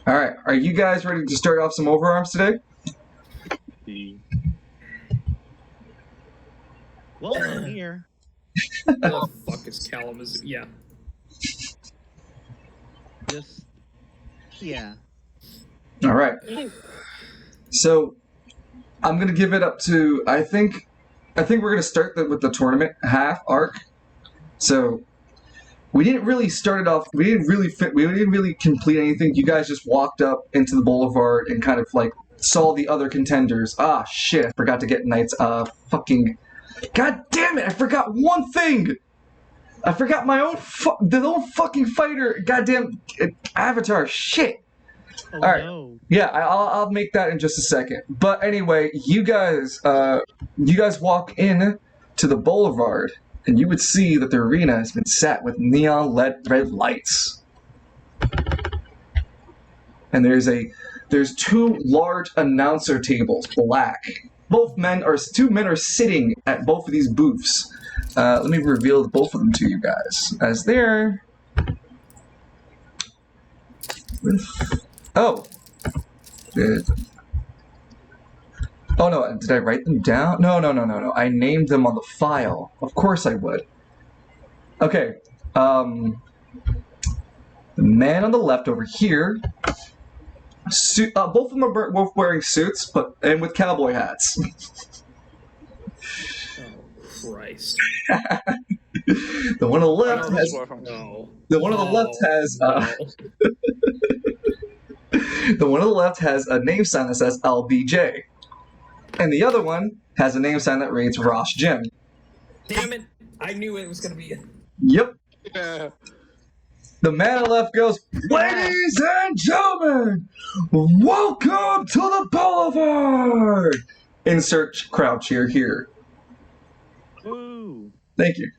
All right, are you guys ready to start off some overarms today? Well, I'm here. The fuck is Kalamazoo? Yeah. Just, yeah. All right. So I'm gonna give it up to I think we're gonna start with the tournament half arc. So we didn't really start it off. We didn't really complete anything. You guys just walked up into the boulevard and kind of like saw the other contenders. Ah, shit! I forgot to get Knights. Fucking, god damn it! I forgot one thing. I forgot my own fucking fighter. Goddamn avatar. Shit. Oh, All right. no. Yeah, I'll make that in just a second. But anyway, you guys walk in to the boulevard, and you would see that the arena has been set with neon red lights. And there's two large announcer tables, black. Two men are sitting at both of these booths. Let me reveal both of them to you guys as they're. Oh. Oh no, did I write them down? No. I named them on the file. Of course I would. Okay. The man on the left over here. Both of them are both wearing suits, and with cowboy hats. Oh, Christ. The one on the left has. No. The one on the left has. The one on the left has a name sign that says LBJ. And the other one has a name sign that reads Ross Jim. Damn it. I knew it was going to be it. Yep. The man on the left goes, "Ladies and gentlemen, welcome to the boulevard!" Insert crowd cheer here. Woo. Thank you.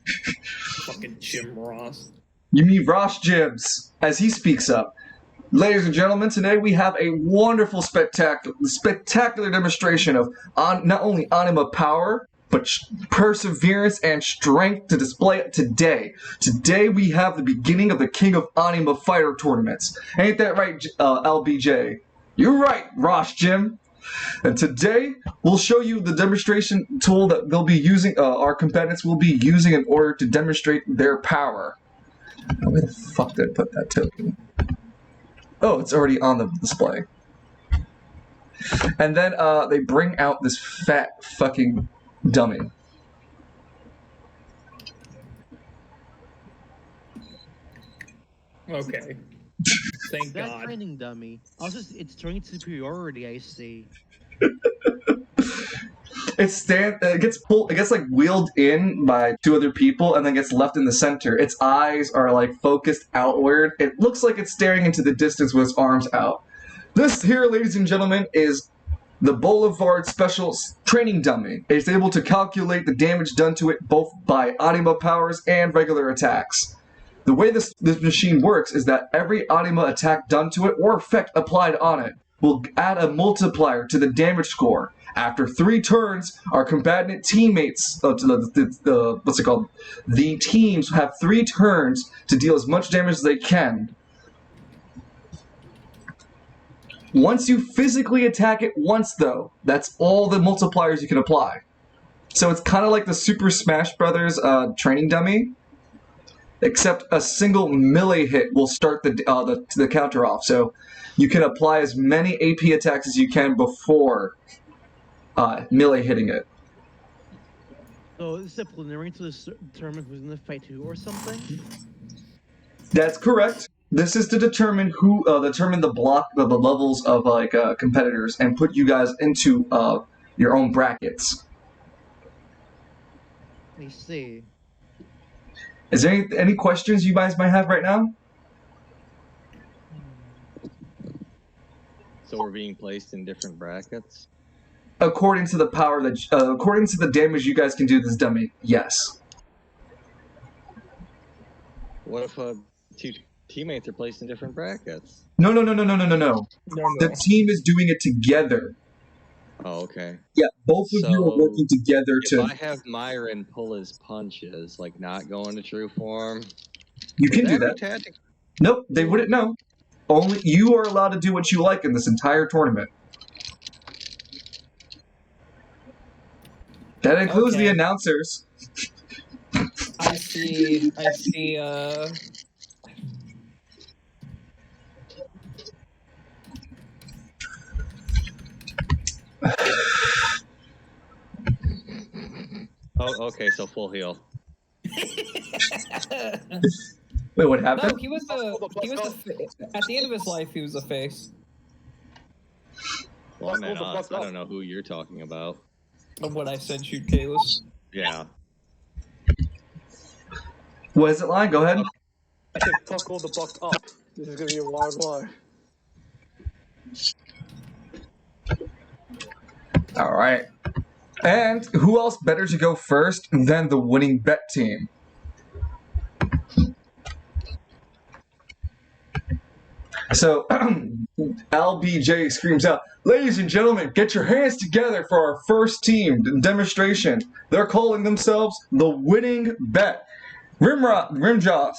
Fucking Jim Ross. You mean Ross Jims, as he speaks up. Ladies and gentlemen, today we have a wonderful, spectacular demonstration of not only anima power, but perseverance and strength to display it today. Today we have the beginning of the King of Anima Fighter tournaments. Ain't that right, LBJ? You're right, Ross Jim. And today we'll show you the demonstration tool that they'll be using. Our combatants will be using in order to demonstrate their power. Now, where the fuck did I put that token? Oh, it's already on the display. And then they bring out this fat fucking dummy. Okay. Thank That God. training dummy. Also, it's strength superiority, I see. It gets like wheeled in by two other people and then gets left in the center. Its eyes are like focused outward. It looks like it's staring into the distance with its arms out. This here, ladies and gentlemen, is the Boulevard Special Training Dummy. It's able to calculate the damage done to it both by anima powers and regular attacks. The way this machine works is that every anima attack done to it or effect applied on it will add a multiplier to the damage score. After 3 turns, our combatant teammates, the teams have 3 turns to deal as much damage as they can. Once you physically attack it once, though, that's all the multipliers you can apply. So it's kind of like the Super Smash Brothers training dummy, except a single melee hit will start the counter off. So you can apply as many AP attacks as you can before melee hitting it. So is it preliminary to determine who's in the fight who or something? That's correct. This is to determine the levels of competitors and put you guys into your own brackets. I see. Is there any questions you guys might have right now? So we're being placed in different brackets? According to the power according to the damage you guys can do this dummy, yes. What if 2 teammates are placed in different brackets? No. No. The team is doing it together. Oh, okay. Yeah, both of you are working together If I have Myron pull his punches, like not going to true form, You can do that. Nope, they wouldn't know. only you are allowed to do what you like in this entire tournament. That includes the Okay. announcers. I see. Oh, okay, so full heal. Wait, what No, happened? he was at the end of his life, he was a face. Well, I meant us. I don't know who you're talking about. Of what I said, shoot Kalis. Yeah. What is it, Line? Go ahead. I said fuck all the buck up. This is gonna be a wild one. All right. And who else better to go first than the winning bet team? So LBJ screams out, "Ladies and gentlemen, get your hands together for our first team demonstration." They're calling themselves the winning bet. Rimjoss,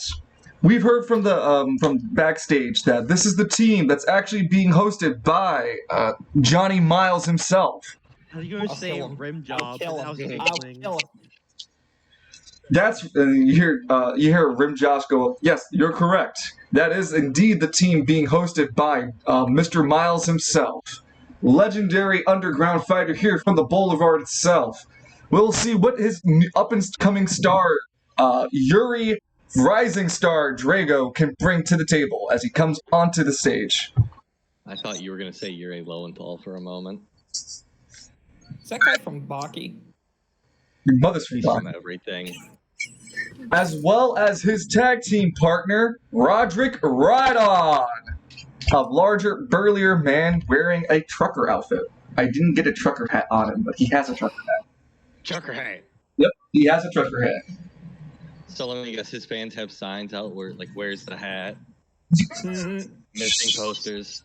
we've heard from the from backstage that this is the team that's actually being hosted by Johnny Miles himself. I was going to I'll say kill him. rim I'll job. kill but that was him. a I'll thing. kill him. That's you hear Rimjoss go, "Yes, you're correct. That is indeed the team being hosted by Mr. Miles himself, legendary underground fighter here from the Boulevard itself. We'll see what his up-and-coming star, Yuri Rising Star Drago, can bring to the table as he comes onto the stage." I thought you were going to say Yuri Lowenthal for a moment. Is that guy from Baki? Your mother's from He's Bach. from everything. As well as his tag team partner, Roderick Rydon, a larger, burlier man wearing a trucker outfit. I didn't get a trucker hat on him, but he has a trucker hat. Chucker hat. Yep, he has a trucker hat. So let me guess, his fans have signs out where, like, where's the hat? Missing posters.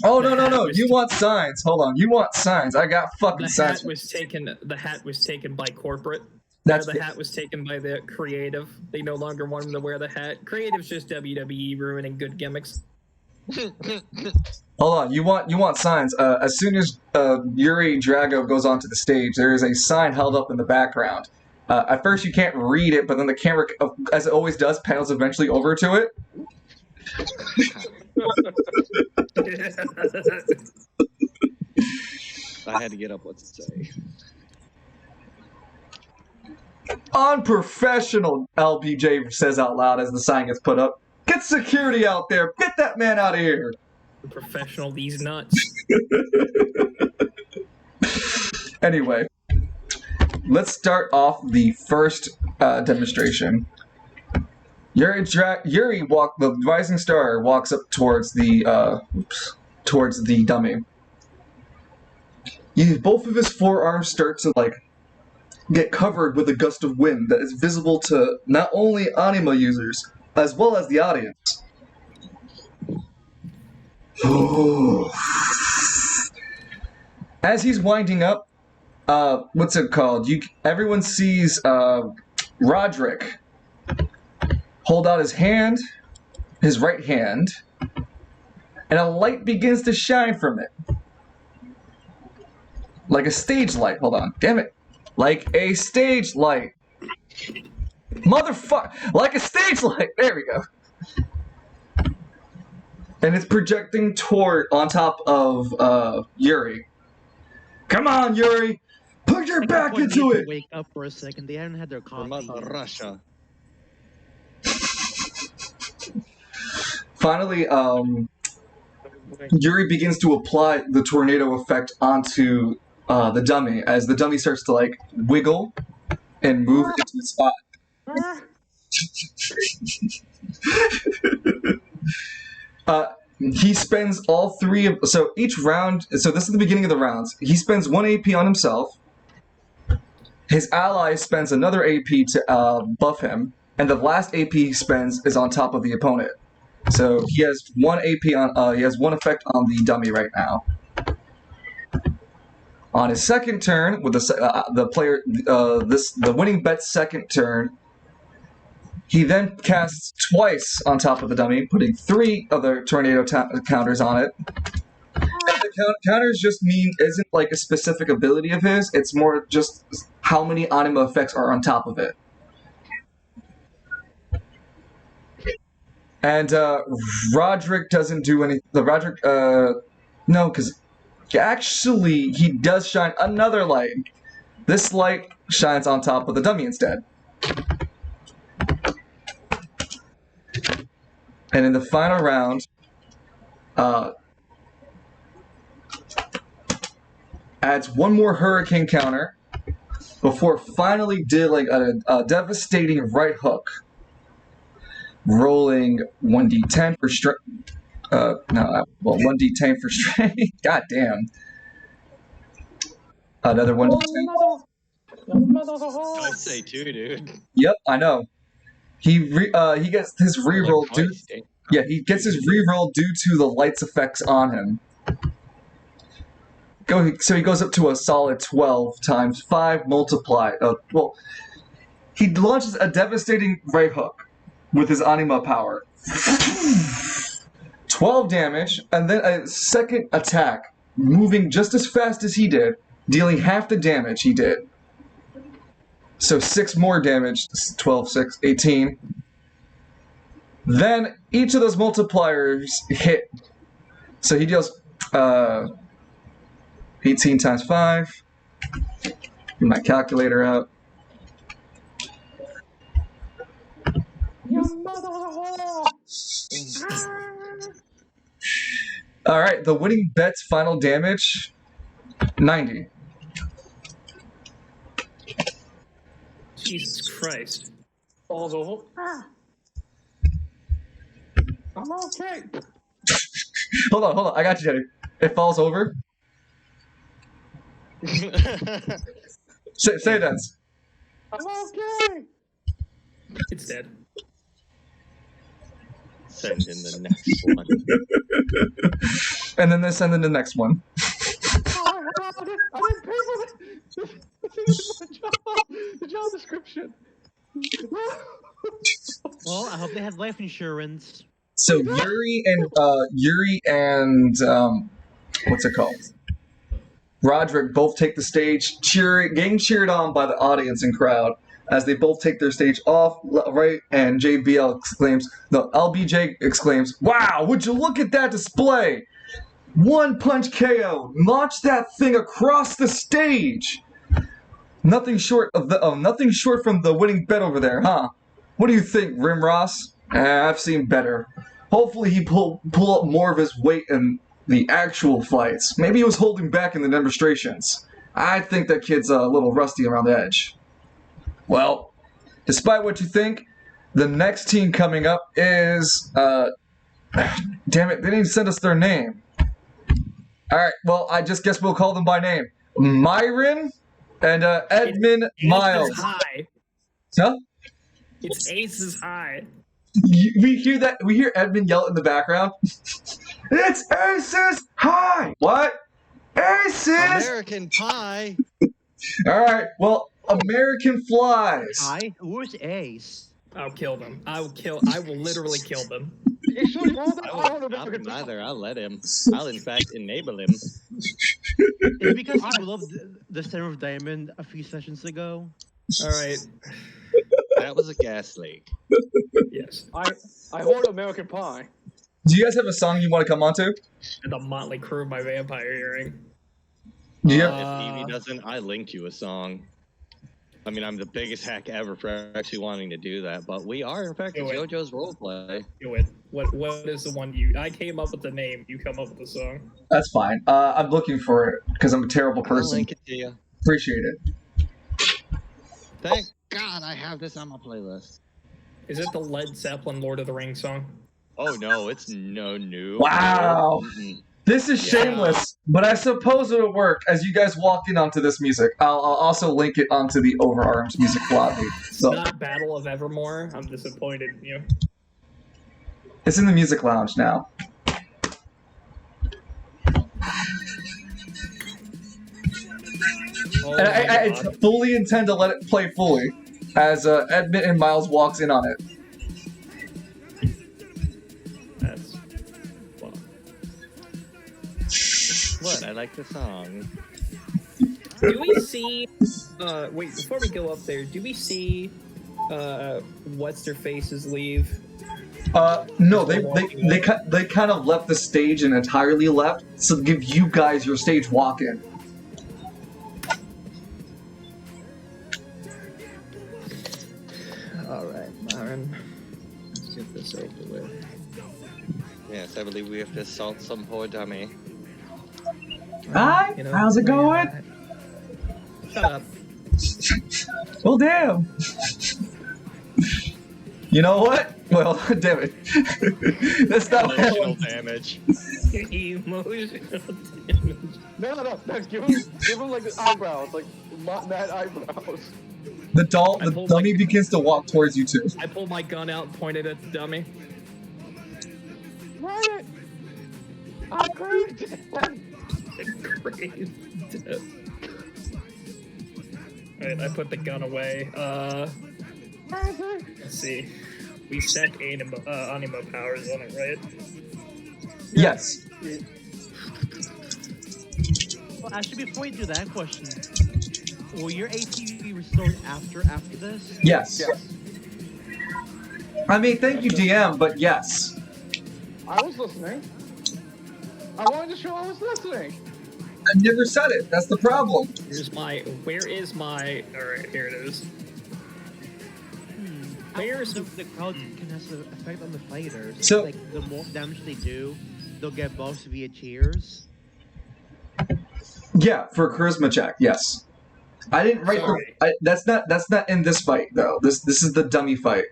Oh, The no. hat was- You want signs. Hold on. You want signs. I got fucking The signs. hat was taken by corporate. That's The hat was taken by the creative. They no longer want him to wear the hat. Creative's just WWE ruining good gimmicks. Hold on. You want signs. As soon as Yuri Drago goes onto the stage, there is a sign held up in the background. At first, you can't read it, but then the camera, as it always does, panels eventually over to it. I had to get up what to say. Unprofessional, LPJ says out loud as the sign gets put up. "Get security out there. Get that man out of here." Professional, these nuts. Anyway, let's start off the first demonstration. The Rising Star walks up towards the dummy. Both of his forearms start to get covered with a gust of wind that is visible to not only anima users as well as the audience. As he's winding up, what's it called? Everyone sees Roderick hold out his hand, his right hand, and a light begins to shine from it. Like a stage light. Hold on. Damn it. Like a stage light. Motherfucker. Like a stage light. There we go. And it's projecting on top of Yuri. Come on, Yuri. Put your back Boy, into need to it. Wake up for a second. They hadn't had their From coffee. Mother Russia. Finally, Yuri begins to apply the tornado effect onto the dummy as the dummy starts to wiggle and move into its spot. He spends all three of each round. So this is the beginning of the rounds. He spends 1 AP on himself. His ally spends another AP to buff him, and the last AP he spends is on top of the opponent. So he has 1 AP on. He has 1 effect on the dummy right now. On his second turn, with the winning bet's second turn, He then casts twice on top of the dummy, putting 3 other tornado counters on it. And the counters just isn't like a specific ability of his, it's more just how many anima effects are on top of it. And Roderick doesn't do any. No, because actually he does shine another light. This light shines on top of the dummy instead. And in the final round, adds 1 more hurricane counter before finally dealing a devastating right hook. Rolling 1d10 for strength. 1d10 for strength. God damn. Another 1d10. I say 2, dude. Yep, I know. He gets his reroll due. Yeah, he gets his reroll due to the lights effects on him. So he goes up to a solid 12 times 5 multiplied. He launches a devastating right hook with his anima power. 12 damage, and then a second attack, moving just as fast as he did, dealing half the damage he did. So 6 more damage, 12, 6, 18. Then each of those multipliers hit. So he deals 18 times 5. Get my calculator out. Alright, the winning bet's final damage, 90. Jesus Christ. Falls over. I'm okay. Hold on, I got you, Jenny. It falls over? Say it, Dance. I'm okay. It's dead. Send in the next one. And then they send in the next one. Oh, I didn't pay for it. The job description. Well, I hope they had life insurance. So Yuri and what's it called? Roderick both take the stage, getting cheered on by the audience and crowd as they both take their stage off, right? And LBJ exclaims, "Wow, would you look at that display? 1 punch KO, launch that thing across the stage. Nothing short from the winning bet over there, huh? What do you think, Rim Ross? I've seen better. Hopefully he pull up more of his weight in the actual fights. Maybe he was holding back in the demonstrations. I think that kid's a little rusty around the edge." Well, despite what you think, the next team coming up is damn it, they didn't send us their name. Alright, well, I just guess we'll call them by name. Myron and Edmund Miles. Aces high. Huh? It's aces high. We hear Edmund yell in the background. It's Aces High! What? Aces! American Pie! Alright, well, American Flies. Hi, who's Ace? I'll kill them. I will literally kill them. I'll let him. I'll in fact enable him. Is it because he blew up the center of Diamond a few sessions ago? Alright. That was a gas leak. Yes. I hold American Pie. Do you guys have a song you want to come on to? And the Motley Crue of my vampire earring. Do you If have, Evie doesn't, I linked you a song. I mean, I'm the biggest hack ever for actually wanting to do that, but we are, in fact, Do it. JoJo's roleplay. Do it. What is the one I came up with the name, you come up with the song. That's fine. I'm looking for it because I'm a terrible I'll person. link it to you. Appreciate it. Thank God I have this on my playlist. Is it the Led Zeppelin Lord of the Rings song? Oh no, it's no new. Wow. Mm-mm. This is shameless, but I suppose it'll work as you guys walk in onto this music. I'll also link it onto the Overarms music blog. So Not Battle of Evermore. I'm disappointed in you. it's in the music lounge now. Oh And my I God. fully intend to let it play fully as Edmund and Miles walks in on it. What? I like the song. Do we see? Wait, before we go up there, do we see? What's their faces leave? No, they kind of left the stage and entirely left, so give you guys your stage walk-in. All right, Myron. Let's get this over with. Yes, I believe we have to assault some poor dummy. Hi, how's it going? Shut up. Well, damn. You know what? Well, damn it. That's not Emotional damage. Emotional damage. No, give him like the eyebrows, like mad eyebrows. The dummy begins to walk towards you too. I pull my gun out and point it at the dummy. What? I'm crazy. Alright, I put the gun away. Let's see. We set animo powers on it, right? Yes. Well, actually, before we do that question, will your AP be restored after this? Yes. I mean, thank you, DM, but yes. I was listening. I wanted to show I was listening. I never said it. That's the problem. Where is my? All right, here it is. Where's the crowd can have an effect on the fighters. So, like the more damage they do, they'll get buffs via cheers. Yeah, for a charisma check. Yes. I didn't write that's not in this fight though. This is the dummy fight.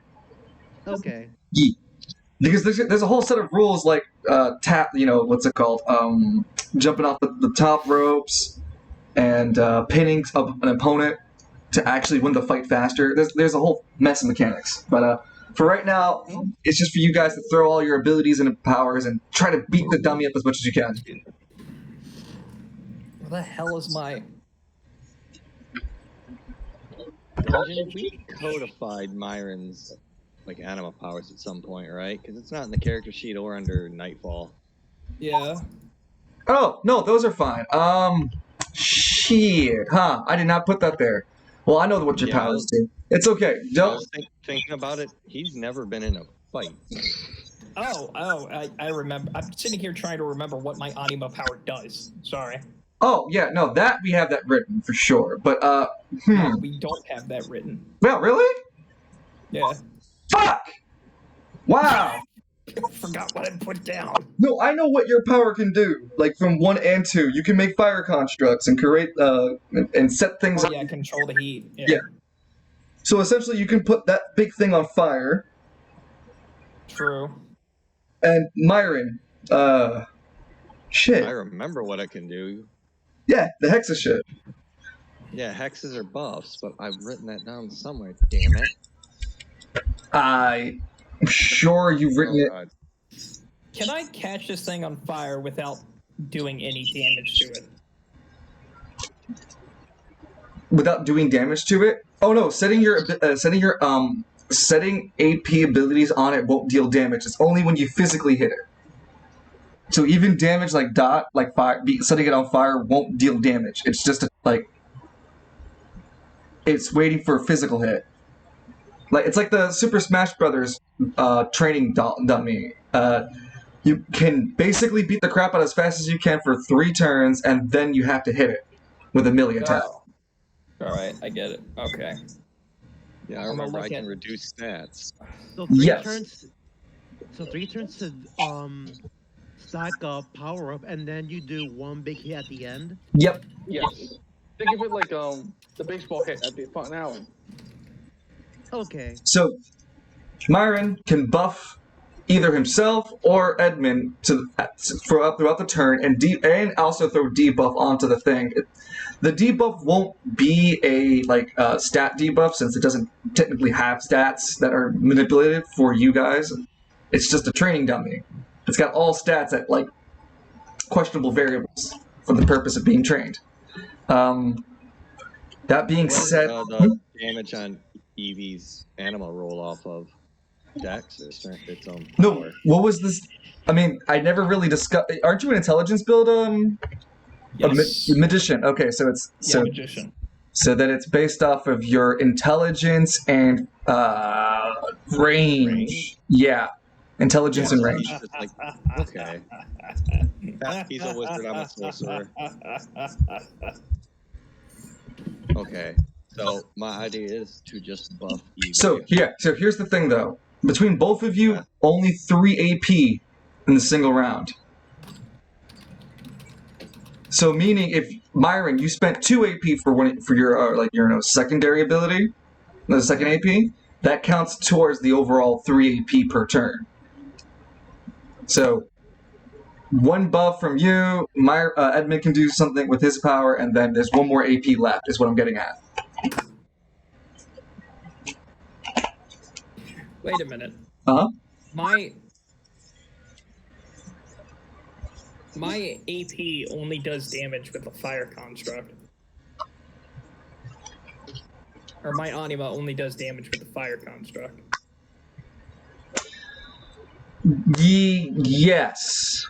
Okay. Yeah. Because there's a whole set of rules like tap. What's it called? Jumping off the top ropes and pinning up an opponent to actually win the fight faster. There's a whole mess of mechanics. But for right now, it's just for you guys to throw all your abilities and powers and try to beat the dummy up as much as you can. Where the hell is my? Dungeon, we codified Myron's anima powers at some point, right? Because it's not in the character sheet or under Nightfall. Yeah. Oh no, those are fine. Shit, huh? I did not put that there. Well, I know what your powers do. It's okay. I Don't. was thinking about it. He's never been in a fight. I remember. I'm sitting here trying to remember what my anima power does. Sorry. Oh yeah, no, that we have that written for sure. But No, we don't have that written. Well, really? Yeah. Fuck! Wow. I forgot what I put down. No, I know what your power can do. Like from 1 and 2, you can make fire constructs and create and set things up. Yeah, control the heat. Yeah. So essentially, you can put that big thing on fire. True. And Myron, shit. I remember what it can do. Yeah, the Hexa shit. Yeah, hexes are buffs, but I've written that down somewhere. Damn it. I'm sure you've written it. God. Can I catch this thing on fire without doing any damage to it? Without doing damage to it? Oh no, setting AP abilities on it won't deal damage. It's only when you physically hit it. So even damage like fire, setting it on fire won't deal damage. It's just it's waiting for a physical hit. It's like the Super Smash Brothers training dummy. You can basically beat the crap out as fast as you can for 3 turns, and then you have to hit it with a melee attack. Oh. Alright, I get it. Okay. Yeah, I remember I can reduce stats. So 3 turns to stack up, power up, and then you do 1 big hit at the end? Yep. Yes. Think of it like the baseball hit at the finale. Okay. So, Myron can buff either himself or Edmund throughout the turn, and also throw debuff onto the thing. The debuff won't be a stat debuff since it doesn't technically have stats that are manipulated for you guys. It's just a training dummy. It's got all stats at questionable variables for the purpose of being trained. That being said, the damage on Eevee's animal roll off of Dex or its own power. No, what was this? I mean, I never really discussed. Aren't you an intelligence build, Yes. Magician. Okay, so it's Yeah, magician. so that it's based off of your intelligence and range. Yeah, intelligence and range. He's just like, okay. He's a wizard, I'm a sorcerer. Okay. So my idea is to just buff Evie. So here's the thing though. Between both of you, Yeah. only 3 AP in the single round. So meaning if Myron, you spent 2 AP for your secondary ability, the second AP, that counts towards the overall 3 AP per turn. So 1 buff from you, Edmund can do something with his power, and then there's 1 more AP left. Is what I'm getting at. Wait a minute. Uh-huh. My AP only does damage with a fire construct. Or my anima only does damage with the fire construct. Yes.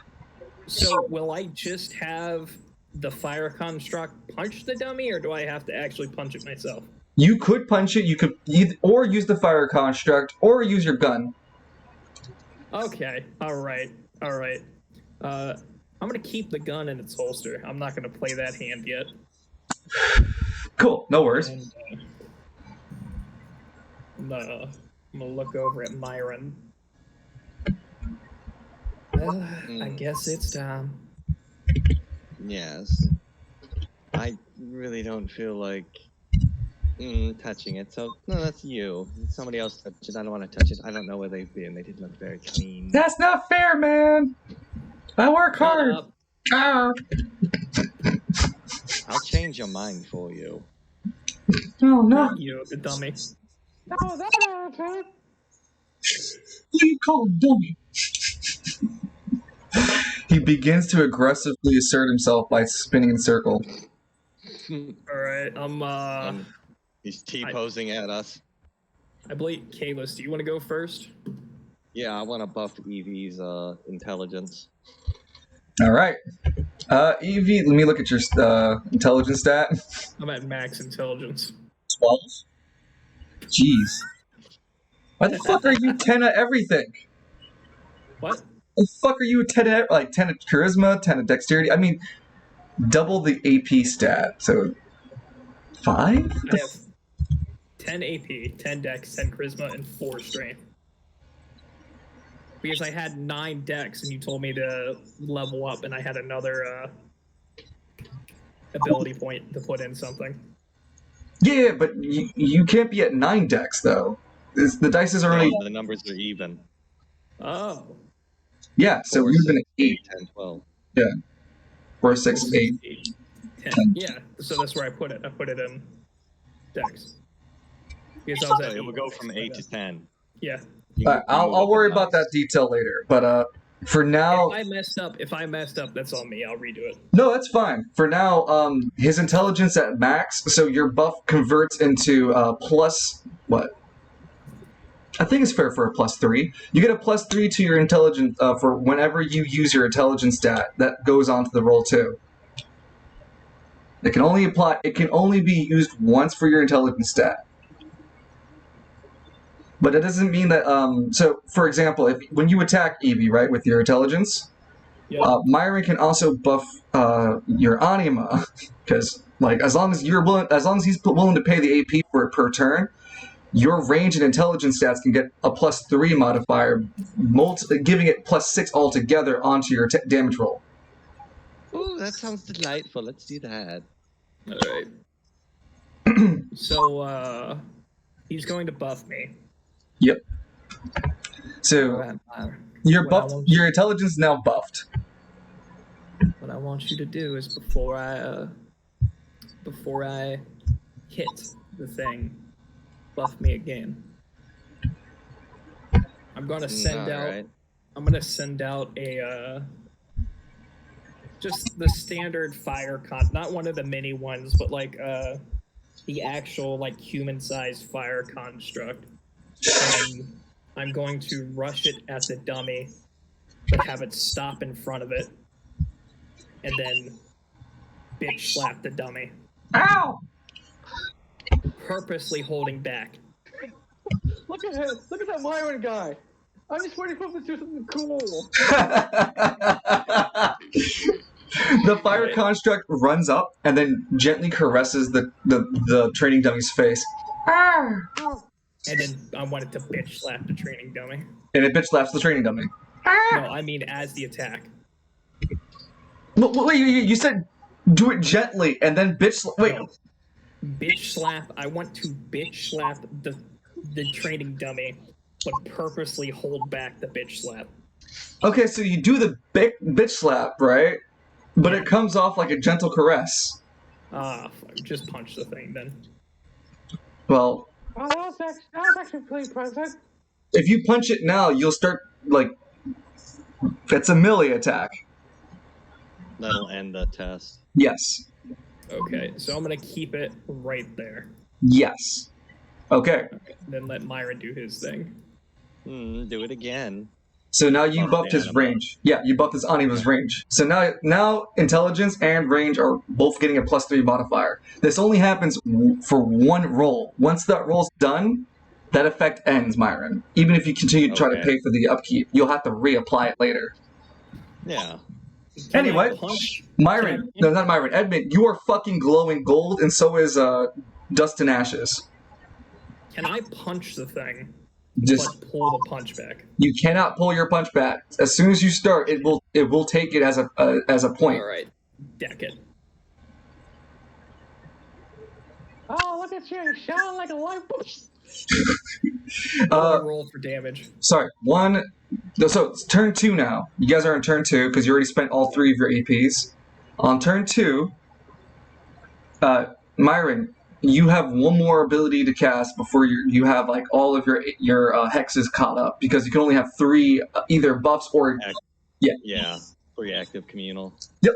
So will I just have the fire construct punch the dummy, or do I have to actually punch it myself? You could punch it. You could or use the fire construct, or use your gun. Okay. All right. I'm gonna keep the gun in its holster. I'm not gonna play that hand yet. Cool. No worries. And, I'm gonna look over at Myron. I guess it's time. Yes. I really don't feel like touching it. So, no, that's you. Somebody else touch it. I don't want to touch it. I don't know where they've been. They didn't look very clean. That's not fair, man. I work hard. Up. Ah. I'll change your mind for you. Oh no! Not you, the dummy. Oh, that attitude. What do you call a dummy? He begins to aggressively assert himself by spinning in a circle. All right, He's T-posing at us. I believe Kalis. Do you want to go first? Yeah, I want to buff Evie's intelligence. All right, Evie. Let me look at your intelligence stat. I'm at max intelligence. 12. Jeez. Why the fuck are you 10 at everything? What? The fuck are you 10 at 10 at charisma, 10 at dexterity? I mean, double the AP stat. So 5? I have 10 AP, 10 dex, 10 charisma, and 4 strength. Because I had 9 dex, and you told me to level up, and I had another ability point to put in something. Yeah, but you can't be at 9 dex though. The dice is already. The numbers are even. Oh. Yeah, so we've been at 8. 10, 12. Yeah. 4, 6, 8. 10. Yeah, so that's where I put it. I put it in dex. Because I was So at it will go from 8 to 10. Yeah. I'll worry about that detail later. But for now, If I messed up, that's on me. I'll redo it. no, that's fine. For now, his intelligence at max, so your buff converts into plus what? I think it's fair for a +3. You get a +3 to your intelligence for whenever you use your intelligence stat. That goes onto the roll too. It can only apply. It can only be used once for your intelligence stat. But it doesn't mean that. So, for example, when you attack Evie, right, with your intelligence, Yeah. Myron can also buff your anima, because as long as he's willing to pay the AP for it per turn, your range and intelligence stats can get a +3 modifier, giving it +6 altogether onto your damage roll. Ooh, that sounds delightful. Let's do that. All right. So, he's going to buff me. Yep. So you're buffed. Your intelligence is now buffed. What I want you to do is before I hit the thing, buff me again. I'm gonna send out. Right. I'm gonna send out a just the standard fire not one of the mini ones, but the actual human-sized fire construct. And I'm going to rush it at the dummy, but have it stop in front of it, and then bitch slap the dummy, Ow! purposely holding back. Look at him. Look at that Myron guy. I'm just waiting for him to do something cool. The fire construct runs up and then gently caresses the training dummy's face. Ah! And then I wanted to bitch slap the training dummy. And it bitch slaps the training dummy. No, I mean as the attack. Wait, you said do it gently and then wait. No. Bitch slap. I want to bitch slap the training dummy, but purposely hold back the bitch slap. Okay, so you do the bitch slap, right? But it comes off like a gentle caress. Just punch the thing then. Well, Oh, that was actually pretty impressive. if you punch it now, you'll start, like... That's a melee attack. That'll end the test. Yes. Okay, so I'm gonna keep it right there. Yes. Okay. Then let Myra do his thing. Do it again. So now you Oh, buffed his anima. range. Yeah, you buffed his anima's range. So now intelligence and range are both getting a +3 modifier. This only happens for one roll. Once that roll's done, that effect ends, Myron. Even if you continue to try to Okay. pay for the upkeep, you'll have to reapply it later. Yeah. Can Anyway, I punch? Myron, no, not Myron, Edmund, you are fucking glowing gold, and so is Dust and Ashes. Can I punch the thing? Just But pull the punch back. you cannot pull your punch back. As soon as you start, it will take it as a point. All right, deck it. Oh, look at you, shining like a light bulb. I roll for damage. Sorry, so it's turn 2 now. You guys are on turn 2 because you already spent all 3 of your APs. On turn 2, Myron, you have one more ability to cast before you have like all of your hexes caught up because you can only have 3 either buffs or Yeah. 3 active communal. Yep.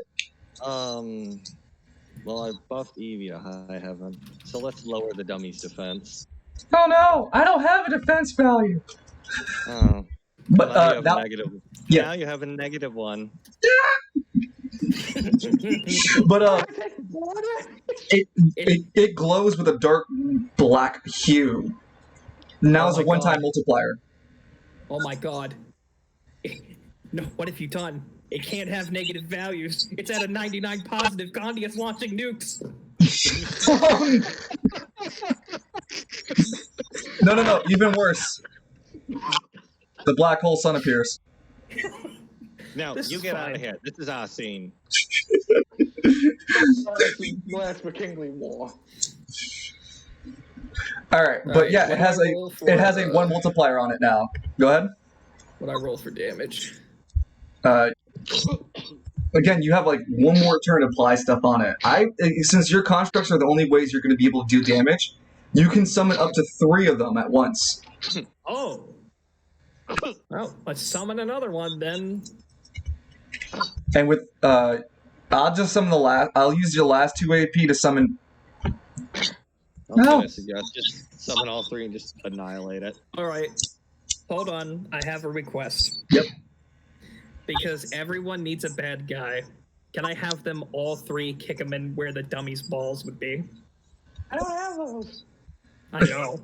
Well, I buffed Evie to high heaven, so let's lower the dummy's defense. Oh no, I don't have a defense value. Oh. But now you have now, a negative. yeah. Now you have a -1. but it glows with a dark black hue. Now Oh it's a my one-time God. multiplier. Oh my god. No, what have you done? It can't have negative values. It's at a 99 positive. Gandhi is launching nukes. No, even worse. The black hole sun appears. Now This you is get fine. out of here. This is our scene. Last McKinley War. All right, but Alright, yeah, what it do has I roll for, it has a 1 multiplier on it now. Go ahead. What I roll for damage? Again, you have like one more turn to apply stuff on it. Since your constructs are the only ways you're going to be able to do damage, you can summon up to 3 of them at once. Oh. Well, let's summon another one then. And with I'll just summon I'll use your last 2 AP to summon. That's No. what I suggest. Just summon all 3 and just annihilate it. All right. Hold on. I have a request. Yep. Because everyone needs a bad guy. Can I have them all 3 kick them in where the dummy's balls would be? I don't have those. I know.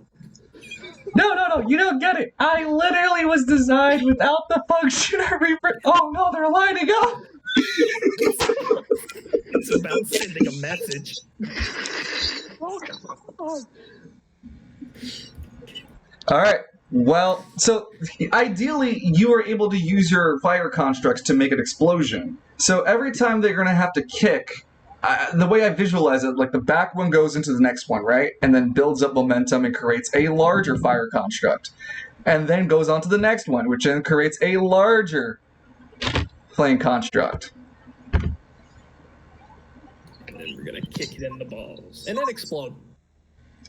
No, you don't get it. I literally was designed without the function of Oh no, they're lining up. It's about sending a message. Oh, God. All right. Well, so ideally, you are able to use your fire constructs to make an explosion. So every time they're going to have to kick, the way I visualize it, like the back one goes into the next one, right? And then builds up momentum and creates a larger fire construct. And then goes on to the next one, which then creates a larger flame construct. And then we're gonna kick it in the balls. And then explode.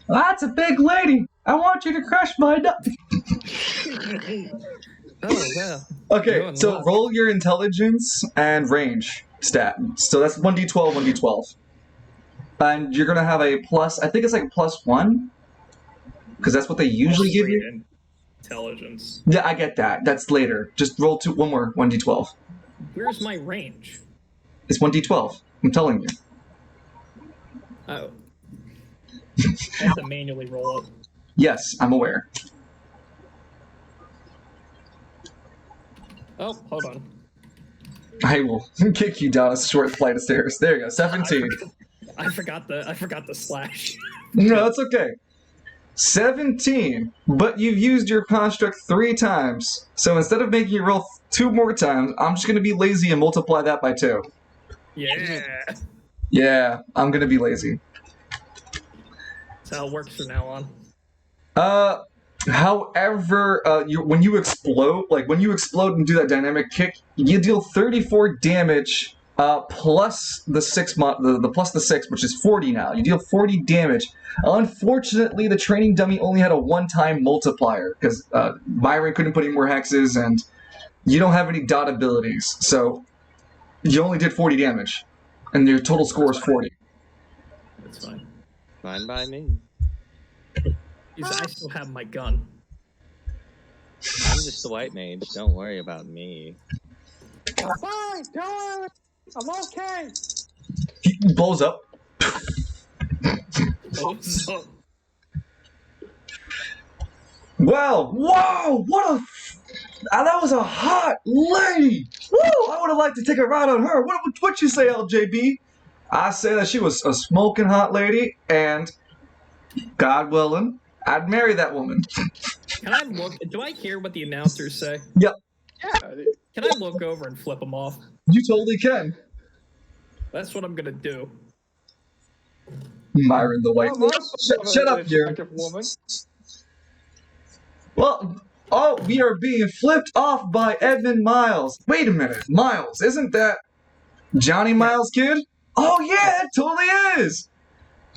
That's a big lady. I want you to crush my nut. Oh, yeah. Okay, Going so well. roll your intelligence and range stat. So that's 1d12, 1d12. And you're going to have a plus, I think it's like +1. Because that's what they usually give you. Intelligence. Yeah, I get that. That's later. Just roll one more 1d12. Where's my range? It's 1d12. I'm telling you. Oh. I have to manually roll it. Yes, I'm aware. Oh, hold on. I will kick you down a short flight of stairs. There you go, 17. I forgot the slash. No, it's okay. 17, but you've used your construct 3 times. So instead of making you roll 2 more times, I'm just going to be lazy and multiply that by 2. Yeah. Yeah, I'm going to be lazy. That's how it works from now on. However, when you explode and do that dynamic kick, you deal 34 damage plus the 6, plus the 6, which is 40 now. You deal 40 damage. Unfortunately, the training dummy only had a one-time multiplier because Myron couldn't put any more hexes, and you don't have any dot abilities, so you only did 40 damage, and your total score is 40. That's fine. Fine by me. I still have my gun. I'm just the white mage. Don't worry about me. I'm fine, don't worry. I'm okay. He blows up. Oh, so Wow! Whoa! What a... that was a hot lady! Woo! I would have liked to take a ride on her. What you say, LJB? I say that she was a smoking hot lady, and God willing, I'd marry that woman. can I look? Do I hear what the announcers say? Yep, Yeah. Can I look over and flip them off? you totally can. That's what I'm gonna do. Myron the White. Shut up, Jerry. Woman. Well, oh, we are being flipped off by Edmund Miles. Wait a minute, Miles, isn't that Johnny Miles' kid? Oh yeah, it totally is.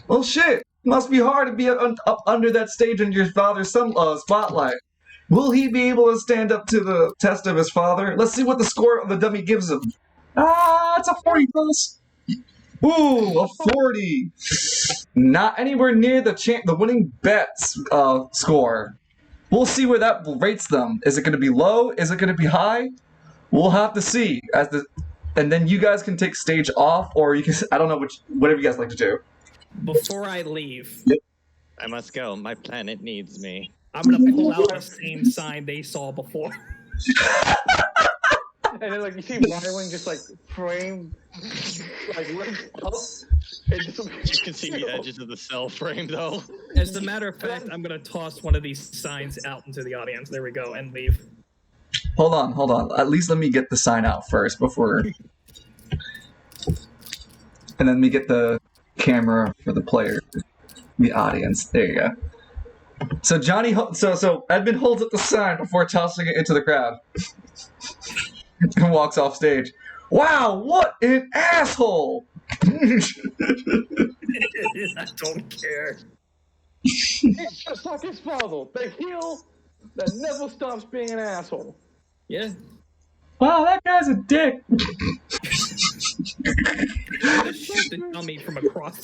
Well, shit, must be hard to be up under that stage in your father's spotlight. Will he be able to stand up to the test of his father? Let's see what the score of the dummy gives him. It's a 40 plus. Ooh, a 40. Not anywhere near the winning bets score. We'll see where that rates them. Is it going to be low? Is it going to be high? We'll have to see. And then you guys can take stage off, or you can, I don't know, whatever you guys like to do. Before I leave, I must go. My planet needs me. I'm gonna pull out the same sign they saw before. And then, like, you see Myron just, like, frame, like, legs up. And just, You can see the edges of the cell frame, though. As a matter of fact, I'm gonna toss one of these signs out into the audience. There we go, and leave. Hold on. At least let me get the sign out first before... And then let me get the camera for the player, the audience. There you go. So so Edmund holds up the sign before tossing it into the crowd. And walks off stage. Wow, what an asshole! I don't care. it's just like his father, the heel that never stops being an asshole. Yeah. Wow, that guy's a dick. I'm gonna shoot the dummy from across.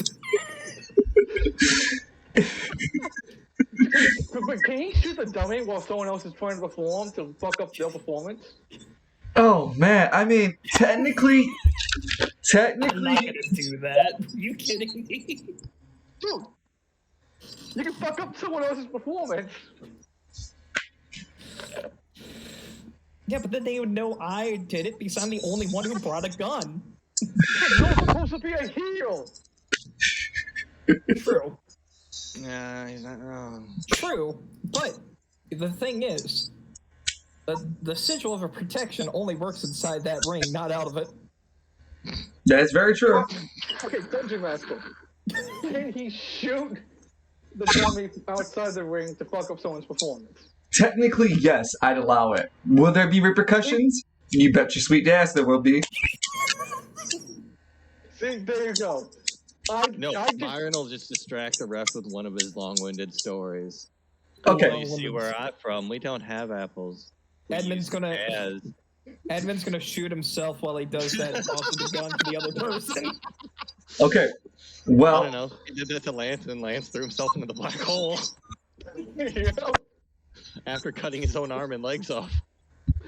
But can he shoot the dummy while someone else is trying to perform to fuck up their performance? Oh man, I mean, technically, I'm not gonna do that. Are you kidding me? Dude, you can fuck up someone else's performance. Yeah, but then they would know I did it because I'm the only one who brought a gun. You're supposed to be a heel. True. Nah, he's not wrong. True, but the thing is, the sigil of a protection only works inside that ring, not out of it. That's very true. Okay, Dungeon Master. Can he shoot the dummy outside the ring to fuck up someone's performance? Technically, yes, I'd allow it. Will there be repercussions? You bet your sweet ass there will be. See, there you go. Myron will just distract the ref with one of his long-winded stories. Okay. You see where I'm from, we don't have apples. Edmund's gonna shoot himself while he does that and toss the gun to the other person. Okay. I Well, don't know. He did that to Lance, and Lance threw himself into the black hole Yeah. after cutting his own arm and legs off.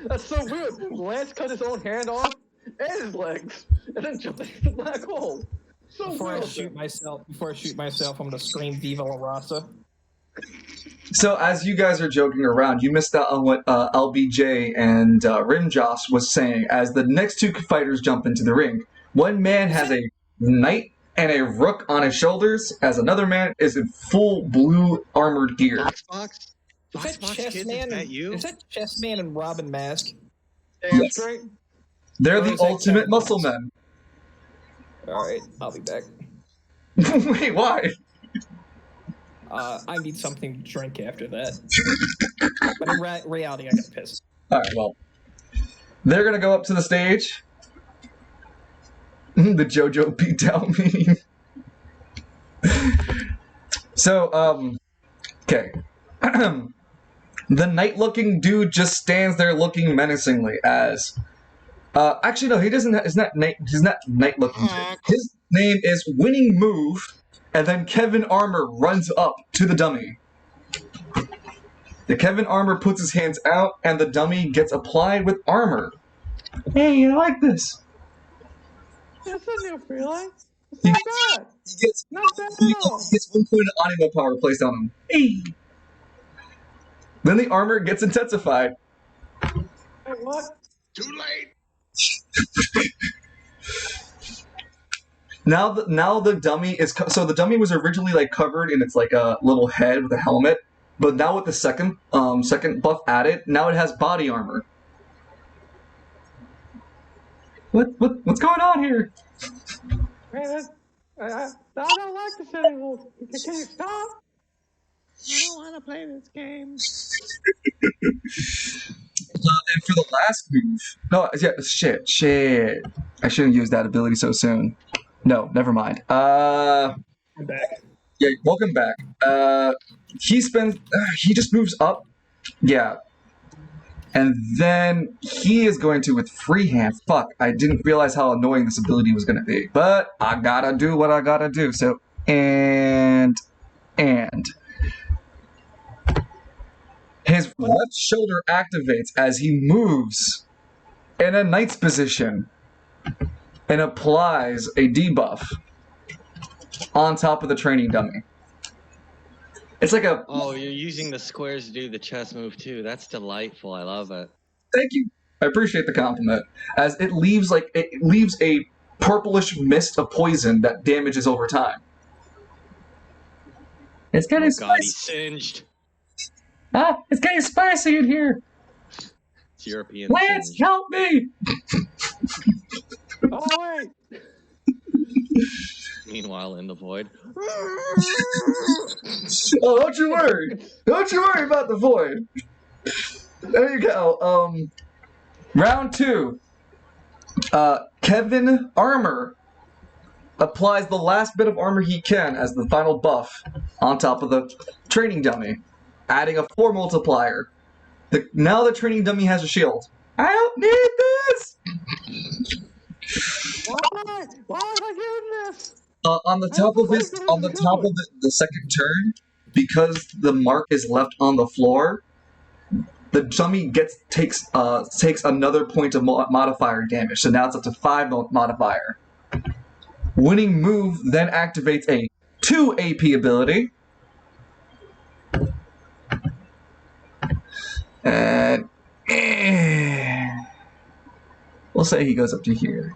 That's so weird. Lance cut his own hand off and his legs, and then jumped into the black hole. So Before I good. shoot myself, I'm gonna scream "Viva la Raza." So as you guys are joking around, you missed out on what LBJ and Rimjoss was saying. As the next two fighters jump into the ring, one man has a knight and a rook on his shoulders, as another man is in full blue armored gear. Fox? Is that Fox Chess Kids, Man? is that you? Is that Chess Man and Robin Mask? Damn Yes. straight. They're Or the is that ultimate Kevin muscle Owens? men. All right, I'll be back. Wait, why? I need something to drink after that. But in reality, I got pissed. All right, well, they're gonna go up to the stage. The JoJo beatdown meme. So, okay. The knight-looking dude just stands there looking menacingly as... actually, no, he doesn't... He's not knight-looking. His name is Winning Move, and then Kevin Armour runs up to the dummy. The Kevin Armour puts his hands out, and the dummy gets applied with armor. Hey, I like this. That's a new feeling. It's He, not bad. he gets Not bad he at all. gets 1 point of animo power placed on him. Hey. Then the armor gets intensified. Wait, what? Too late! Now the dummy is so the dummy was originally like covered in its like a little head with a helmet, but now with the second buff added, now it has body armor. What's going on here? Man, I don't like this anymore. Can you stop? I don't want to play this game. And for the last move, no, yeah, shit. I shouldn't use that ability so soon. No, never mind. I'm back. Yeah, welcome back. He just moves up. Yeah. And then he is going to, with free hand, fuck, I didn't realize how annoying this ability was going to be. But I gotta do what I gotta do. So, and. His left shoulder activates as he moves in a knight's position and applies a debuff on top of the training dummy. It's like a... Oh, you're using the squares to do the chess move too. That's delightful. I love it. Thank you. I appreciate the compliment. As it leaves a purplish mist of poison that damages over time. It's kind of God, spicy. he's singed. It's getting spicy in here. It's European Lance, singed. help me! Oh, wait. Meanwhile, in the void. Oh, don't you worry. Don't you worry about the void. There you go. Round 2. Kevin Armour applies the last bit of armor he can as the final buff on top of the training dummy, adding a 4 multiplier. Now the training dummy has a shield. I don't need this! Why? Why was I doing this? On the top of the second turn, because the mark is left on the floor, the dummy takes another point of modifier damage. So now it's up to 5 modifier. Winning Move then activates a 2 AP ability. And we'll say he goes up to here.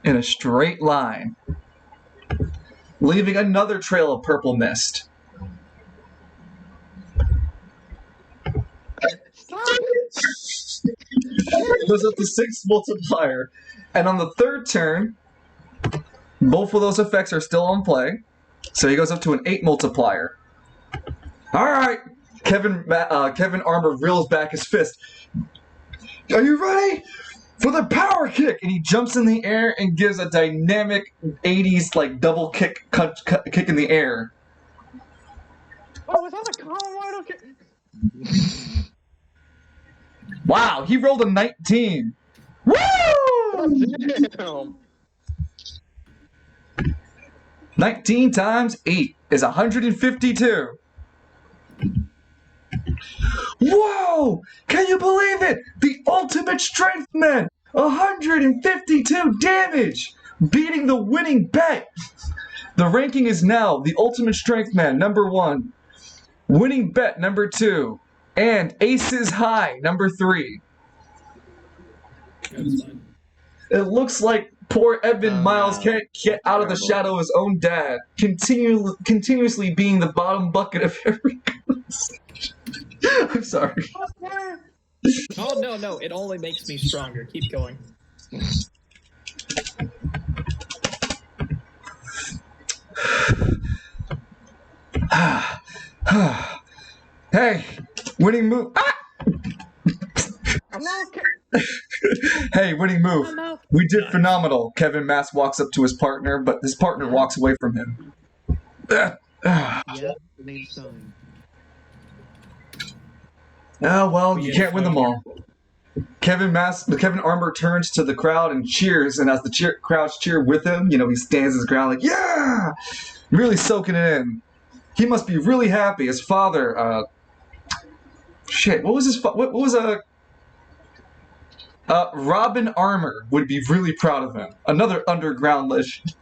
In a straight line, leaving another trail of purple mist. It goes up to 6 multiplier. And on the third turn, both of those effects are still on play. So he goes up to an 8 multiplier. Alright! Kevin Armour reels back his fist. Are you ready? For the power kick! And he jumps in the air and gives a dynamic 80s like double kick in the air. Oh, was that a common wide? Okay. Wow, he rolled a 19. Woo! Damn. 19 times 8 is 152. Whoa! Can you believe it? The ultimate strength man 152 damage, beating the winning bet. The ranking is now the Ultimate Strength Man number 1, Winning Bet number 2, and Aces High number 3. That's fine. It looks like poor Evan Miles no. can't get out of the shadow of his own dad, continuously being the bottom bucket of every conversation. I'm sorry. Oh no, it only makes me stronger. Keep going. Hey, winning move. Ah! I'm not okay. Hey, winning move. We did phenomenal. Kevin Mass walks up to his partner, but his partner walks away from him. Yeah, the name sign. Oh, well, you can't win them all. Kevin Armour turns to the crowd and cheers, and as the crowds cheer with him, he stands his ground like, yeah! Really soaking it in. He must be really happy. His father, what was his what was Robin Armour would be really proud of him. Another underground legend.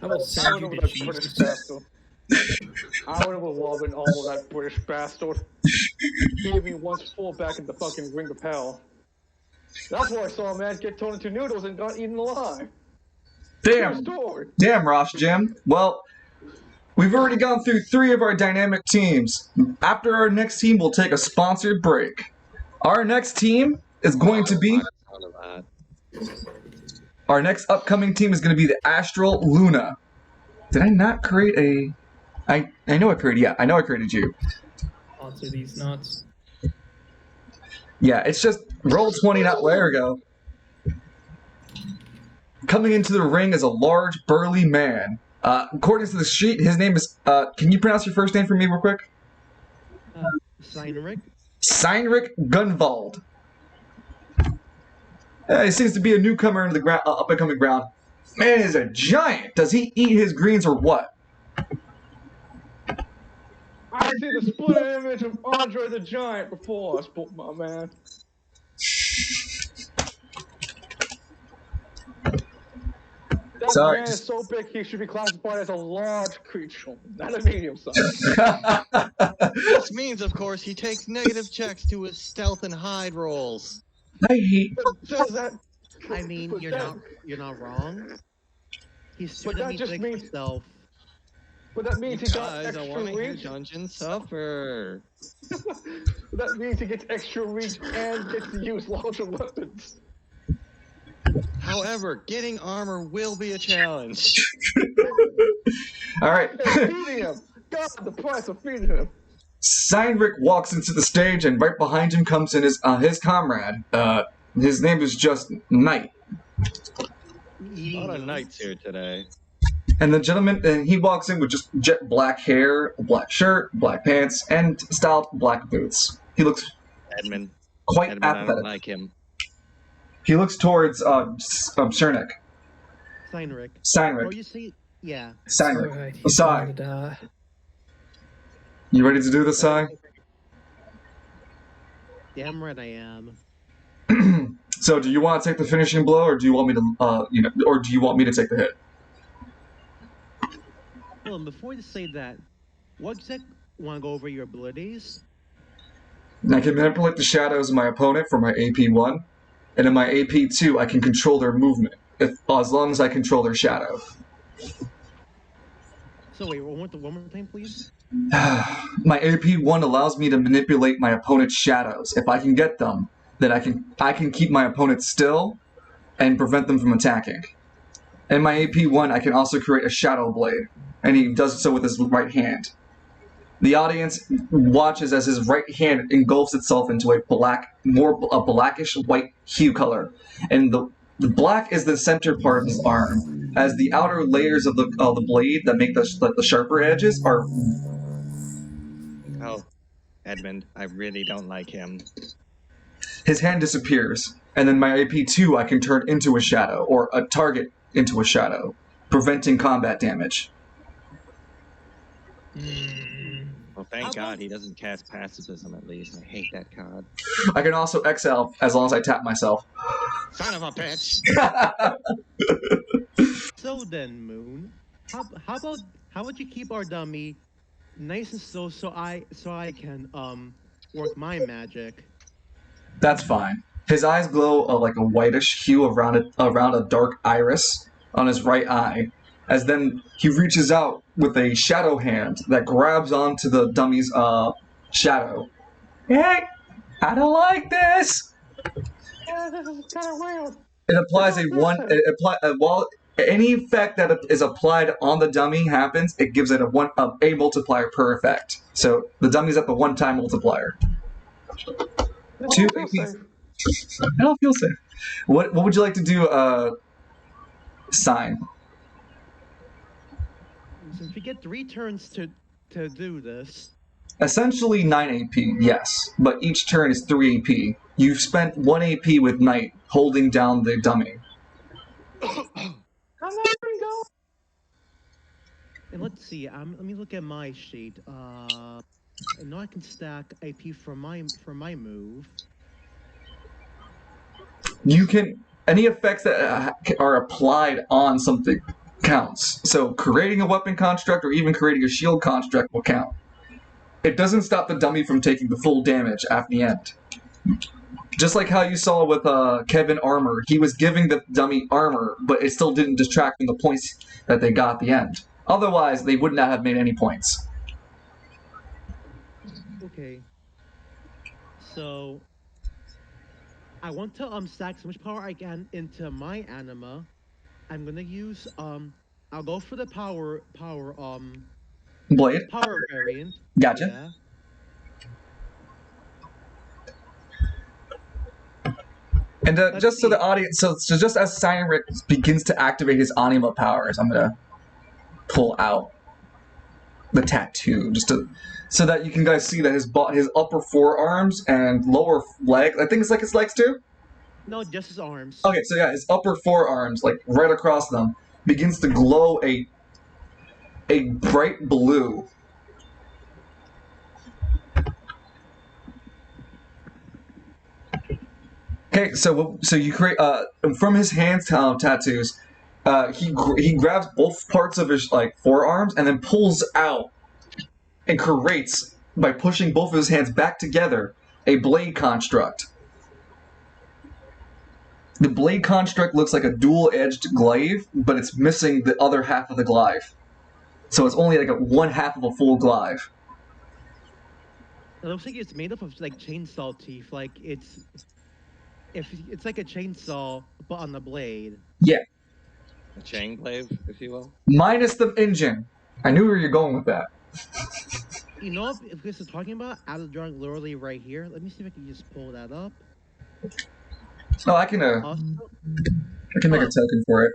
I will I send would you have to been British Jesus. bastard. I would have loved all of that British bastard. Gave me once fall back in the fucking ring of hell. That's where I saw a man get turned into noodles and got eaten alive. True story. Damn, Ross Jim. Well, we've already gone through 3 of our dynamic teams. After our next team, we'll take a sponsored break. Our next team is going to be... Our next upcoming team is going to be the Astral Luna. Did I not create a... I know I created you. Sponsor these nuts. Yeah, it's just roll 20, not there we go. Coming into the ring is a large, burly man. According to the sheet, his name is... can you pronounce your first name for me real quick? Seinrich? Seinrich Gunvald. He seems to be a newcomer into the up-and-coming ground. Man is a giant. Does he eat his greens or what? I see the split image of Andre the Giant before us, my man. That Sorry. man is so big he should be classified as a large creature, not a medium size. This means, of course, he takes negative checks to his stealth and hide rolls. I hate... Does that? I mean, but you're not wrong. He's But that just means- himself. But that means he got Guys, I extra want to hear reach. Dungeon suffer. That means he gets extra reach and gets to use larger weapons. However, getting armor will be a challenge. All right. And feeding him. God, the price of feeding him. Seinrich walks into the stage, and right behind him comes in his comrade. His name is just Knight. A lot of knights here today. And the gentleman, he walks in with just jet black hair, a black shirt, black pants, and styled black boots. He looks Edmund. quite I don't apathetic. like him. He looks towards Cernik. Seinrich. Seinrich. Oh, you see? Yeah. Seinrich. Alright, he's Sai. going to die. You ready to do this, Sai? Damn right I am. So, do you want to take the finishing blow, or do you want me to, or do you want me to take the hit? Well, and before you say that, want to go over your abilities? I can manipulate the shadows of my opponent for my AP 1, and in my AP 2, I can control their movement, as long as I control their shadow. So wait, one more time, please. My AP 1 allows me to manipulate my opponent's shadows. If I can get them, then I can keep my opponent still and prevent them from attacking. In my AP 1, I can also create a shadow blade, and he does so with his right hand. The audience watches as his right hand engulfs itself into a blackish white hue color, and the black is the center part of his arm, as the outer layers of the blade that make the sharper edges are... Oh, Edmund, I really don't like him. His hand disappears, and then my AP2 I can turn into a shadow, or a target into a shadow, preventing combat damage. Well, Thank God he doesn't cast pacifism. At least I hate that card. I can also exile as long as I tap myself. Son of a bitch! So then, Moon, how about you keep our dummy nice and slow so I can work my magic. That's fine. His eyes glow like a whitish hue around a dark iris on his right eye, as then he reaches out with a shadow hand that grabs onto the dummy's shadow. Hey, I don't like this. Yeah, this is kind of weird. It applies a one. It while any effect that is applied on the dummy happens, it gives it a multiplier per effect. So the dummy's at the one-time multiplier. This Two don't feel APs. safe. I don't feel safe. What would you like to do, Sign? Since we get 3 turns to do this, Essentially 9 AP, yes, but each turn is 3 AP. You've spent 1 AP with Knight holding down the dummy. I'm not even going. and let's see. Let me look at my sheet. And now I can stack AP for my move. You can any effects that are applied on something counts. So creating a weapon construct or even creating a shield construct will count. It doesn't stop the dummy from taking the full damage at the end. Just like how you saw with Kevin Armor, he was giving the dummy armor, but it still didn't detract from the points that they got at the end. Otherwise, they would not have made any points. Okay. So I want to stack so much power I can into my anima. I'm gonna use I'll go for the power Blade? variant. Gotcha. Yeah. And Let's just so the see. audience, so just as Cyanric begins to activate his anima powers, I'm gonna pull out the tattoo so that you can guys see that his upper forearms and lower leg, I think it's like his legs too. No, just his arms. Okay, so yeah, his upper forearms, like right across them, begins to glow a bright blue. Okay, so you create from his hands tattoos, he grabs both parts of his like forearms and then pulls out and creates by pushing both of his hands back together a blade construct. The blade construct looks like a dual-edged glaive, but it's missing the other half of the glaive. So it's only like one half of a full glaive. It looks like it's made up of like chainsaw teeth. Like it's like a chainsaw but on the blade. Yeah. A chain glaive, if you will. Minus the engine. I knew where you're going with that. You know, if this is talking about out of the drawing literally right here. Let me see if I can just pull that up. Oh, I can make a token for it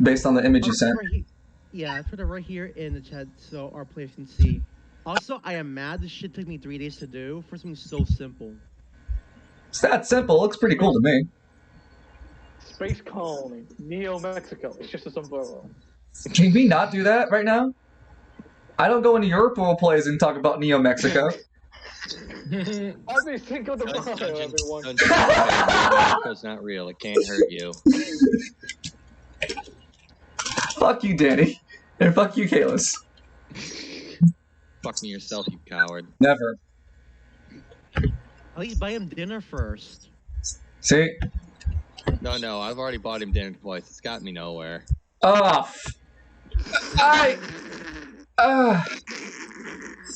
based on the image you sent. Yeah, I put it right here in the chat so our players can see. Also, I am mad this shit took me 3 days to do for something so simple. It's that simple. It looks pretty cool to me. Space colony, Neo Mexico. It's just a sombrero. Can we not do that right now? I don't go into your role plays and talk about Neo Mexico. I mean, think of the motto, everyone. Mexico's not real. It can't hurt you. Fuck you, Danny. And fuck you, Kalis. Fuck me yourself, you coward. Never. At least buy him dinner first. See? No, I've already bought him dinner twice. It's got me nowhere. Oh.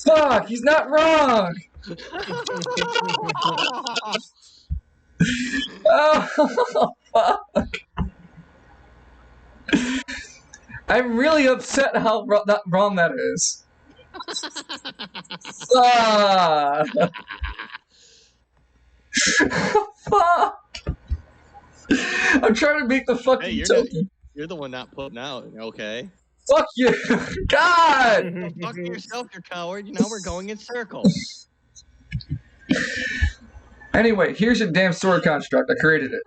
Fuck, he's not wrong! Oh, fuck. I'm really upset how wrong that is. Fuck. I'm trying to make the fucking token. You're the one not putting out, okay? Fuck you! God! Go fuck yourself, you coward. You know we're going in circles. Anyway, here's your damn sword construct. I created it.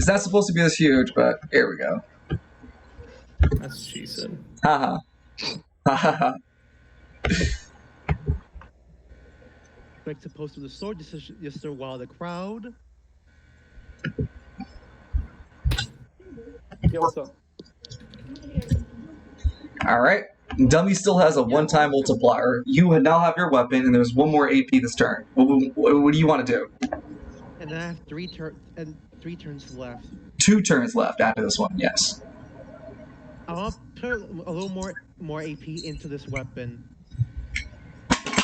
It's not supposed to be this huge, but here we go. That's what she said. Haha. Haha. Like supposed to the sword just to wow the crowd. Yo, what's up? Alright. Dummy still has a one-time multiplier. You now have your weapon, and there's one more AP this turn. What do you want to do? And then I have 3 turns left. 2 turns left after this one, yes. I want to put a little more AP into this weapon.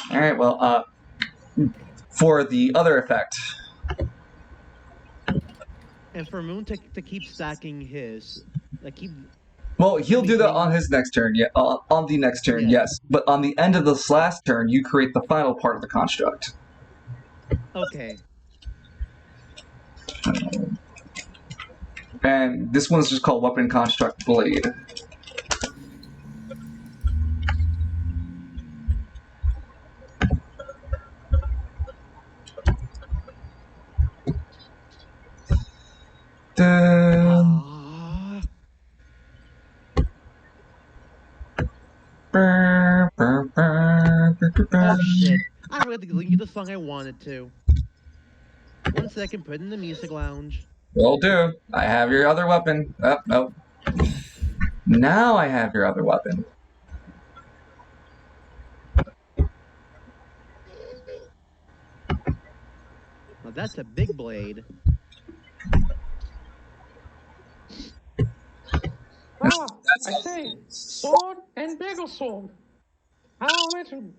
Alright, well, for the other effect. And for Moon to keep stacking his, like keep. Well, he'll do that on his next turn, yeah. On the next turn, Yeah. yes. But on the end of this last turn, you create the final part of the construct. Okay. And this one's just called Weapon Construct Blade. Dun. Oh shit! I forgot to link you the song I wanted to. 1 second, put it in the music lounge. Will do. I have your other weapon. Oh, no. Now I have your other weapon. Now that's a big blade. Ah, I say, sword and bigger sword. How mention?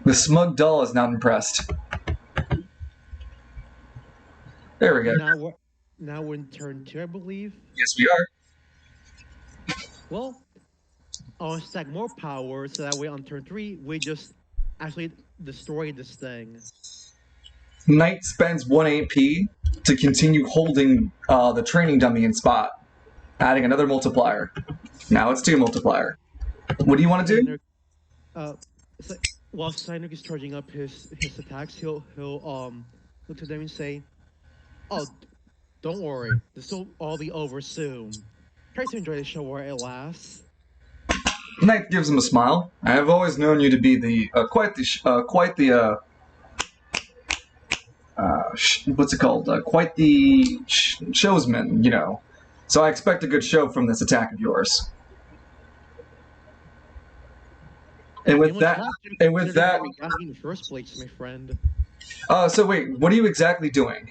The smug doll is not impressed. There we go. Now we're in turn 2, I believe. Yes, we are. Well, I'll stack more power so that way on turn 3 we just actually destroy this thing. Knight spends 1 AP to continue holding the training dummy in spot, adding another multiplier. Now it's 2 multiplier. What do you want to do? It's like, while Steinrich is charging up his attacks, he'll look to them and say, "Oh, don't worry, this will all be over soon. Try to enjoy the show while it lasts." Knight gives him a smile. I have always known you to be the quite the showsman, you know. So I expect a good show from this attack of yours. And with that, we got in the first place, my friend. So wait, what are you exactly doing?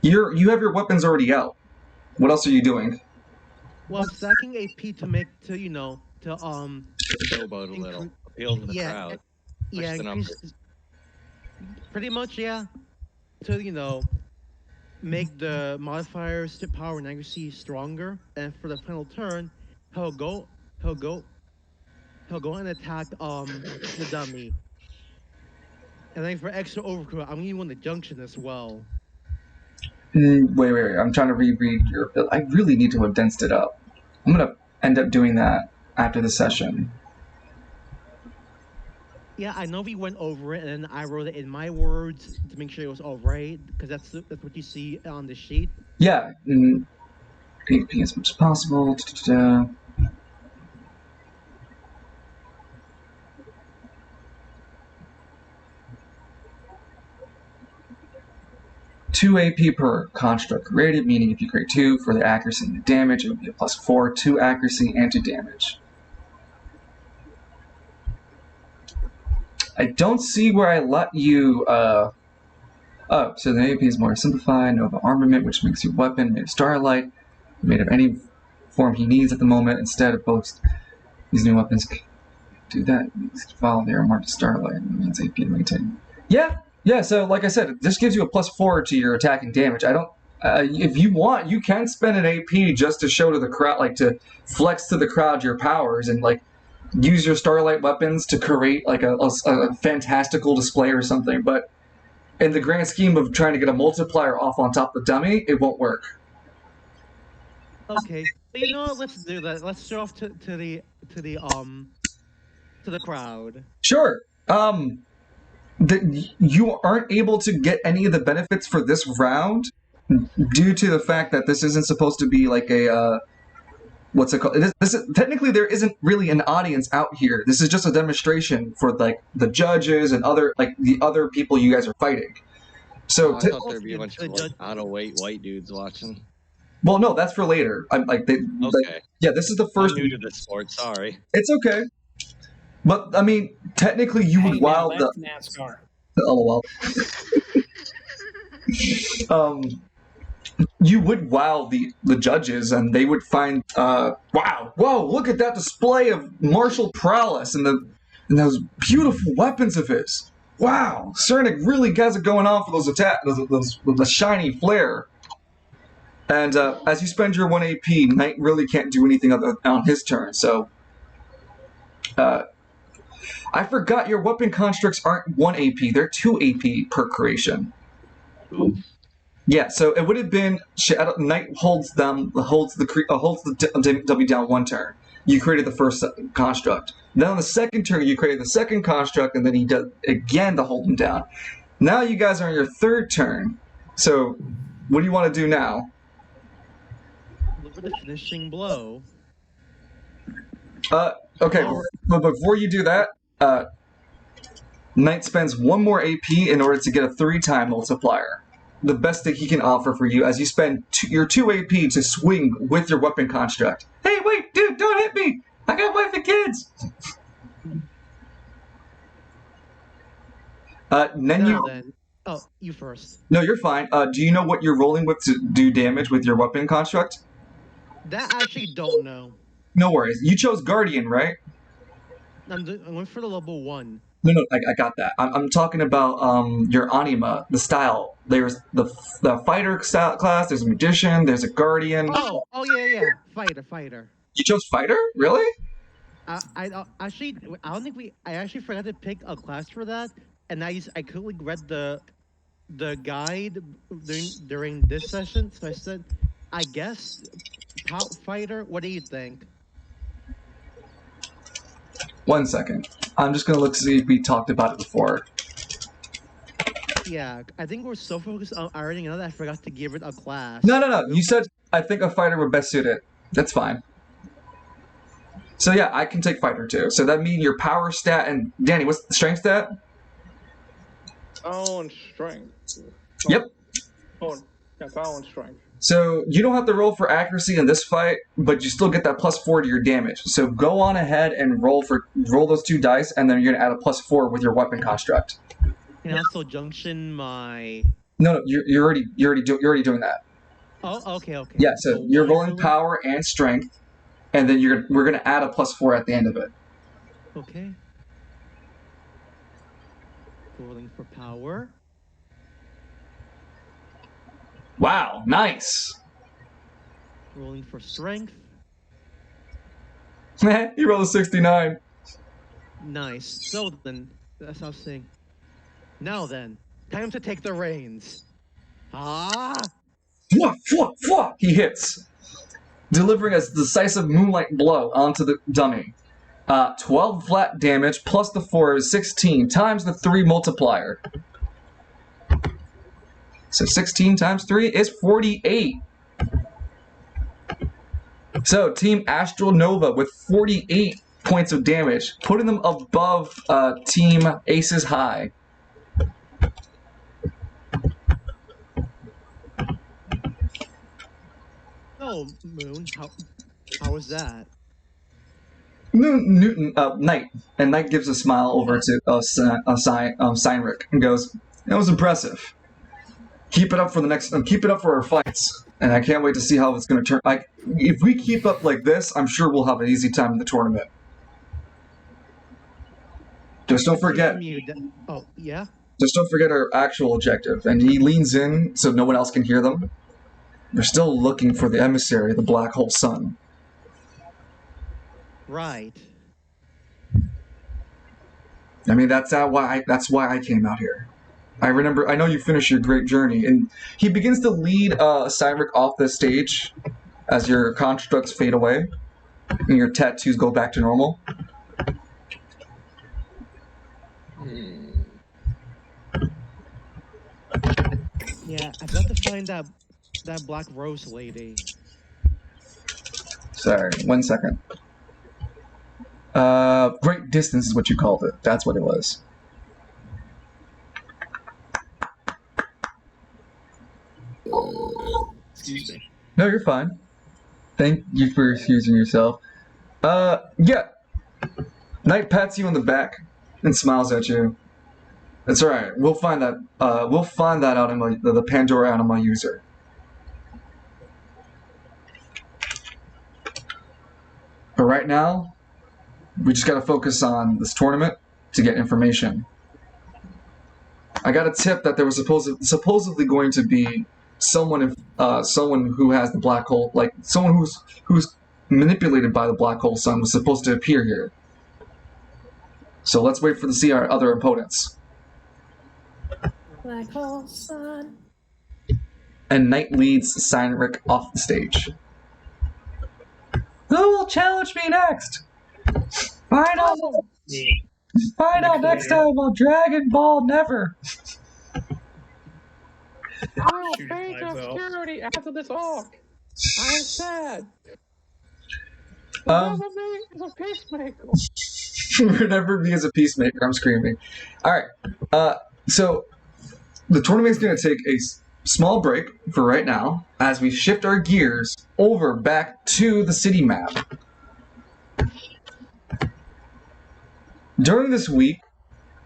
You have your weapons already out. What else are you doing? Well, stacking AP to Showboat a little. Appeal to the crowd. Yeah, the numbers. Pretty much, yeah. To make the modifiers to power and accuracy stronger, and for the final turn, he'll go and attack the dummy. And then for extra overkill, I'm gonna want the junction as well. Wait. I'm trying to reread your bill. I really need to have densed it up. I'm gonna end up doing that after the session. Yeah, I know we went over it, and then I wrote it in my words to make sure it was all right, because that's what you see on the sheet. Yeah. AP as much as possible. 2 AP per construct created, meaning if you create 2 for the accuracy and the damage, it would be a +4 to accuracy and to damage. I don't see where I let you, so the AP is more simplified, Nova armament, which makes your weapon made of starlight, made of any form he needs at the moment. Instead of both these new weapons do that, follow their marked starlight, and means AP to maintain. Yeah, so like I said, this gives you a +4 to your attack and damage. I don't, if you want, you can spend an AP just to show to the crowd, like to flex to the crowd your powers and like use your starlight weapons to create like a fantastical display or something. But in the grand scheme of trying to get a multiplier off on top of the dummy, it won't work. Okay, you know what? Let's do that. Let's show off to the crowd. Sure. You aren't able to get any of the benefits for this round due to the fact that this isn't supposed to be like a what's it called? Technically there isn't really an audience out here. This is just a demonstration for like the judges and the other people you guys are fighting. So I thought there'd be a bunch of like, out-of-weight white dudes watching. well, no, that's for later. I'm like Okay. yeah, this is the first. I'm new to this sport. Sorry. It's okay, but I mean, technically, you would wow the. NASCAR. LOL. You would wow the judges, and they would find wow, whoa, look at that display of martial prowess and those beautiful weapons of his. Wow, Cernic really has it going on for those attacks, those with the shiny flare. And as you spend your 1 AP, Knight really can't do anything other on his turn. So, I forgot your weapon constructs aren't 1 AP; they're 2 AP per creation. Oof. Yeah, so it would have been Knight holds the W down 1 turn. You created the first construct. Then on the second turn, you created the second construct, and then he does again to hold him down. Now you guys are on your 3rd turn. So, what do you want to do now? Look for the finishing blow. Okay, but before you do that, Knight spends 1 more AP in order to get a 3-time multiplier. The best that he can offer for you as you spend your 2 AP to swing with your weapon construct. Hey, wait, dude, don't hit me! I got wife and kids! Then. Oh, you first. No, you're fine. Do you know what you're rolling with to do damage with your weapon construct? That I actually don't know. No worries. You chose Guardian, right? I'm going for the level 1. No, I got that. I'm talking about your anima, the style. There's the fighter style class. There's a magician. There's a guardian. Oh yeah. Fighter. You chose fighter, really? I don't think I actually forgot to pick a class for that, and I quickly read the guide during this session, so I said, I guess fighter. What do you think? 1 second. I'm just gonna look to see if we talked about it before. Yeah, I think we're so focused on ironing out that I forgot to give it a class. No. You said I think a fighter would best suit it. That's fine. So yeah, I can take fighter too. So that means your power stat and Danny, what's the strength stat? Power and strength. Yep. Power and strength. So you don't have to roll for accuracy in this fight, but you still get that +4 to your damage. So go on ahead and roll those 2 dice, and then you're gonna add a +4 with your weapon construct. And also junction my. No, you're already doing that. Oh, okay. Yeah, so you're rolling power and strength, and then we're gonna add a +4 at the end of it. Okay. Rolling for power. Wow, nice. Rolling for strength. You rolled a 69. Nice. So then, that's what I was saying. Now then, time to take the reins. Ah! Fwah! He hits, delivering a decisive moonlight blow onto the dummy. 12 flat damage plus the 4 is 16 times the 3 multiplier. So 16 times 3 is 48. So Team Astral Nova with 48 points of damage, putting them above Team Aces High. Oh, Moon, how was that? Knight. And Knight gives a smile over to Seinrich and goes, "That was impressive. Keep it up for our fights, and I can't wait to see how it's going to turn. If we keep up like this, I'm sure we'll have an easy time in the tournament. Just don't forget. Oh, yeah? Just don't forget our actual objective." And he leans in so no one else can hear them. "We're still looking for the emissary, the Black Hole Sun." Right. I mean, that's why I came out here. I know you finished your great journey, and he begins to lead Cyril off the stage as your constructs fade away and your tattoos go back to normal. Yeah, I've got to find that black rose lady. Sorry, 1 second. Great distance is what you called it. That's what it was. Excuse me. No, you're fine. Thank you for excusing yourself. Yeah. Knight pats you on the back and smiles at you. It's alright. We'll find that. We'll find that anima, the Pandora anima user. But right now, we just gotta focus on this tournament to get information. I got a tip that there was supposedly going to be someone who has the black hole, like someone who's manipulated by the black hole sun was supposed to appear here. So let's wait to see our other opponents. Black hole sun. And Knight leads Cynric off the stage. Who will challenge me next? Find out. Find out next time on Dragon Ball Never. I will Shoot fade to myself. obscurity after this arc. I am sad. Um, Remember me as a peacemaker. Remember me as a peacemaker. I'm screaming. All right. So the tournament is going to take a small break for right now as we shift our gears over back to the city map. During this week,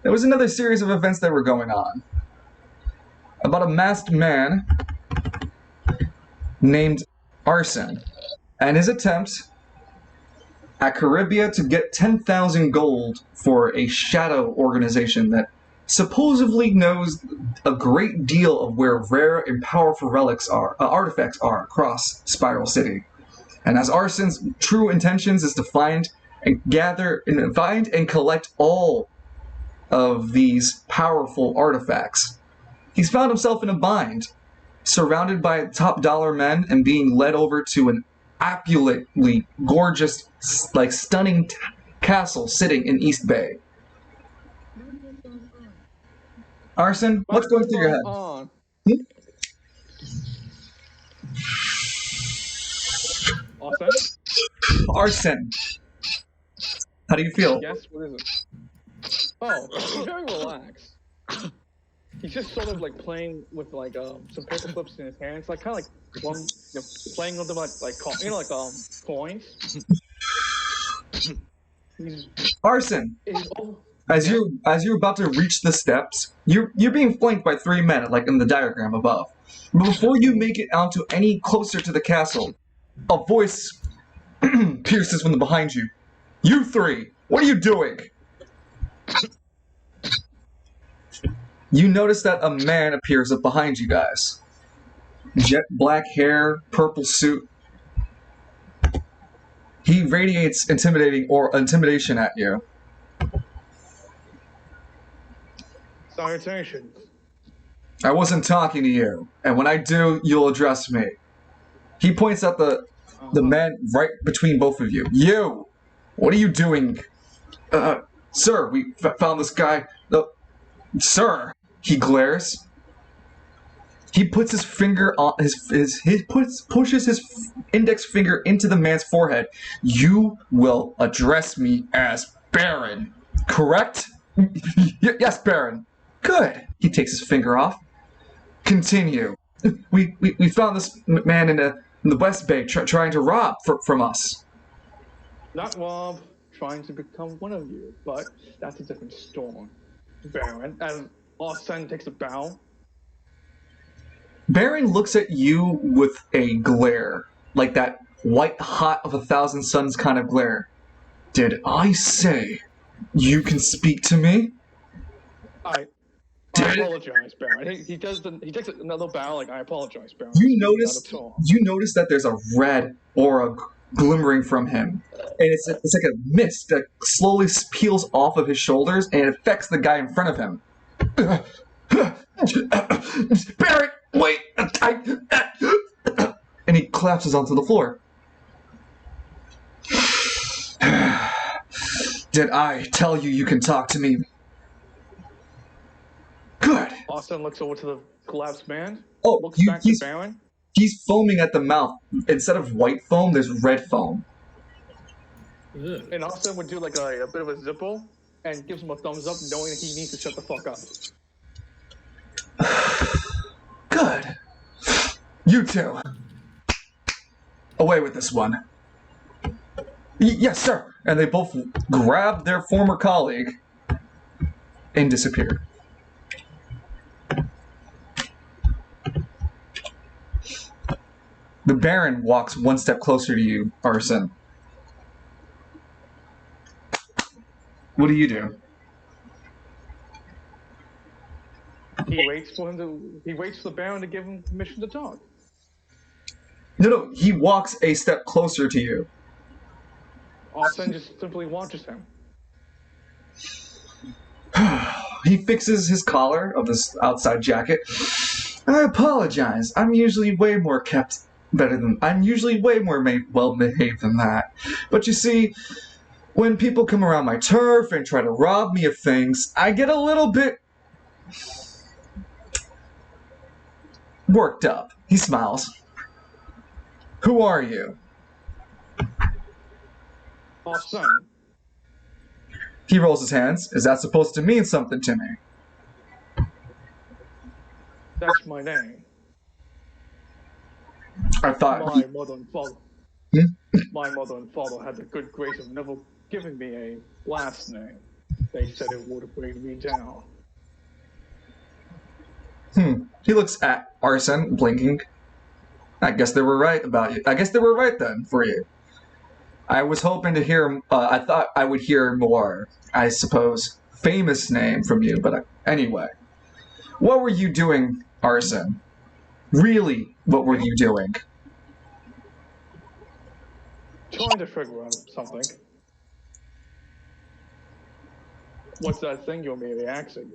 there was another series of events that were going on. About a masked man named Arson and his attempt at Caribia to get 10,000 gold for a shadow organization that supposedly knows a great deal of where rare and powerful artifacts are across Spiral City. And as Arson's true intentions is to find and collect all of these powerful artifacts, he's found himself in a bind, surrounded by top dollar men and being led over to an opulently gorgeous, stunning castle sitting in East Bay. Arson, what's going through your head? On. Austin? Arson, how do you feel? Yes, what is it? Oh, he's very relaxed. He's just sort of like playing with like some paper clips in his hands, like kind of like one, playing with them like coins. Arson, as you're about to reach the steps, you're being flanked by 3 men, like in the diagram above. But before you make it out to any closer to the castle, a voice pierces from behind you. You 3, what are you doing? You notice that a man appears up behind you guys. Jet black hair, purple suit. He radiates intimidation at you. Salutations. I wasn't talking to you, and when I do, you'll address me. He points at the man right between both of you. You! What are you doing? Sir, we found this guy. Sir! He glares. He puts his finger on pushes his index finger into the man's forehead. You will address me as Baron, correct? Yes, Baron. Good. He takes his finger off. Continue. We found this man in the West Bay trying to rob from us. Not rob, trying to become one of you, but that's a different story. Baron, and Austin takes a bow. Baron looks at you with a glare, like that white hot of 1,000 suns kind of glare. Did I say you can speak to me? I apologize, Baron. He takes another bow, like I apologize, Baron. You notice that there's a red aura glimmering from him, and it's like a mist that slowly peels off of his shoulders, and it affects the guy in front of him. Barry, wait! And he collapses onto the floor. Did I tell you can talk to me? Good. Austin looks over to collapsed man. Oh, Looks back to Baron. he's foaming at the mouth. Instead of white foam, there's red foam. Ugh. And Austin would do like a bit of a zippo and gives him a thumbs up, knowing that he needs to shut the fuck up. Good. You two. Away with this one. Yes, sir. And they both grabbed their former colleague and disappeared. The Baron walks one step closer to you, Arson. What do you do? He waits for the Baron to give him permission to talk. No, he walks a step closer to you. Austin just simply watches him. He fixes his collar of this outside jacket. I apologize. I'm usually way more well behaved than that. But you see, when people come around my turf and try to rob me of things, I get a little bit worked up. He smiles. Who are you? Austin. He rolls his hands. Is that supposed to mean something to me? That's my name. I thought... My mother and father. Hmm? My mother and father had the good grace of never giving me a last name. They said it would bring me down. He looks at Arson, blinking. I guess they were right about you. I guess they were right then for you. I was hoping to hear... I thought I would hear more, I suppose, famous name from you, but anyway. What were you doing, Arson? Really, what were you doing? Trying to figure out something. What's that thing you're maybe asking?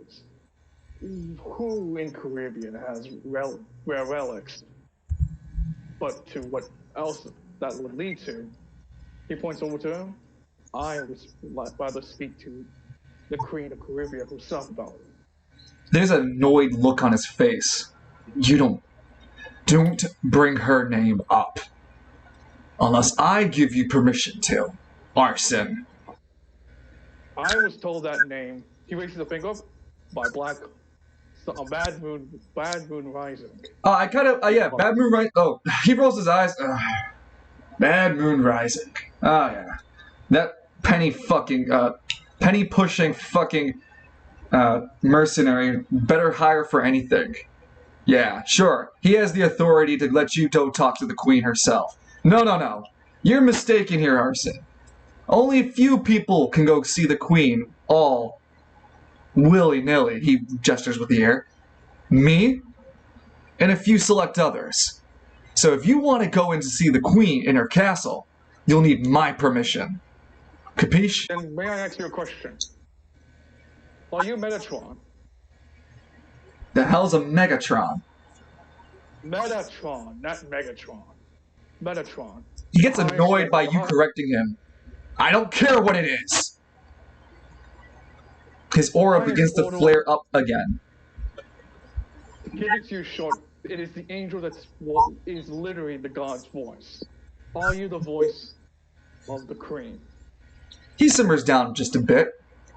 Who in Caribbean has rare relics? But to what else that would lead to? He points over to him. I would rather speak to the Queen of Caribbean herself about it. There's an annoyed look on his face. You don't bring her name up. Unless I give you permission to. Arson. I was told that name. He raises a finger up by Bad Moon Rising. Yeah, Bad Moon Rising. Oh, he rolls his eyes. Bad Moon Rising. Oh, yeah. That penny pushing fucking mercenary better hire for anything. Yeah, sure. He has the authority to let you go talk to the Queen herself. No. You're mistaken here, Arson. Only a few people can go see the Queen all willy-nilly. He gestures with the air. Me and a few select others. So if you want to go in to see the Queen in her castle, you'll need my permission. Capiche? And may I ask you a question? Are you Metatron? The hell's a Megatron? Metatron, not Megatron. Metatron. He gets annoyed by you correcting him. I don't care what it is. His aura begins to flare up again. To give it to you short, it is the angel that is literally the god's voice. Are you the voice of the Queen? He simmers down just a bit.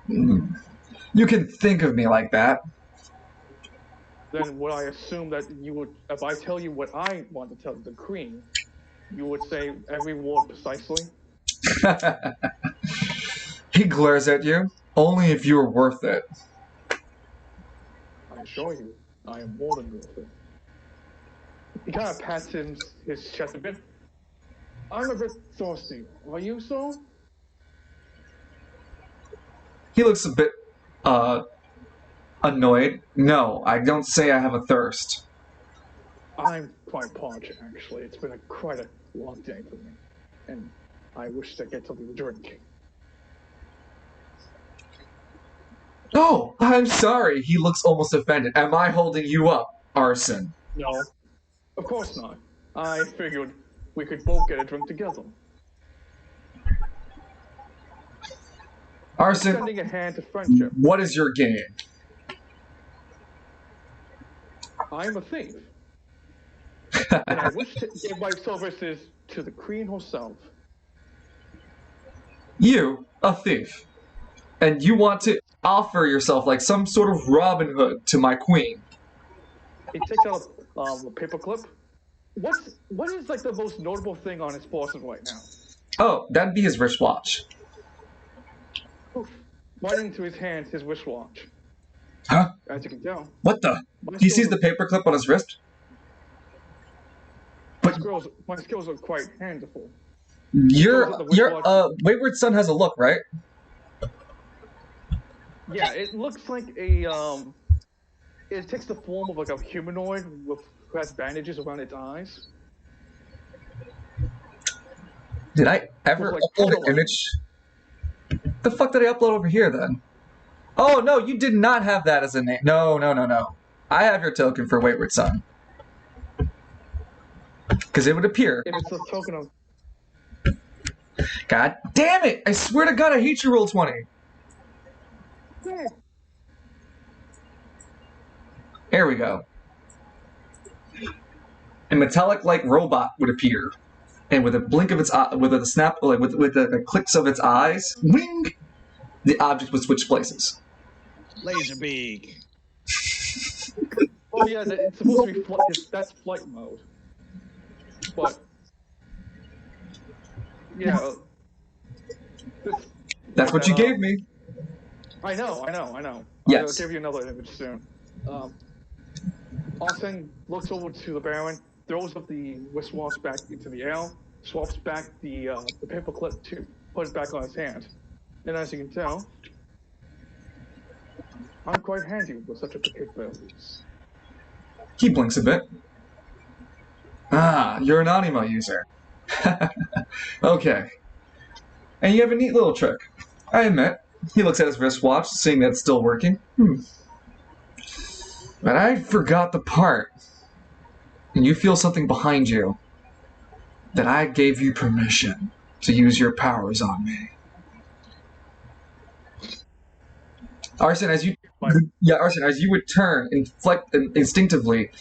You can think of me like that. Then would I assume that you would, if I tell you what I want to tell the Queen, you would say every word precisely? He glares at you. Only if you're worth it. I assure you, I am more than worth it. He kind of pats his chest a bit. I'm a bit thirsty. Are you so? He looks a bit, annoyed. No, I don't say I have a thirst. I'm quite parched, actually. It's been quite a long day for me. And I wish to get something to drink. Oh, I'm sorry. He looks almost offended. Am I holding you up, Arson? No, of course not. I figured we could both get a drink together. Arson, Extending a hand to friendship. what is your game? I'm a thief. And I wish to give my services to the queen herself. You, a thief. And you want to offer yourself like some sort of Robin Hood to my queen. He takes out a paperclip. What is like the most notable thing on his person right now? Oh, that'd be his wristwatch. Right into his hands, his wristwatch. Huh? As you can tell. What the? He sees the paperclip on his wrist? My skills are quite handful. Your Wayward Son has a look, right? Yeah, it looks like a it takes the form of like a humanoid who has bandages around its eyes. Did I ever upload an image? The fuck did I upload over here then? Oh no, you did not have that as a name. No. I have your token for Wayward Son. Because it would appear. If it's a token of. God damn it! I swear to God, I hate you, Roll20. Yeah. There we go. A metallic-like robot would appear, and with a blink of its eye, with a snap, like with the clicks of its eyes, wing, the object would switch places. Laserbeak. Oh yeah, it's supposed to be flight. That's flight mode. But yeah, That's what you gave me. I know. Yes. I'll give you another image soon. Austin looks over to the Baron, throws up the wristwatch back into the air, swaps back the paperclip to put it back on his hand. And as you can tell, I'm quite handy with such a capabilities. He blinks a bit. Ah, you're an Anima user. Okay. And you have a neat little trick. I admit. He looks at his wristwatch, seeing that it's still working. But I forgot the part. And you feel something behind you. That I gave you permission to use your powers on me. Arson, as you would turn and flex instinctively,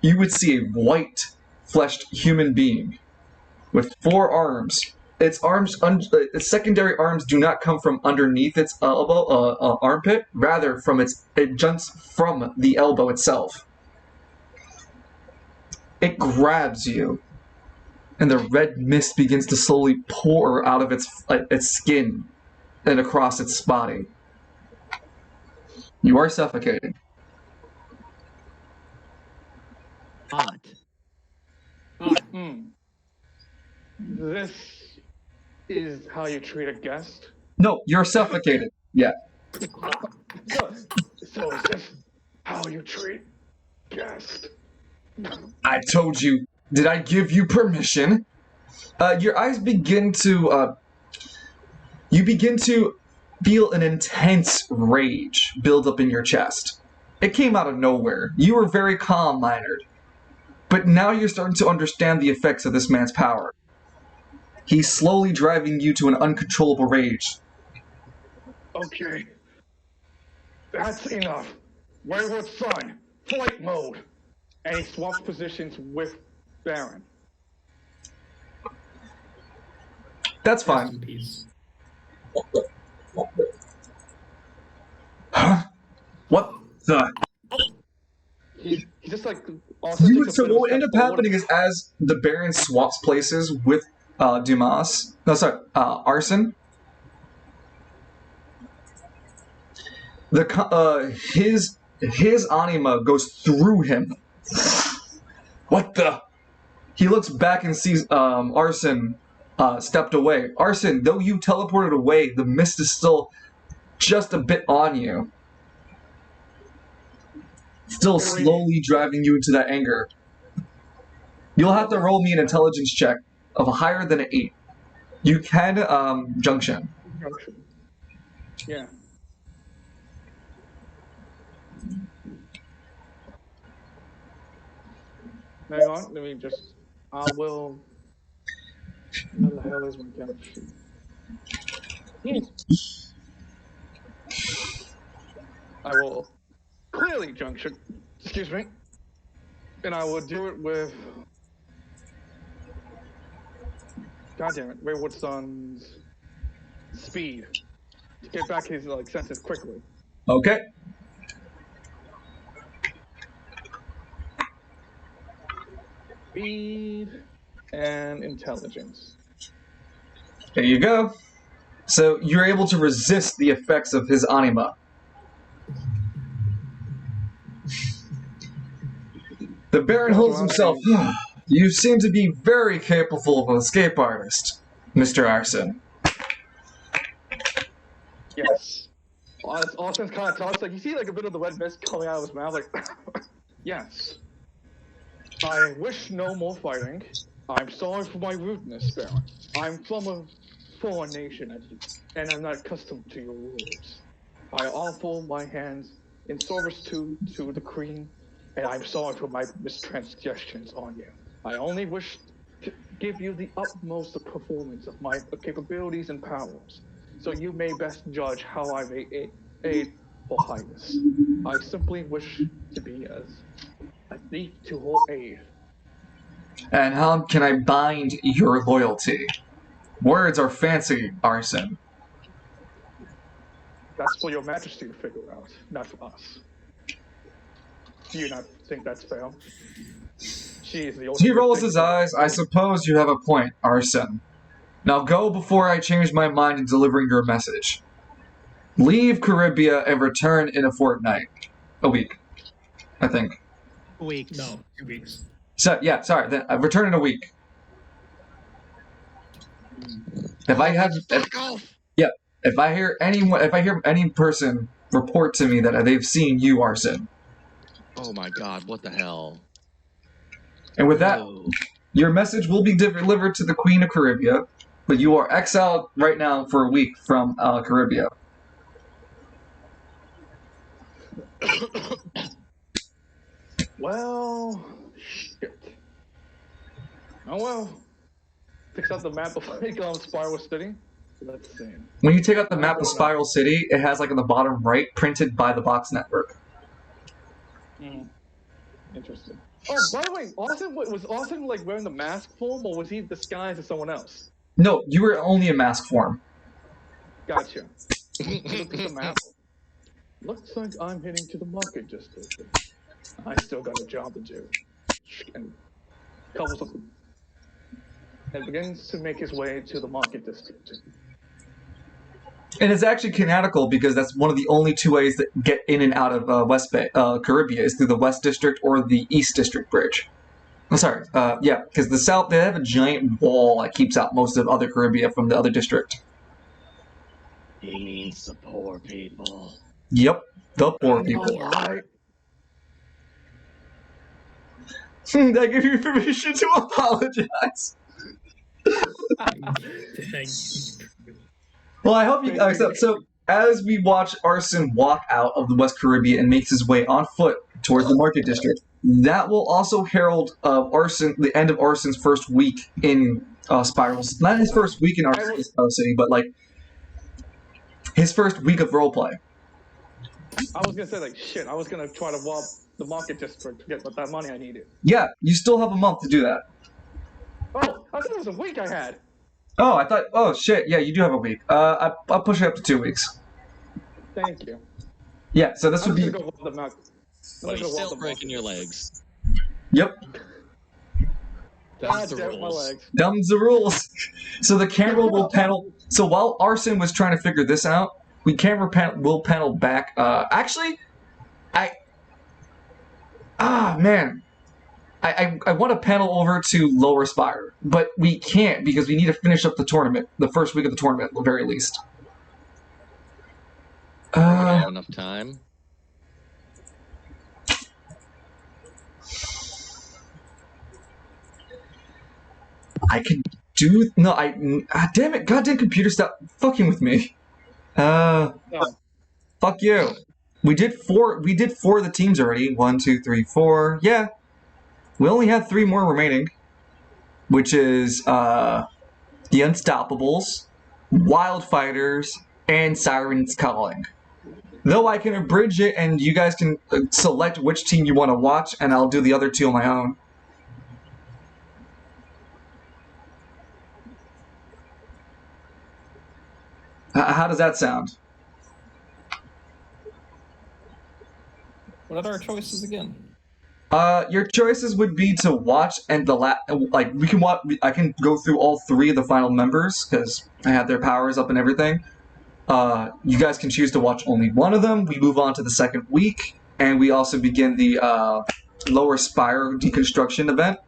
you would see a white-fleshed human being with 4 arms. Its its secondary arms do not come from underneath its elbow, armpit. Rather, it jumps from the elbow itself. It grabs you, and the red mist begins to slowly pour out of its skin and across its body. You are suffocated. Hot. This is how you treat a guest? No, you're suffocated. Yeah. So is this how you treat guest? I told you. Did I give you permission? Your eyes begin to. You begin to feel an intense rage build up in your chest. It came out of nowhere. You were very calm-mannered. But now you're starting to understand the effects of this man's power. He's slowly driving you to an uncontrollable rage. Okay. That's enough. Wayward Son, flight mode. And he swaps positions with Baron. That's Rest in fine. peace. Huh? What the? He just like. So what would end up happening is as the Baron swaps places with Arson, his anima goes through him. What the? He looks back and sees Arson stepped away. Arson, though you teleported away, the mist is still just a bit on you. Still slowly driving you into that anger. You'll have to roll me an intelligence check of a higher than an 8. You can junction. Yeah. Hang on, let me just. I will. Where the hell is my junction? I will clearly junction. Excuse me. And I would do it with. God damn it, Wayward Son's speed to get back his senses quickly. Okay. Speed and intelligence. There you go. So you're able to resist the effects of his anima. The Baron holds himself. You seem to be very capable of an escape artist, Mr. Arson. Yes. Austin's kind of talks like you see a bit of the red mist coming out of his mouth, like yes. I wish no more fighting. I'm sorry for my rudeness, Baron. I'm from a foreign nation, and I'm not accustomed to your rules. I offer my hands in service to the Queen, and I'm sorry for my mistransgressions on you. I only wish to give you the utmost performance of my capabilities and powers, so you may best judge how I may aid for Highness. I simply wish to be as a thief to her aid. And how can I bind your loyalty? Words are fancy, Arson. That's for your Majesty to figure out, not for us. Do you not think that's fair? She is the He rolls his eyes. I suppose you have a point, Arson. Now go before I change my mind in delivering your message. Leave Caribbean and return in a fortnight. A week, I think. Weeks. No, 2 weeks. So yeah, sorry. Then return in a week. If I have, if I hear any person report to me that they've seen you, Arson. Oh my god, what the hell? And with that, Whoa. your message will be delivered to the Queen of Caribbean, but you are exiled right now for a week from Caribbean. Well, shit. Oh well. Fix out the map before I go on Spire City. Let's see. When you take out the map of Spiral City, it has on the bottom right, printed by the Box Network. Interesting. Oh, by the way, was Austin wearing the mask form, or was he disguised as someone else? No, you were only in mask form. Gotcha. Look at the map. Looks like I'm heading to the market district. I still got a job to do. And covers up and begins to make his way to the market district. And it's actually canonical because that's one of the only two ways that get in and out of West Bay, Caribbean is through the West District or the East District Bridge. I'm sorry, yeah, because the South, they have a giant wall that keeps out most of other Caribbean from the other district. He means the poor people. Yep, the poor people. Alright. I give you permission to apologize. Well, I hope you. So, as we watch Arson walk out of the West Caribbean and makes his way on foot towards the Market District, that will also herald the end of Arson's first week in Spiral. Not his first week in Spiral City, but his first week of roleplay. I was gonna say shit. I was gonna try to rob the market district to get that money I needed. Yeah, you still have a month to do that. Oh, I thought it was a week I had. Oh, I thought. Oh shit! Yeah, you do have a week. I'll push it up to 2 weeks. Thank you. Yeah, so this would be. Go rob the market. But he's still breaking your legs. Yep. That's God the damn my rules. legs. Them's the rules. So the camera will panel. So while Arson was trying to figure this out, will panel back. Actually, man. I want to panel over to Lower Spire, but we can't because we need to finish up the tournament, the first week of the tournament, at the very least. We don't have enough time. I can do no. Damn it! Goddamn computer, stop fucking with me. Fuck you. We did 4. We did 4 of the teams already. 1, 2, 3, 4. Yeah. We only have 3 more remaining, which is the Unstoppables, Wildfighters, and Sirens Calling. Though I can abridge it, and you guys can select which team you want to watch, and I'll do the other two on my own. How does that sound? What are our choices again? Your choices would be to watch and we can watch. I can go through all three of the final members because I have their powers up and everything. You guys can choose to watch only one of them. We move on to the second week, and we also begin the lower Spire deconstruction event.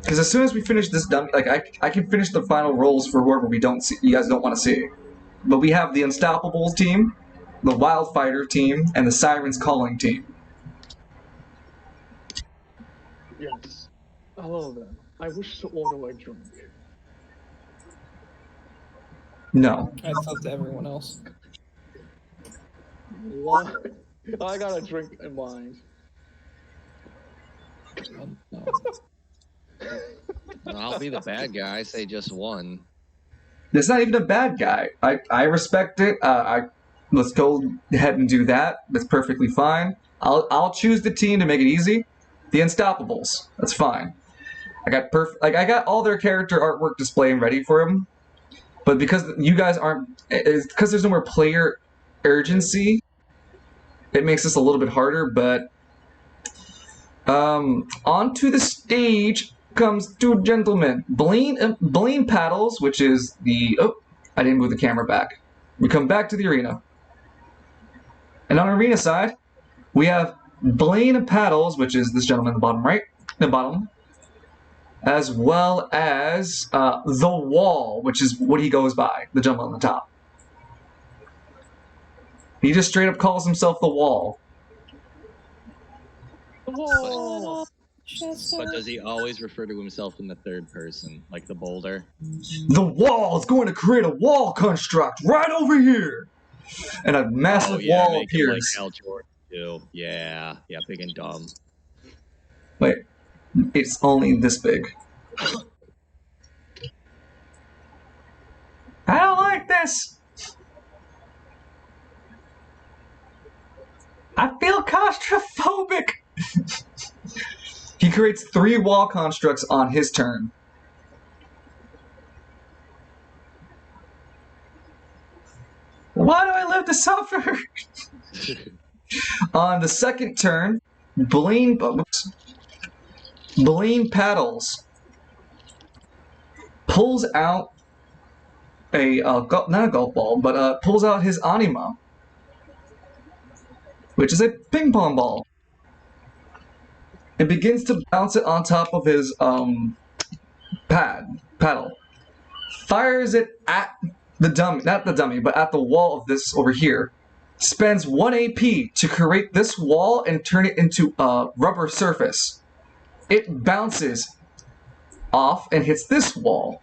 Because as soon as we finish this dummy, I can finish the final rolls for whoever we don't see. You guys don't want to see. But we have the Unstoppables team, the Wildfighter team, and the Sirens Calling team. Yes. Hello then. I wish to order a drink. No. I thought to everyone else. What? I got a drink in mind. No. I'll be the bad guy. I say just one. That's not even a bad guy. I respect it. Let's go ahead and do that. That's perfectly fine. I'll choose the team to make it easy. The Unstoppables. That's fine. I got all their character artwork displaying ready for them. But because you guys aren't, because there's no more player urgency, it makes this a little bit harder. But onto the stage comes two gentlemen. Blaine Paddles, which is the... Oh, I didn't move the camera back. We come back to the arena. And on arena side, we have Blaine Paddles, which is this gentleman in the bottom right, the bottom, as well as The Wall, which is what he goes by, the gentleman on the top. He just straight up calls himself The Wall. Whoa! But does he always refer to himself in the third person, like the boulder? The Wall is going to create a wall construct right over here! And a massive wall make him appears. like Al Jordan too. Yeah, big and dumb. Wait, it's only this big. I don't like this! I feel claustrophobic! He creates 3 wall constructs on his turn. Why do I live to suffer? On the second turn, Blaine Paddles pulls out not a golf ball, but pulls out his anima, which is a ping pong ball, and begins to bounce it on top of his paddle. Fires it at the dummy, not the dummy, but at the wall of this over here. Spends 1 AP to create this wall and turn it into a rubber surface. It bounces off and hits this wall,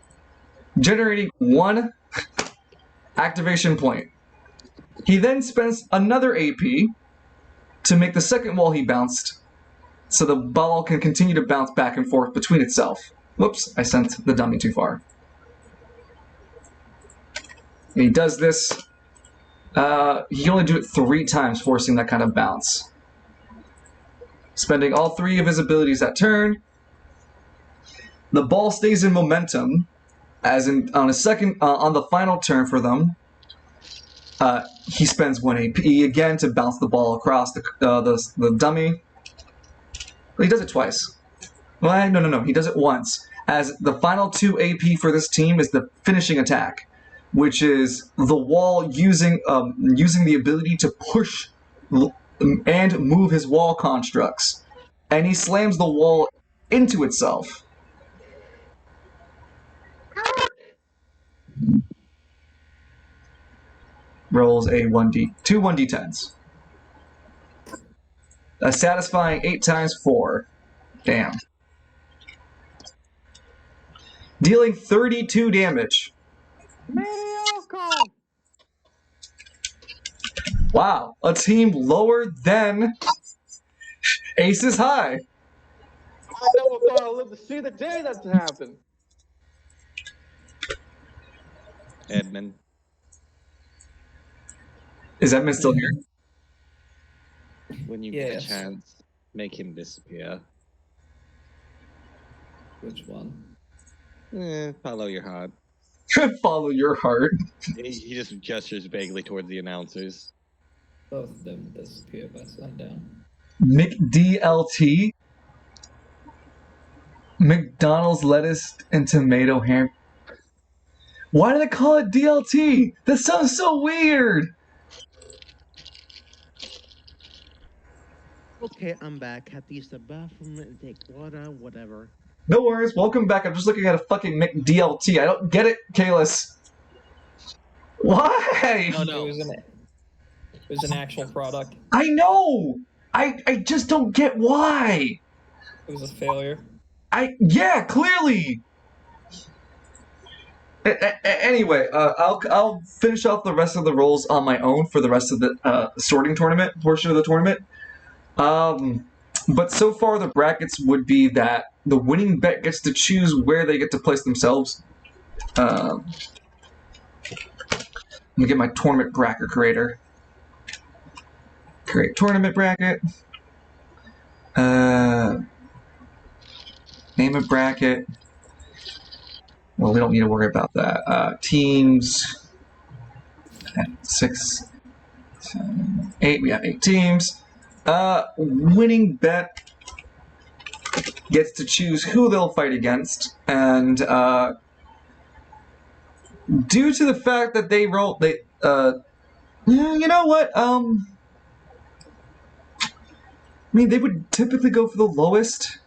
generating 1 activation point. He then spends another AP to make the second wall he bounced, so the ball can continue to bounce back and forth between itself. Whoops, I sent the dummy too far. And he does this. He can only do it 3 times, forcing that kind of bounce. Spending all 3 of his abilities that turn. The ball stays in momentum, as in on the final turn for them. He spends 1 AP again to bounce the ball across the dummy. Well, he does it twice. Well, no. He does it once. As the final 2 AP for this team is the finishing attack, which is the wall using the ability to push and move his wall constructs. And he slams the wall into itself. Rolls a 2 1d10s. A satisfying 8 times 4. Damn. Dealing 32 damage. Wow, a team lower than Aces High. I never thought I'd live to see the day that happened. Edmund. Is Edmund still here? When you get a Yes. chance, make him disappear. Which one? Follow your heart. Follow your heart. He just gestures vaguely towards the announcers. Both of them disappear by sundown. McDLT. McDonald's lettuce and tomato ham. Why do they call it DLT? That sounds so weird. Okay, I'm back. Had to use the bathroom and take water, whatever. No worries. Welcome back. I'm just looking at a fucking McDLT. I don't get it, Kalis. Why? Oh no. It was an actual product. I know. I just don't get why. It was a failure. Yeah, clearly. Anyway, I'll finish off the rest of the rolls on my own for the rest of the sorting tournament portion of the tournament. But so far the brackets would be that the winning bet gets to choose where they get to place themselves. Let me get my tournament bracket creator. Create tournament bracket. Name a bracket. Well, we don't need to worry about that. Teams. 6, 7, 8. We have 8 teams. Winning bet gets to choose who they'll fight against, and due to the fact that you know what? I mean, they would typically go for the lowest.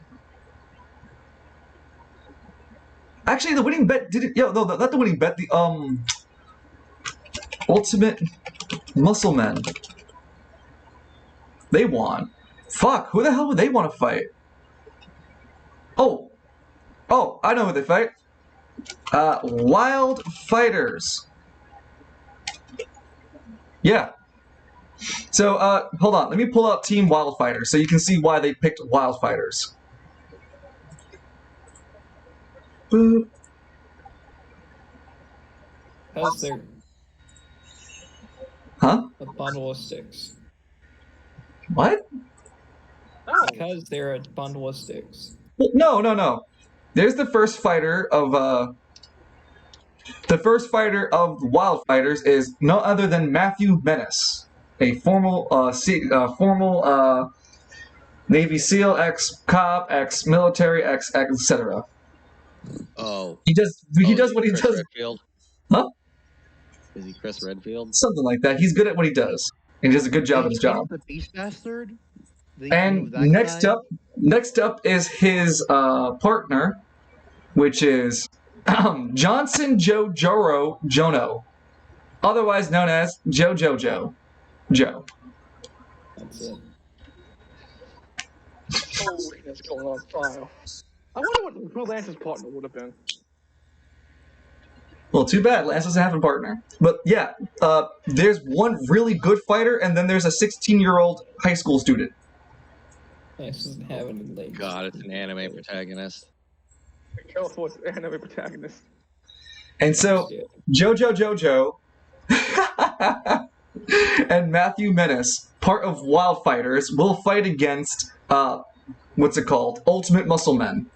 Actually, the winning bet didn't. No, not the winning bet. The Ultimate Muscle Men. They won. Fuck, who the hell would they want to fight? Oh, I know who they fight. Wild Fighters. Yeah. So, hold on. Let me pull out Team Wild Fighters so you can see why they picked Wild Fighters. Boop. How's there Huh? a bundle of sticks? What? Oh, Because they're a bundle of sticks. Well, no. There's the first fighter of Wild Fighters is no other than Matthew Menace, a formal Navy SEAL, ex-cop, ex-military, etc. Oh. He does what he Chris does. Redfield? Huh? Is he Chris Redfield? Something like that. He's good at what he does, and he does a good job at his job. The Beast Bastard. And next up is his partner, which is Johnson Jono, otherwise known as Joe. That's it. holy, that's going on file. I wonder who Lance's partner would have been. Well, too bad. Lance doesn't have a partner. But yeah, there's one really good fighter, and then there's a 16-year-old high school student. Nice doesn't have any legs. God, it's an anime protagonist. California's anime protagonist. And so, Jojo and Matthew Menace, part of Wild Fighters, will fight against, what's it called? Ultimate Muscle Men.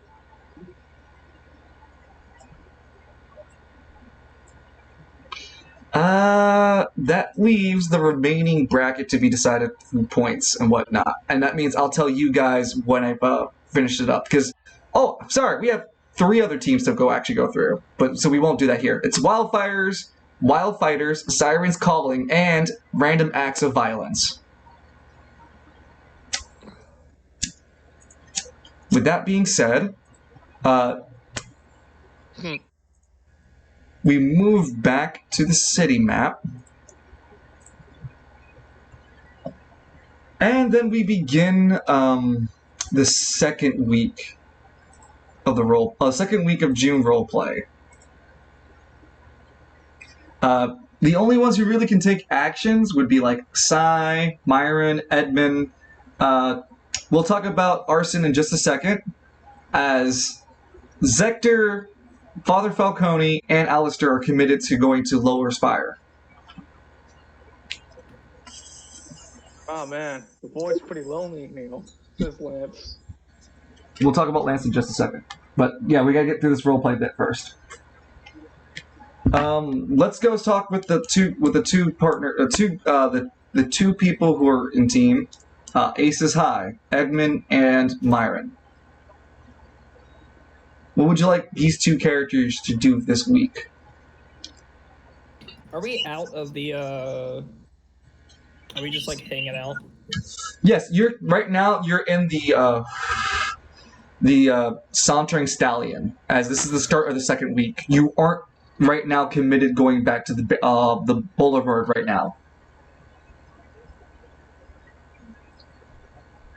That leaves the remaining bracket to be decided through points and whatnot. And that means I'll tell you guys when I've finished it up. Because, oh, sorry, we have 3 other teams to go through. But so we won't do that here. It's Wild Fighters, Sirens Calling, and Random Acts of Violence. With that being said, we move back to the city map. And then we begin the second week of second week of June roleplay. The only ones who really can take actions would be like Sai, Myron, Edmund. We'll talk about Arson in just a second, as Zector Father Falcone and Alistair are committed to going to Lower Spire. Oh man, the boy's pretty lonely, Neil. Says Lance. We'll talk about Lance in just a second. But yeah, we gotta get through this roleplay bit first. Let's go talk with the two people who are in team. Aces High, Edmund and Myron. What would you like these two characters to do this week? Are we out of the, Are we just, like, hanging out? Yes, you're in the Sauntering Stallion, as this is the start of the second week. You aren't right now committed going back to the Boulevard right now.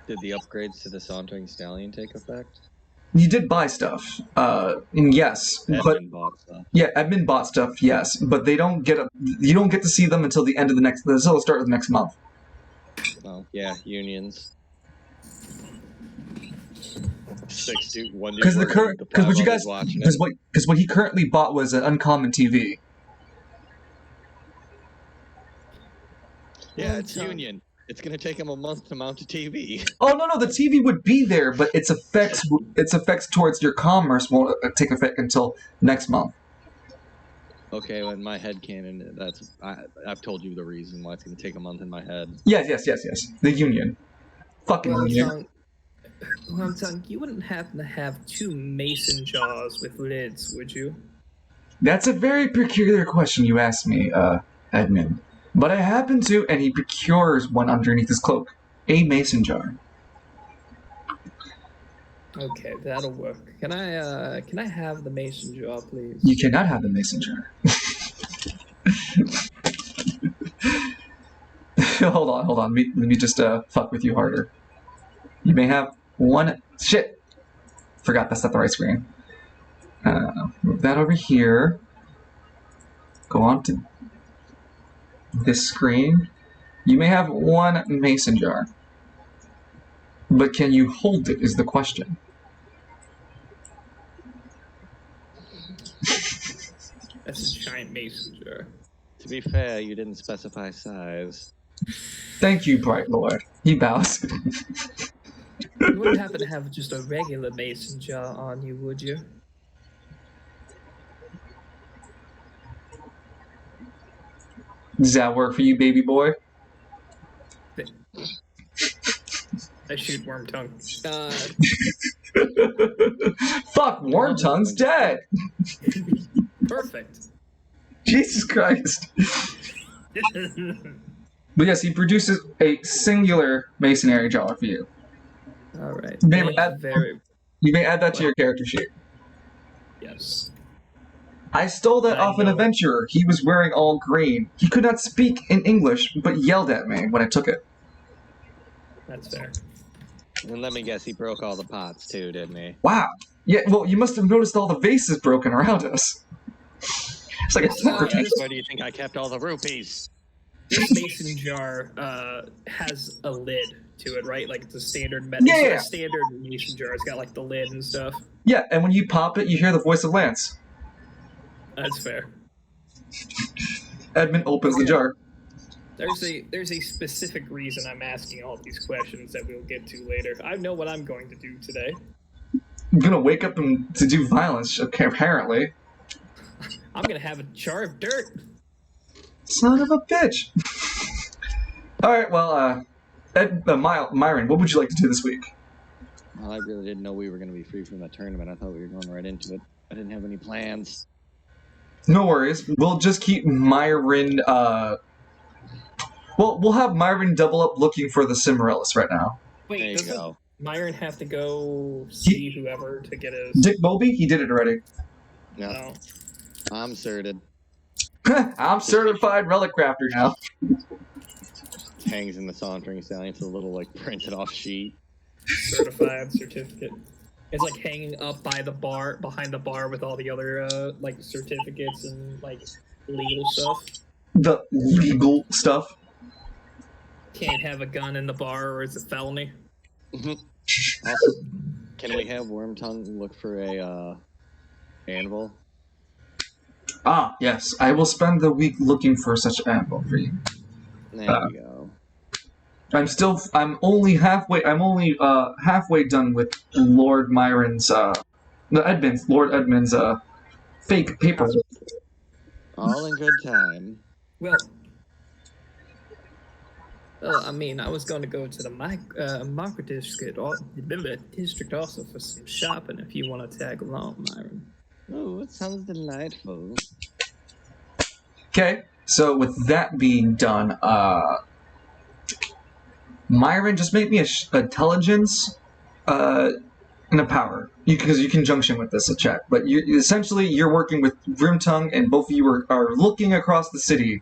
Did the upgrades to the Sauntering Stallion take effect? You did buy stuff, and yes, Edmund bought stuff. Yeah, admin bought stuff, yes, but you don't get to see them until until the start of the next month. Oh yeah, unions. 6 dude, 1 dude. Because what he currently bought was an uncommon TV. Yeah, it's union. It's gonna take him a month to mount a TV. Oh no, the TV would be there, but its effects towards your commerce won't take effect until next month. Okay, well, in my head canon, I've told you the reason why it's gonna take a month in my head. Yes. The union. Fucking union. Wormtongue, you wouldn't happen to have 2 mason jars with lids, would you? That's a very peculiar question you asked me, Edmund. But I happen to, and he procures one underneath his cloak. A mason jar. Okay, that'll work. Can I have the mason jar, please? You cannot have the mason jar. Hold on. Let me just fuck with you harder. You may have one... Shit! Forgot that's not the right screen. Move that over here. Go on to this screen. You may have one mason jar. But can you hold it is the question. That's a giant mason jar. To be fair, you didn't specify size. Thank you, Bright Lord. He bows. You wouldn't happen to have just a regular mason jar on you, would you? Does that work for you, baby boy? I shoot Wormtongue. Fuck, Wormtongue's dead! Perfect. Jesus Christ. But yes, he produces a singular masonry jar for you. Alright. You may add that to your character sheet. Yes. I stole that off an adventurer. He was wearing all green. He could not speak in English, but yelled at me when I took it. That's fair. And let me guess, he broke all the pots too, didn't he? Wow. Yeah, well, you must have noticed all the vases broken around us. It's like a That's why do you think I kept all the rupees? This mason jar has a lid to it, right? Like it's a standard Yeah. standard mason jar. It's got like the lid and stuff. Yeah, and when you pop it, you hear the voice of Lance. That's fair. Edmund opens the jar. There's a specific reason I'm asking all these questions that we'll get to later. I know what I'm going to do today. I'm gonna wake up to do violence, okay, apparently. I'm gonna have a jar of dirt. Son of a bitch. Alright, well, Myron, what would you like to do this week? Well, I really didn't know we were going to be free from that tournament. I thought we were going right into it. I didn't have any plans. No worries. We'll just keep Myron, well, we'll have Myron double up looking for the Cimarellis right now. Wait, There you doesn't go. Myron have to go see whoever to get his... Dick Bobby? He did it already. No, No. I'm certed. I'm certified relic crafter now. Hangs in the Sauntering Stallion. It's a little, like, printed off sheet. Certified certificate. It's like hanging up by the bar, behind the bar with all the other, like, certificates and, like, legal stuff. The legal stuff. Can't have a gun in the bar or it's a felony. Also, can we have Wormtongue look for a, anvil? Ah, yes. I will spend the week looking for such ammo for you. There we go. I'm only halfway done with Lord Myron's Lord Edmund's fake paper. All in good time. Well, I mean, I was going to go to the market district also for some shopping if you want to tag along, Myron. Oh, it sounds delightful. Okay, so with that being done, Myron, just make me a intelligence and a power. Because you can junction with this a check. But essentially, you're working with Grimtongue, and both of you are looking across the city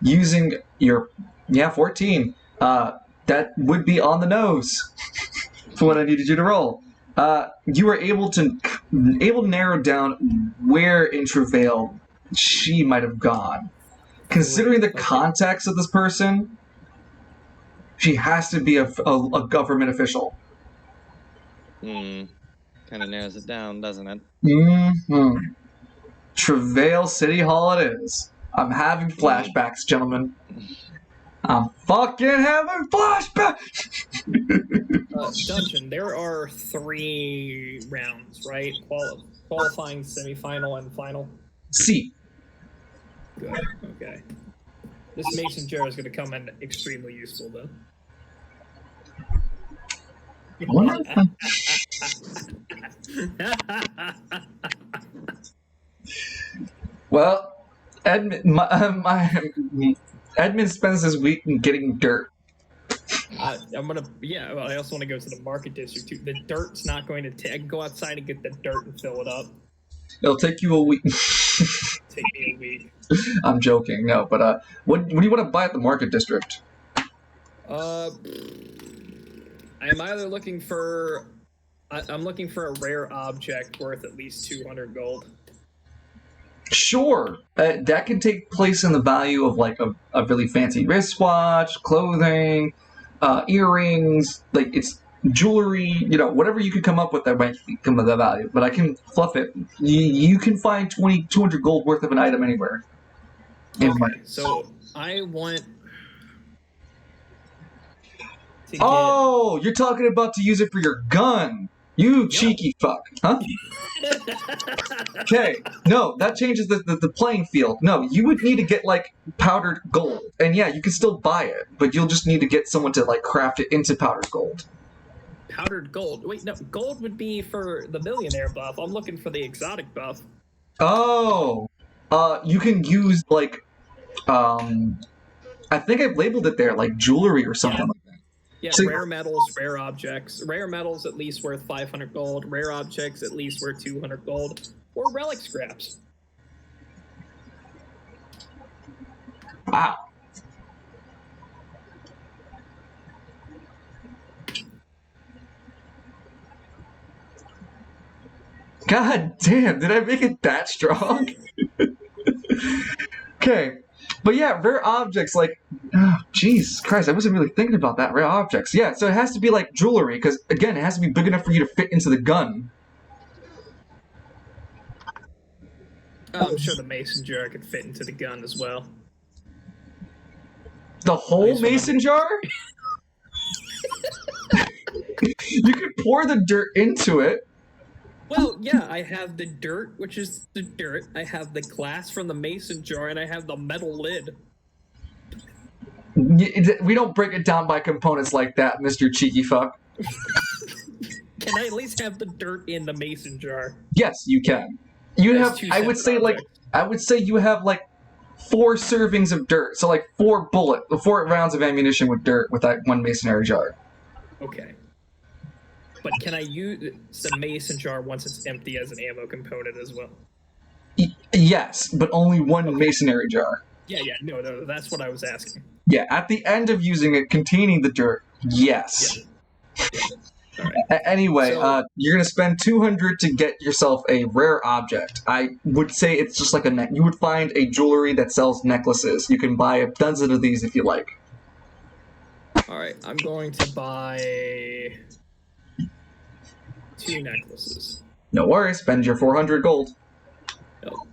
using your 14. That would be on the nose for what I needed you to roll. You were able to narrow down where in Travail she might have gone. Considering the context of this person, she has to be a government official. Kind of narrows it down, doesn't it? Mm-hmm. Travail City Hall it is. I'm having flashbacks, gentlemen. I'm fucking having flashbacks! Dungeon, there are 3 rounds, right? Qualifying, semifinal, and final? C. Good, okay. This mason jar is going to come in extremely useful, though. Well, Edmund spends his week getting dirt. I also want to go to the market district too. The dirt's not going to go outside and get the dirt and fill it up. It'll take you a week. Take me a week. I'm joking, no, but what do you want to buy at the market district? I'm either looking for I'm looking for a rare object worth at least 200 gold. Sure, that can take place in the value of like a really fancy wristwatch, clothing, earrings, like it's jewelry, whatever you could come up with that might come with that value. But I can fluff it. You can find 200 gold worth of an item anywhere. Okay, so I want to Oh, you're talking about to use it for your gun. You cheeky fuck, huh? Okay, no, that changes the playing field. No, you would need to get, like, powdered gold. And yeah, you can still buy it, but you'll just need to get someone to, like, craft it into powdered gold. Powdered gold? Wait, no, gold would be for the millionaire buff. I'm looking for the exotic buff. Oh, you can use, like, I think I've labeled it there, like jewelry or something like that. Yeah, So, rare metals, rare objects. Rare metals at least worth 500 gold. Rare objects at least worth 200 gold. Or relic scraps. Wow. God damn, did I make it that strong? Okay. But yeah, rare objects, like, oh, Jesus Christ, I wasn't really thinking about that. Rare objects. Yeah, so it has to be like jewelry, because, again, it has to be big enough for you to fit into the gun. Oh, I'm sure the mason jar could fit into the gun as well. The whole mason jar? You could pour the dirt into it. Well, yeah, I have the dirt, which is the dirt. I have the glass from the mason jar, and I have the metal lid. We don't break it down by components like that, Mr. Cheeky Fuck. Can I at least have the dirt in the mason jar? Yes, you can. You That's have, I would say you have like 4 servings of dirt. So like 4 rounds of ammunition with dirt with that one masonry jar. Okay. But can I use the mason jar once it's empty as an ammo component as well? Yes, but only one masonry jar. Yeah, no, that's what I was asking. Yeah, at the end of using it containing the dirt, yes. Yeah. All right. Anyway, So, you're going to spend 200 to get yourself a rare object. I would say it's just like a neck. You would find a jewelry that sells necklaces. You can buy a dozen of these if you like. all right, I'm going to buy 2 necklaces. No worries, spend your 400 gold. Oh.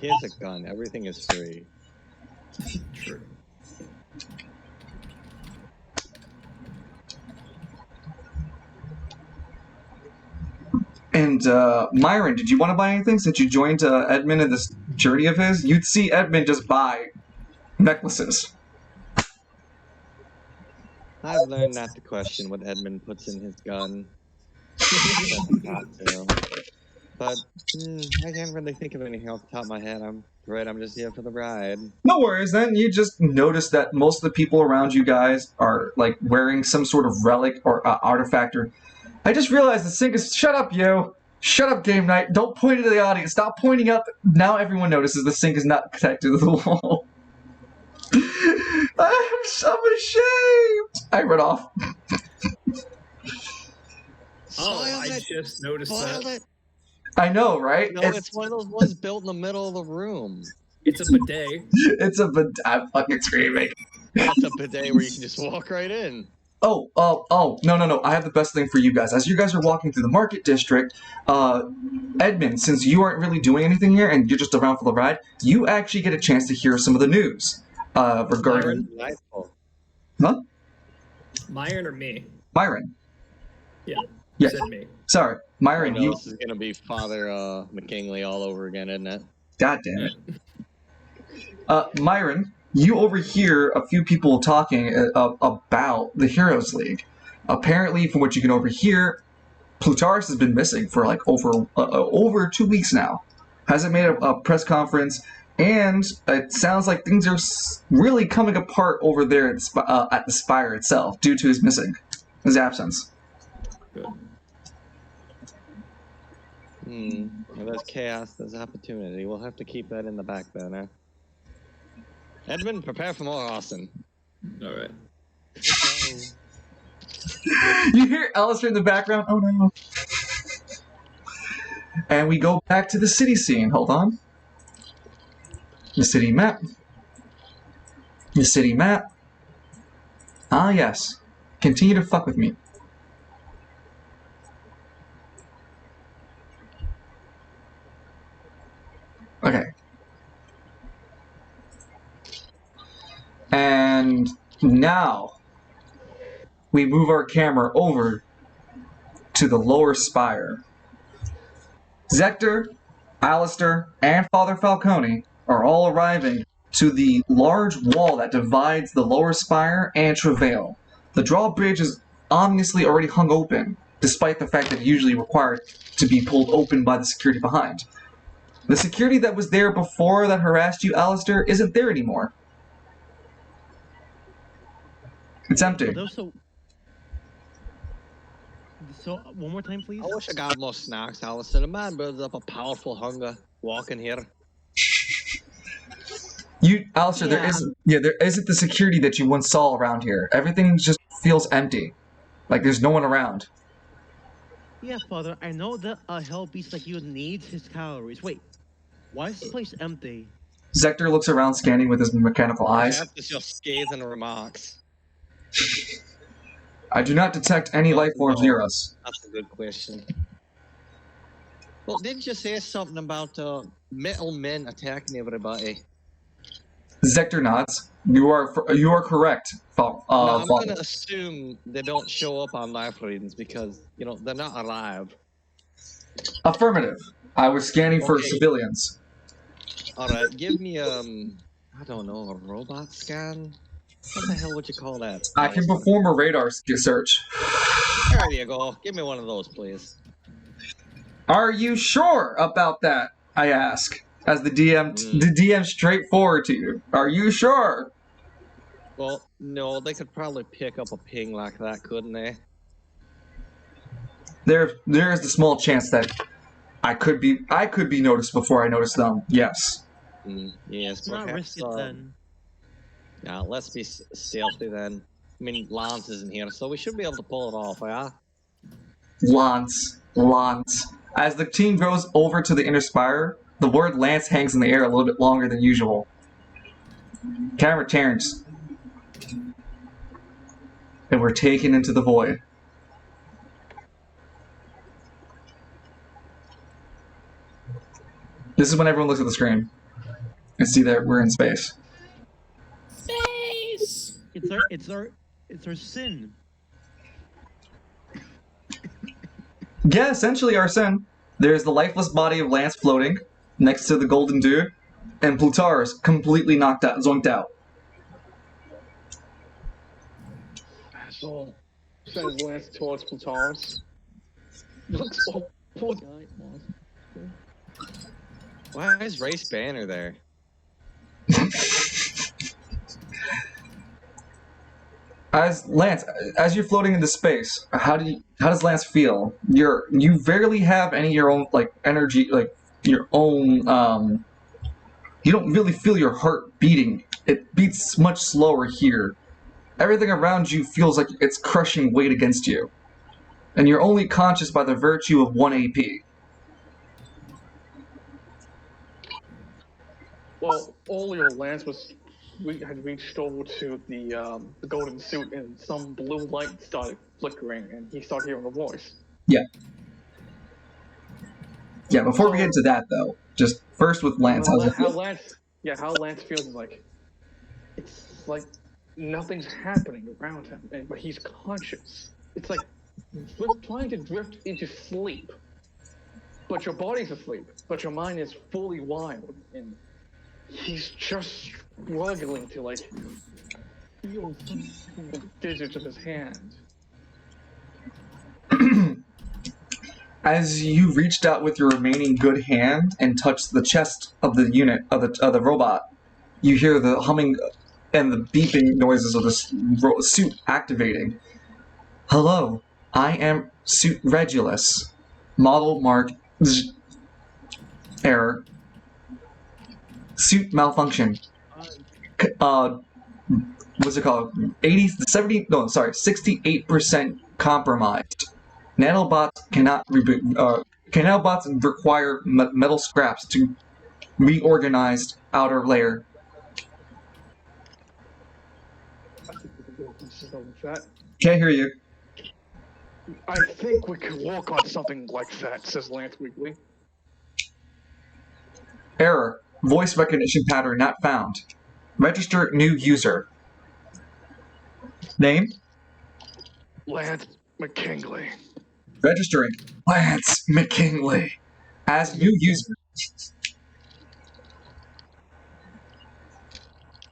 He has a gun. Everything is free. True. And Myron, did you want to buy anything since you joined Edmund in this journey of his? You'd see Edmund just buy necklaces. I've learned not to question what Edmund puts in his gun. Doesn't have to. But I can't really think of anything off the top of my head. I'm afraid I'm just here for the ride. No worries then. You just notice that most of the people around you guys are like wearing some sort of relic or artifact. Or I just realized the sink is. Shut up, you! Shut up, game night! Don't point into the audience. Stop pointing up. Now everyone notices the sink is not connected to the wall. I'm ashamed. I run off. Oh, I just noticed that. I know, right? No, it's one of those ones built in the middle of the room. It's a bidet. It's a bidet. I'm fucking screaming. That's a bidet where you can just walk right in. No. I have the best thing for you guys. As you guys are walking through the market district, Edmund, since you aren't really doing anything here and you're just around for the ride, you actually get a chance to hear some of the news regarding... Huh? Myron or me? Myron. Yeah. Yeah. Said me. Sorry. Myron, you... This is going to be Father McKinley all over again, isn't it? God damn it. Myron, you overhear a few people talking about the Heroes League. Apparently, from what you can overhear, Plutarchus has been missing for like over 2 weeks now. Hasn't made a press conference, and it sounds like things are really coming apart over there at the Spire itself due to his absence. Good. Well, there's chaos, there's opportunity. We'll have to keep that in the back burner. Edmund, prepare for more Austin. All right. You hear Alistair in the background? Oh no. And we go back to the city scene. Hold on. The city map. The city map. Ah, yes. Continue to fuck with me. Okay. And now we move our camera over to the lower spire. Zector, Alistair, and Father Falcone are all arriving to the large wall that divides the lower spire and Travail. The drawbridge is ominously already hung open, despite the fact that it usually required to be pulled open by the security behind. The security that was there before that harassed you, Alistair, isn't there anymore. It's empty. So, one more time, please. I wish I got more snacks, Alistair. The man builds up a powerful hunger walking here. Alistair, there isn't the security that you once saw around here. Everything just feels empty. Like there's no one around. Yeah, Father, I know that a hell beast like you needs his calories. Wait, why is this place empty? Zector looks around, scanning with his mechanical eyes. That's just scathing remarks. I do not detect any life forms near us. That's a good question. Well, didn't you say something about metal men attacking everybody? Zector nods. You are correct. No, I'm going to assume they don't show up on life readings because, they're not alive. Affirmative. I was scanning for civilians. Alright, give me, I don't know, a robot scan? What the hell would you call that? I can perform a radar search. There you go. Give me one of those, please. Are you sure about that? I ask. As the DM straightforward to you. Are you sure? Well, no, they could probably pick up a ping like that, couldn't they? There is the small chance that I could be noticed before I notice them. Yes. Yes, It's not risky then. Yeah, let's be stealthy then. I mean, Lance isn't here, so we should be able to pull it off, yeah? Lance. As the team goes over to the inner spire, the word Lance hangs in the air a little bit longer than usual. Camera turns. And we're taken into the void. This is when everyone looks at the screen. And see that we're in space. Space. It's our sin. Yeah, essentially our sin. There's the lifeless body of Lance floating next to the golden dude, and Plutarus completely knocked out, zonked out. So, sends Lance towards Plutarus. Looks poor guy. Why is Race Banner there? As you're floating into space, how does Lance feel? You barely have any of your own like energy, like your own. You don't really feel your heart beating. It beats much slower here. Everything around you feels like it's crushing weight against you, and you're only conscious by the virtue of 1 AP. Well, earlier Lance had reached over to the golden suit, and some blue light started flickering, and he started hearing a voice. Yeah. Yeah. Before we get into that, though, just first with Lance, how's it feel? How Lance feels is like it's like nothing's happening around him, but he's conscious. It's like trying to drift into sleep, but your body's asleep, but your mind is fully wild, and he's just struggling to like feel the digits of his hand. As you reached out with your remaining good hand and touched the chest of the unit of the robot, you hear the humming and the beeping noises of the suit activating. Hello, I am Suit Regulus. Model mark error. Suit malfunction. What's it called? 68% compromised. Nanobots cannot reboot. Nanobots require metal scraps to reorganized outer layer. Can't hear you. I think we could work on something like that, says Lance weakly. Error. Voice recognition pattern not found. Register new user. Name? Lance McKinley. Registering Lance McKinley as new user.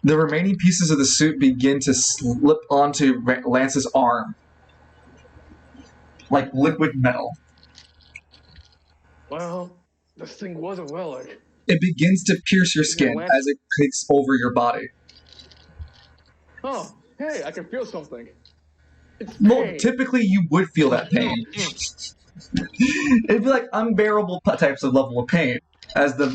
The remaining pieces of the suit begin to slip onto Lance's arm, like liquid metal. Well, this thing was a relic. It begins to pierce your skin Lance... as it kicks over your body. Oh, hey, I can feel something. Well, typically you would feel that pain. It'd be like unbearable types of level of pain as the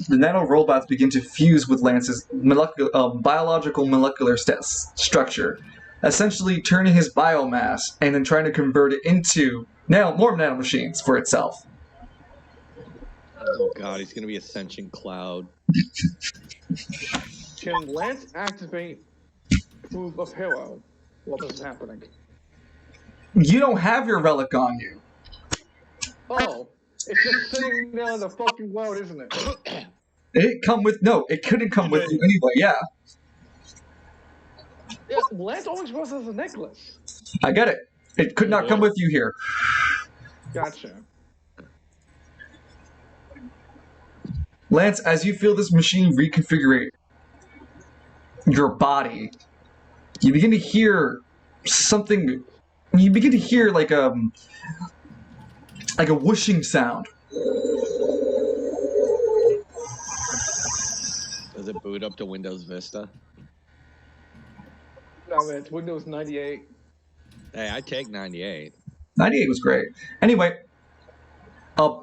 nano robots begin to fuse with Lance's biological molecular structure, essentially turning his biomass and then trying to convert it into more nanomachines for itself. Oh god, he's gonna be a sentient cloud. Can Lance activate Proof of Hero while this is happening? You don't have your relic on you. Oh, it's just sitting there in the fucking world, isn't it? It couldn't come with you anyway, yeah. Yeah, Lance always was as a necklace. I get it. It could not come with you here. Gotcha. Lance, as you feel this machine reconfigure your body, you begin to hear something. You begin to hear like a whooshing sound. Does it boot up to Windows Vista? No, man, it's Windows 98. Hey, I take 98. 98 was great. Anyway, a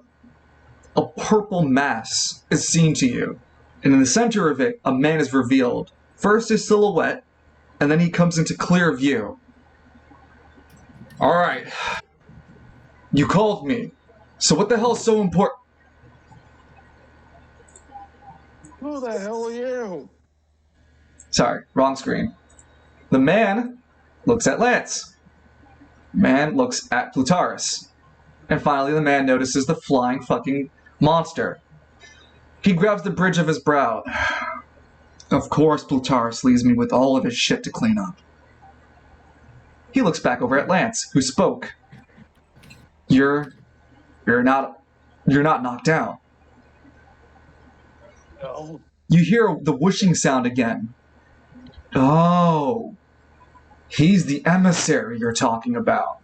purple mass is seen to you, and in the center of it, a man is revealed. First his silhouette, and then he comes into clear view. All right, you called me. So what the hell is so important? Who the hell are you? Sorry, wrong screen. The man looks at Lance. Man looks at Plutarus. And finally the man notices the flying fucking monster. He grabs the bridge of his brow. Of course Plutarchus leaves me with all of his shit to clean up. He looks back over at Lance, who spoke. You're not knocked down. No. You hear the whooshing sound again. Oh, he's the emissary you're talking about.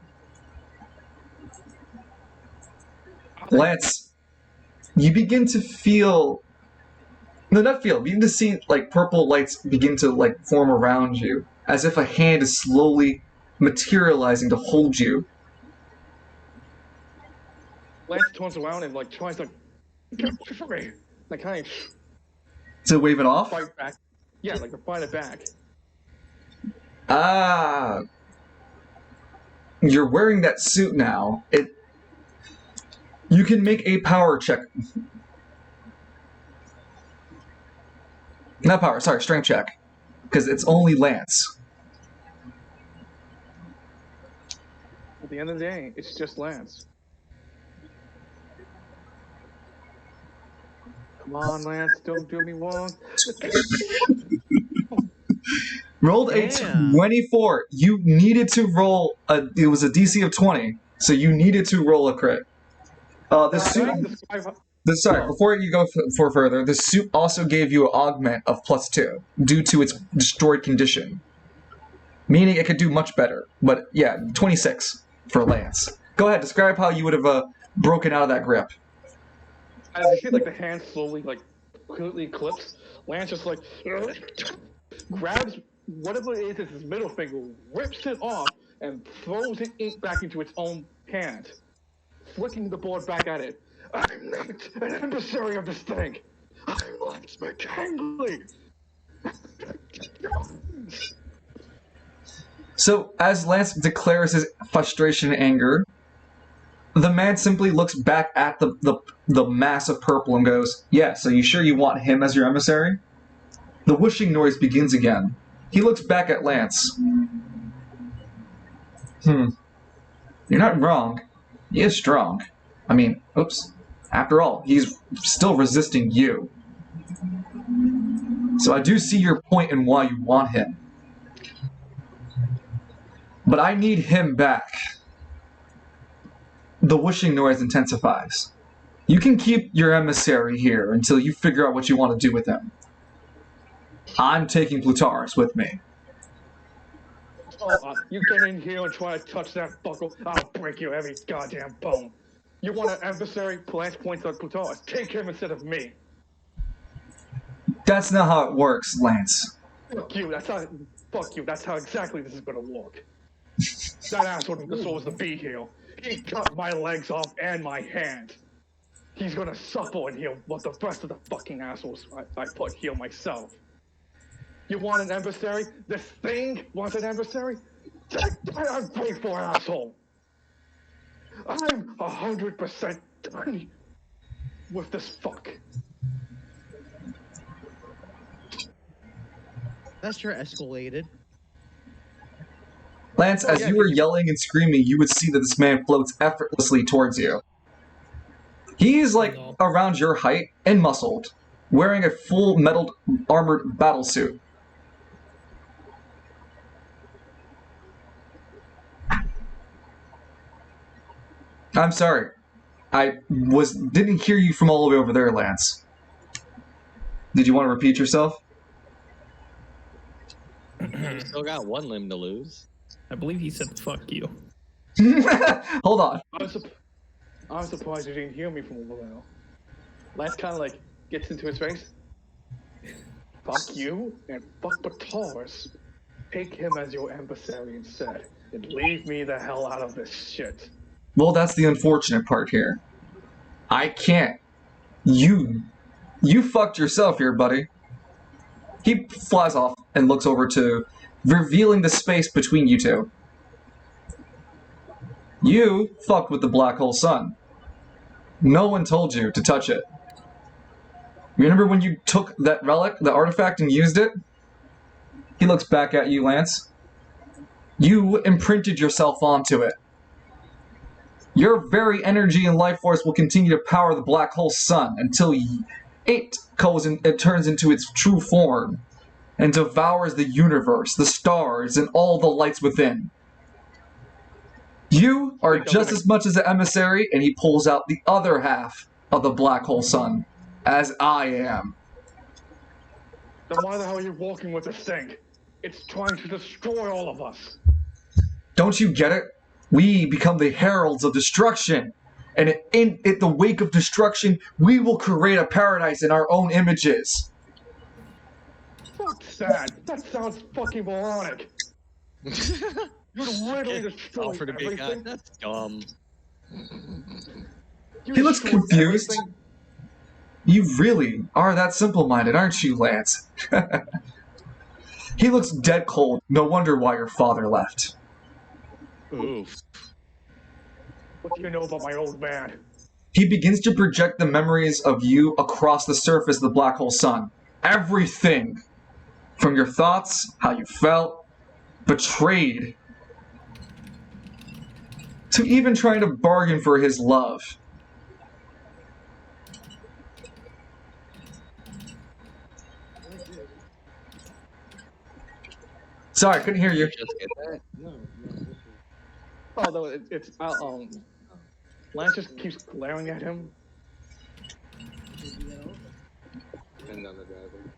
Lance, you begin to feel... No, not feel. Begin to see, like, purple lights begin to, like, form around you, as if a hand is slowly materializing to hold you. Lance turns around and, like, tries to get away from me. Like, kind of To wave it off? fight back. Yeah, like, to fight it back. Ah. You're wearing that suit now. You can make a power check. Not power, sorry, strength check. Because it's only Lance. At the end of the day, it's just Lance. Come on, Lance, don't do me wrong. Rolled a Damn. 24. You needed to roll it was a DC of 20, so you needed to roll a crit. The suit... Sorry, before you go for further, the suit also gave you an augment of +2 due to its destroyed condition. Meaning it could do much better. But yeah, 26 for Lance. Go ahead, describe how you would have broken out of that grip. As you see, like, the hand slowly, like, completely clips, Lance just, like, grabs whatever it is, his middle finger, rips it off, and throws it back into its own hand, flicking the board back at it. I'm not an emissary of this thing. I'm Lance McKinley. So, as Lance declares his frustration and anger, the man simply looks back at the mass of purple and goes, yeah, so you sure you want him as your emissary? The whooshing noise begins again. He looks back at Lance. You're not wrong. He is strong. I mean, oops. After all, he's still resisting you. So I do see your point in why you want him. But I need him back. The whooshing noise intensifies. You can keep your emissary here until you figure out what you want to do with him. I'm taking Plutarchus with me. You get in here and try to touch that buckle, I'll break you every goddamn bone. You want an emissary? Lance points at Plutarchus. Take him instead of me. That's not how it works, Lance. Fuck you. That's how exactly this is gonna work. That asshole deserves to be here. He cut my legs off and my hand. He's gonna suffer and heal what the rest of the fucking assholes I put here myself. You want an emissary? This thing wants an emissary? I'm paid for, asshole. I'm 100% done with this fuck. That's your escalated. Lance, as you were yelling and screaming, you would see that this man floats effortlessly towards you. He's like around your height and muscled, wearing a full metal armored battle suit. I'm sorry. I didn't hear you from all the way over there, Lance. Did you want to repeat yourself? You still got one limb to lose. I believe he said "fuck you." Hold on. I'm surprised you didn't hear me from over there. Lance kind of like gets into his face. Fuck you and fuck Plutarchus. Take him as your emissary instead, and leave me the hell out of this shit. Well, that's the unfortunate part here. I can't. You fucked yourself here, buddy. He flies off and looks over to revealing the space between you two. You fucked with the black hole sun. No one told you to touch it. Remember when you took that relic, the artifact, and used it? He looks back at you, Lance. You imprinted yourself onto it. Your very energy and life force will continue to power the black hole sun until it turns into its true form and devours the universe, the stars, and all the lights within. You are just as much as an emissary, and he pulls out the other half of the black hole sun, as I am. Then why the hell are you walking with this thing? It's trying to destroy all of us. Don't you get it? We become the heralds of destruction. And in the wake of destruction, we will create a paradise in our own images. Fuck that. That sounds fucking moronic. You're literally destroying Offer to be everything. God. That's dumb. He looks confused. Everything. You really are that simple-minded, aren't you, Lance? He looks dead cold. No wonder why your father left. Oof. What do you know about my old man? He begins to project the memories of you across the surface of the black hole sun. Everything. From your thoughts, how you felt, betrayed, to even trying to bargain for his love. Sorry, I couldn't hear you. Just get that? No. Oh, no, it's Lance just keeps glaring at him. Another driver.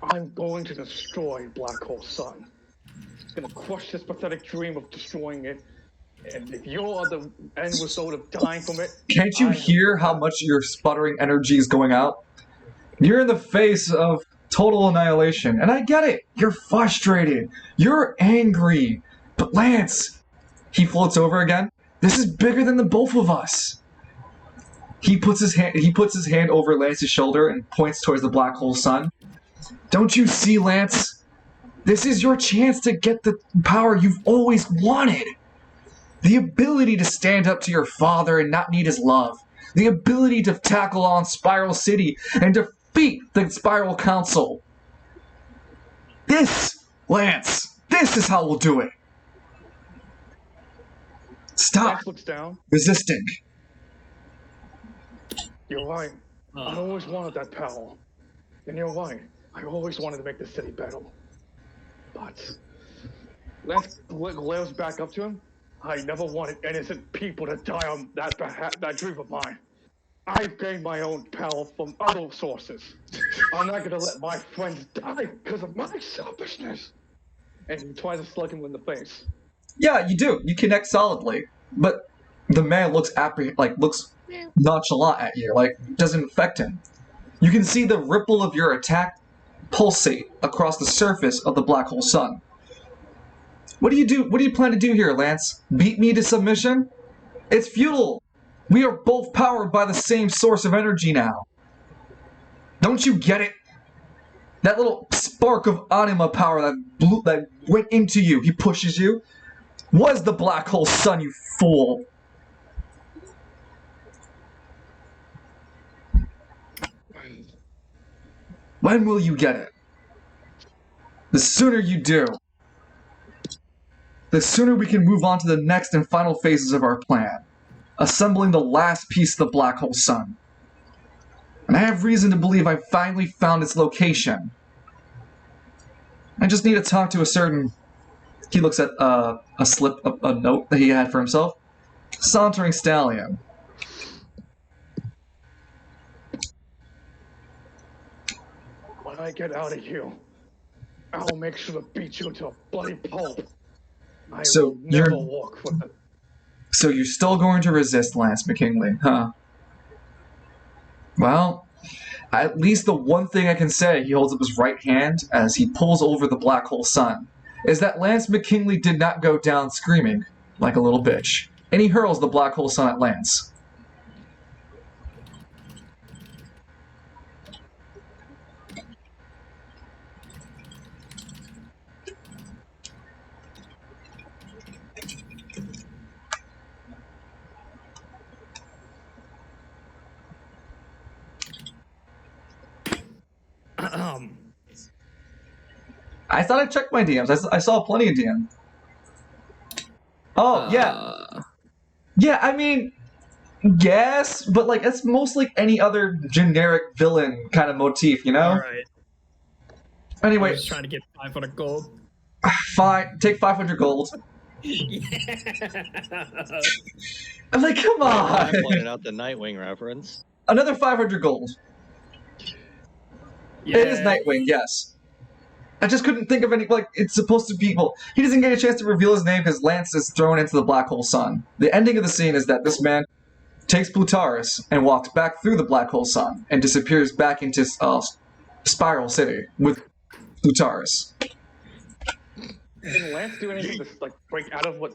I'm going to destroy Black Hole Sun. I'm gonna crush this pathetic dream of destroying it. And if you're the end result of dying from it... Can't you hear how much your sputtering energy is going out? You're in the face of total annihilation, and I get it. You're frustrated. You're angry. But Lance, he floats over again. This is bigger than the both of us. He puts his hand over Lance's shoulder and points towards the black hole sun. Don't you see, Lance? This is your chance to get the power you've always wanted. The ability to stand up to your father and not need his love. The ability to tackle on Spiral City and defeat the Spiral Council. This, Lance, this is how we'll do it. Stop Lance looks down. resisting. You're right. I always wanted that power. And you're right. I always wanted to make the city better. But Lance glares back up to him. I never wanted innocent people to die on that dream of mine. I've gained my own power from other sources. I'm not gonna let my friends die because of my selfishness. And he tries to slug him in the face. Yeah, you do. You connect solidly. But the man looks looks nonchalant at you, like doesn't affect him. You can see the ripple of your attack pulsate across the surface of the black hole sun. What do you do? What do you plan to do here, Lance? Beat me to submission? It's futile. We are both powered by the same source of energy now. Don't you get it? That little spark of anima power that went into you, he pushes you, was the black hole sun, you fool. When will you get it? The sooner you do, the sooner we can move on to the next and final phases of our plan, assembling the last piece of the black hole sun. And I have reason to believe I've finally found its location. I just need to talk to a certain... He looks at a note that he had for himself. Sauntering Stallion. When I get out of here, I'll make sure to beat you to a bloody pulp. I So will never you're- walk with it. So you're still going to resist, Lance McKinley, huh? Well, at least the one thing I can say, he holds up his right hand as he pulls over the black hole sun, is that Lance McKinley did not go down screaming like a little bitch. And he hurls the black hole sun at Lance. I thought I checked my DMs. I saw plenty of DMs. Oh, yeah. Yeah, I mean, Yes, but like it's most like any other generic villain kind of motif, you know? All right. Anyway, I'm just trying to get 500 gold. fine. Take 500 gold. Yeah. I'm like, come I on. pointed out the Nightwing reference. Another 500 gold. It is Nightwing, yes. I just couldn't think of any, like, it's supposed to be, well, he doesn't get a chance to reveal his name because Lance is thrown into the black hole sun. The ending of the scene is that this man takes Plutaris and walks back through the black hole sun and disappears back into Spiral City with Plutaris. Didn't Lance do anything to like break out of what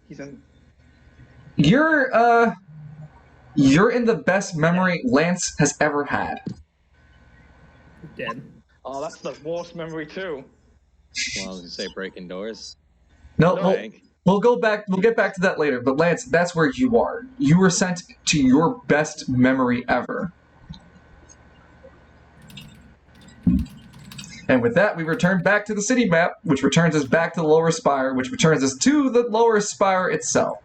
he's in? You're in the best memory Lance has ever had. Dead. Oh, that's the worst memory too. Well, I was gonna say breaking doors. No, No. we'll go back. We'll get back to that later. But Lance, that's where you are. You were sent to your best memory ever. And with that, we return back to the city map, which returns us back to the lower spire, which returns us to the lower spire itself.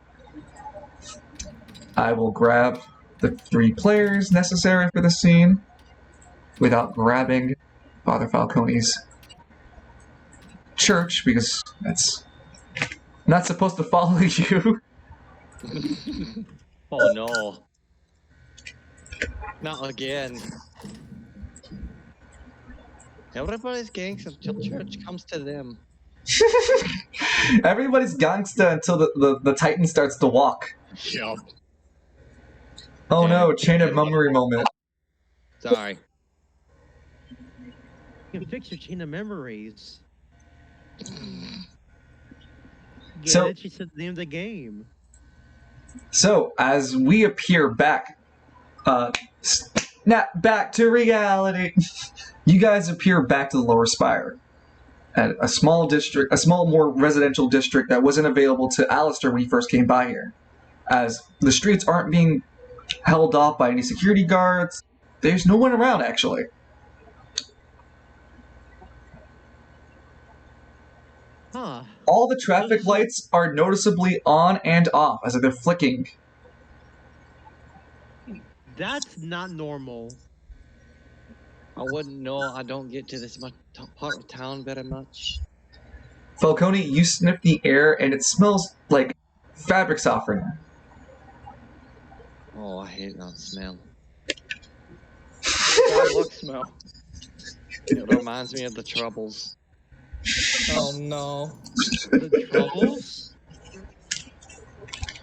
I will grab the 3 players necessary for the scene without grabbing Father Falcone's church, because that's not supposed to follow you. Oh no. Not again. Everybody's gangster until church comes to them. Everybody's gangsta until the Titan starts to walk. Yep. Oh no, chain of memory moment. Sorry. You can fix your chain of memories. Get So- it? She said the name of the game. So, as we appear back, snap back to reality. You guys appear back to the lower spire. At a small district, a small, more residential district that wasn't available to Alistair when he first came by here. As the streets aren't being held off by any security guards, there's no one around, actually. Huh. All the traffic lights are noticeably on and off, as if they're flicking. That's not normal. I wouldn't know. I don't get to this much part of town very much. Falcone, you sniff the air, and it smells like fabric softener. Oh, I hate that smell. Bad luck smell. It reminds me of the Troubles. Oh no. The troubles?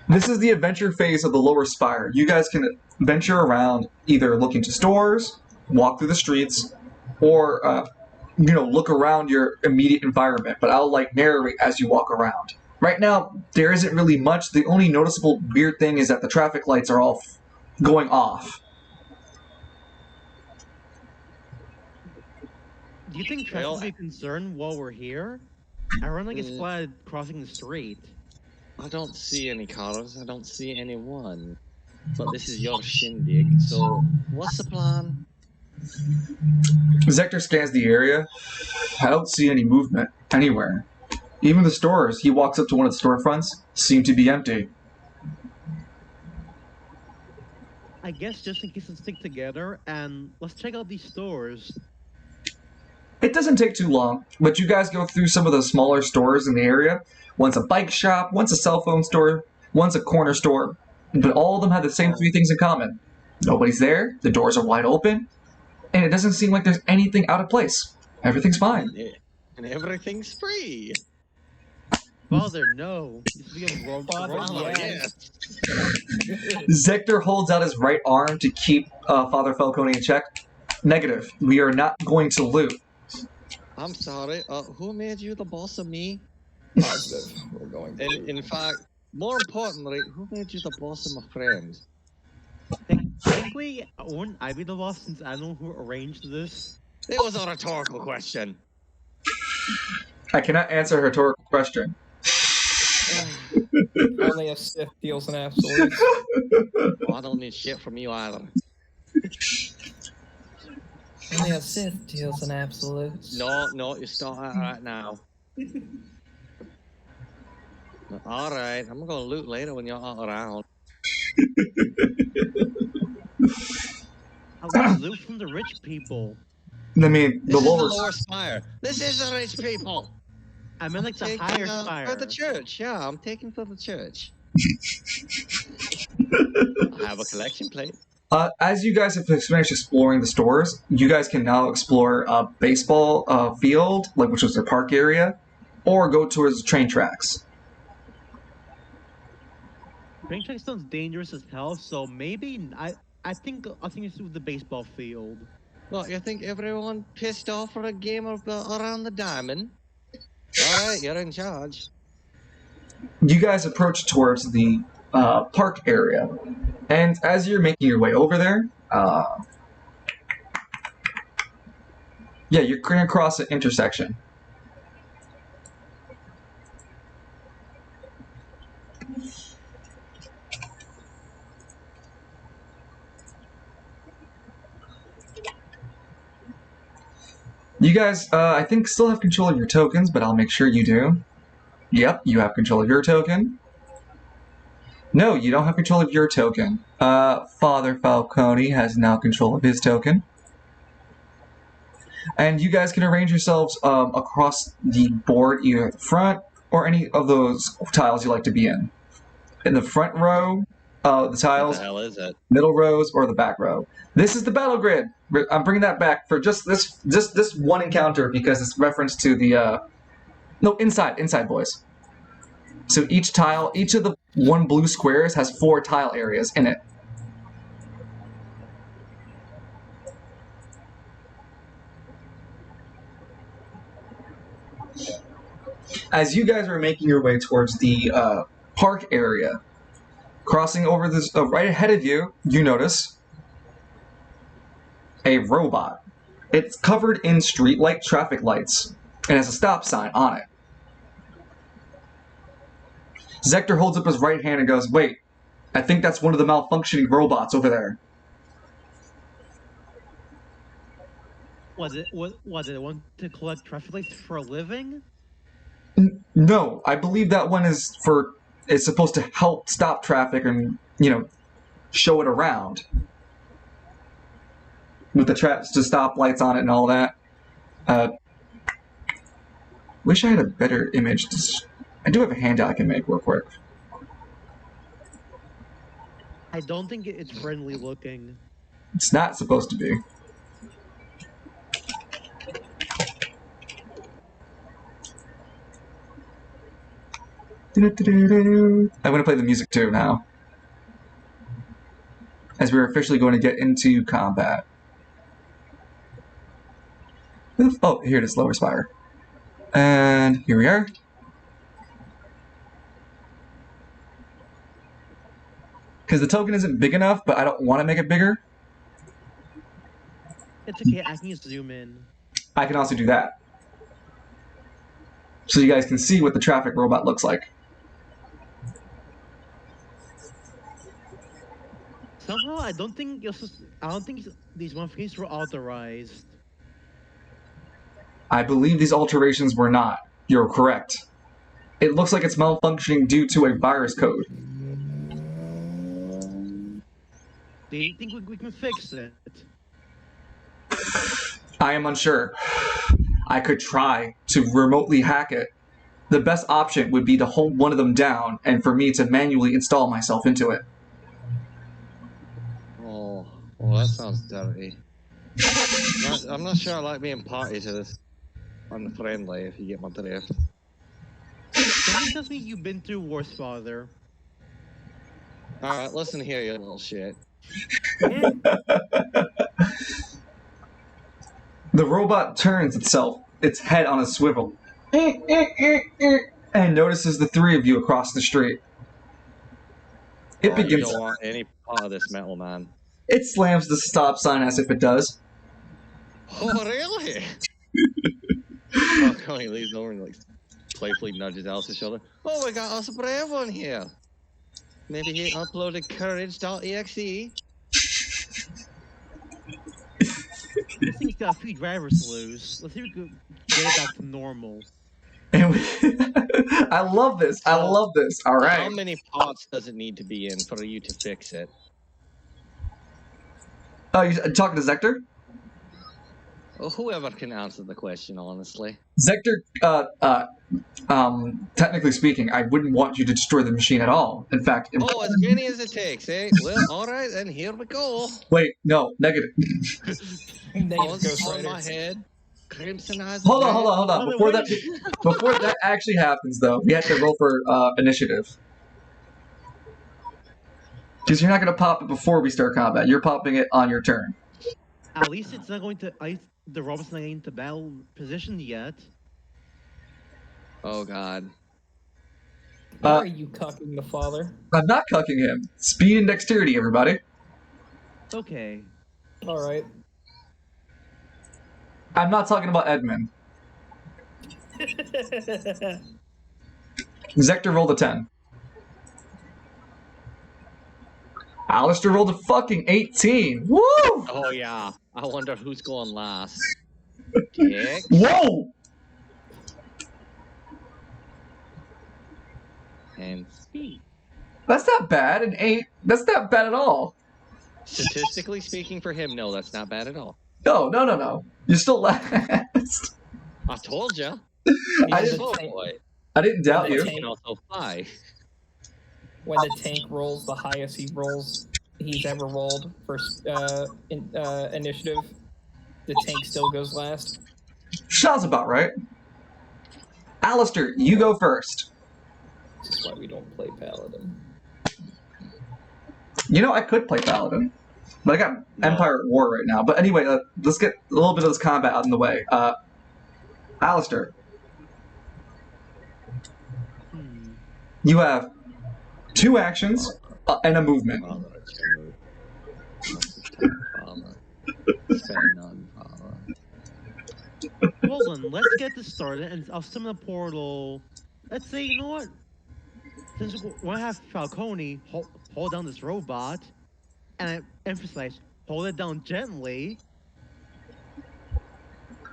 This is the adventure phase of the lower spire. You guys can venture around, either look into stores, walk through the streets, or look around your immediate environment. But I'll narrate as you walk around. Right now, there isn't really much. The only noticeable weird thing is that the traffic lights are all going off. Do you think traffic will be a concern while we're here? Everyone gets spotted crossing the street. I don't see any cars. I don't see anyone. But this is your shindig, so what's the plan? Zector scans the area. I don't see any movement anywhere. Even the stores, he walks up to one of the storefronts, seem to be empty. I guess just in case let's stick together and let's check out these stores. It doesn't take too long, but you guys go through some of the smaller stores in the area. One's a bike shop, one's a cell phone store, one's a corner store. But all of them have the same 3 things in common. Nobody's there, the doors are wide open, and it doesn't seem like there's anything out of place. Everything's fine. And everything's free. Father, no. This will be a Father, Oh, yes. Zector holds out his right arm to keep Father Falcone in check. Negative. We are not going to loot. I'm sorry. Who made you the boss of me? Positive. We're going to. And in fact, more importantly, who made you the boss of my friend? Technically, wouldn't I be the boss since I know who arranged this? It was a rhetorical question. I cannot answer a rhetorical question. Only a Sith deals in absolutes. Well, I don't need shit from you either. Only a Sith deals in absolutes. No, you start that right now. Alright, I'm gonna loot later when you're not around. I want loot from the rich people. I mean, the This is the lower. lower spire. This is the rich people. I meant like the Taking, higher for spire. the church. Yeah, I'm taking for the church. I have a collection plate. As you guys have finished exploring the stores, you guys can now explore a baseball field, like which was their park area, or go towards the train tracks. Train track sounds dangerous as hell, so maybe I think it's with the baseball field. Well, you think everyone pissed off for a game of around the diamond? All right, you're in charge. You guys approach towards the park area, and as you're making your way over there, yeah, you're going to cross an intersection. You guys, I think, still have control of your tokens, but I'll make sure you do. Yep, you have control of your token. No, you don't have control of your token. Father Falcone has now control of his token. And you guys can arrange yourselves across the board, either at the front or any of those tiles you like to be in. In the front row, the What tiles, the hell is it? middle rows, or the back row. This is the battle grid. I'm bringing that back for just this one encounter because it's reference to the no, inside boys. So each tile, each of the one blue squares has 4 tile areas in it. As you guys are making your way towards the park area, crossing over this right ahead of you, you notice a robot. It's covered in streetlight traffic lights and has a stop sign on it. Zector holds up his right hand and goes, "Wait, I think that's one of the malfunctioning robots over there." Was it want to collect traffic lights for a living? No, I believe that one is supposed to help stop traffic and, show it around. With the traps to stop lights on it and all that. Wish I had a better image. I do have a handout I can make real quick. I don't think it's friendly looking. It's not supposed to be. I'm going to play the music too now. As we're officially going to get into combat. Oh, here it is, Lower Spire. And here we are. Because the token isn't big enough, but I don't want to make it bigger. It's okay, I can just zoom in. I can also do that. So you guys can see what the traffic robot looks like. Somehow, I don't think these modifications were authorized. I believe these alterations were not. You're correct. It looks like it's malfunctioning due to a virus code. Do you think we can fix it? I am unsure. I could try to remotely hack it. The best option would be to hold one of them down and for me to manually install myself into it. Oh, well, that sounds dirty. I'm not sure I like being party to this unfriendly, if you get my drift. Something tells me you've been through worse, Father. Alright, listen here, you little shit. The robot turns its head on a swivel, and notices the 3 of you across the street. It You begins. don't want any part of this metal, man. It slams the stop sign as if it does. Oh, really? Oh, he leans over and like playfully nudges Alice's shoulder. Oh, we got us a brave one here. Maybe he uploaded courage.exe. This thing's got a few drivers to lose. Let's see if we can get it back to normal. And I love this. I love this. All How right. many pots does it need to be in for you to fix it? Oh, you talking to Zector? Well, whoever can answer the question, honestly. Zector, technically speaking, I wouldn't want you to destroy the machine at all. In fact, Oh, as many as it takes, eh? Well, all right, then here we go. wait, no, negative. Negative Balls Ghost on my Riders. head. Crimson eyes. Hold on. Wait, Before wait. that actually happens, though, we have to roll for initiative. Because you're not going to pop it before we start combat. You're popping it on your turn. At least it's not going to. The robot's not into battle position yet. Oh God. Why are you cucking the father? I'm not cucking him. Speed and dexterity, everybody. Okay. All right. I'm not talking about Edmund. Zector rolled a 10. Alistair rolled a fucking 18. Woo! Oh yeah. I wonder who's going last. Dick. Whoa! And speed. That's not bad. An 8. That's not bad at all. Statistically speaking, for him, no, that's not bad at all. No. You're still last. I told you. I He's didn't- a Oh tank. boy. I didn't doubt The you. He can also fly. When the tank rolls the highest he's ever rolled for initiative, the tank still goes last. Sounds about right. Alistair, you go first. This is why we don't play Paladin. You know, I could play Paladin. But I got Empire at War right now. But anyway, let's get a little bit of this combat out in the way. Alistair, you have 2 actions and a movement. Father, it's your move. Father. Spend on father. Hold on. Let's get this started, and I'll summon a portal. Let's say, you know what? Since when I have Falcone hold down this robot, and I emphasize hold it down gently.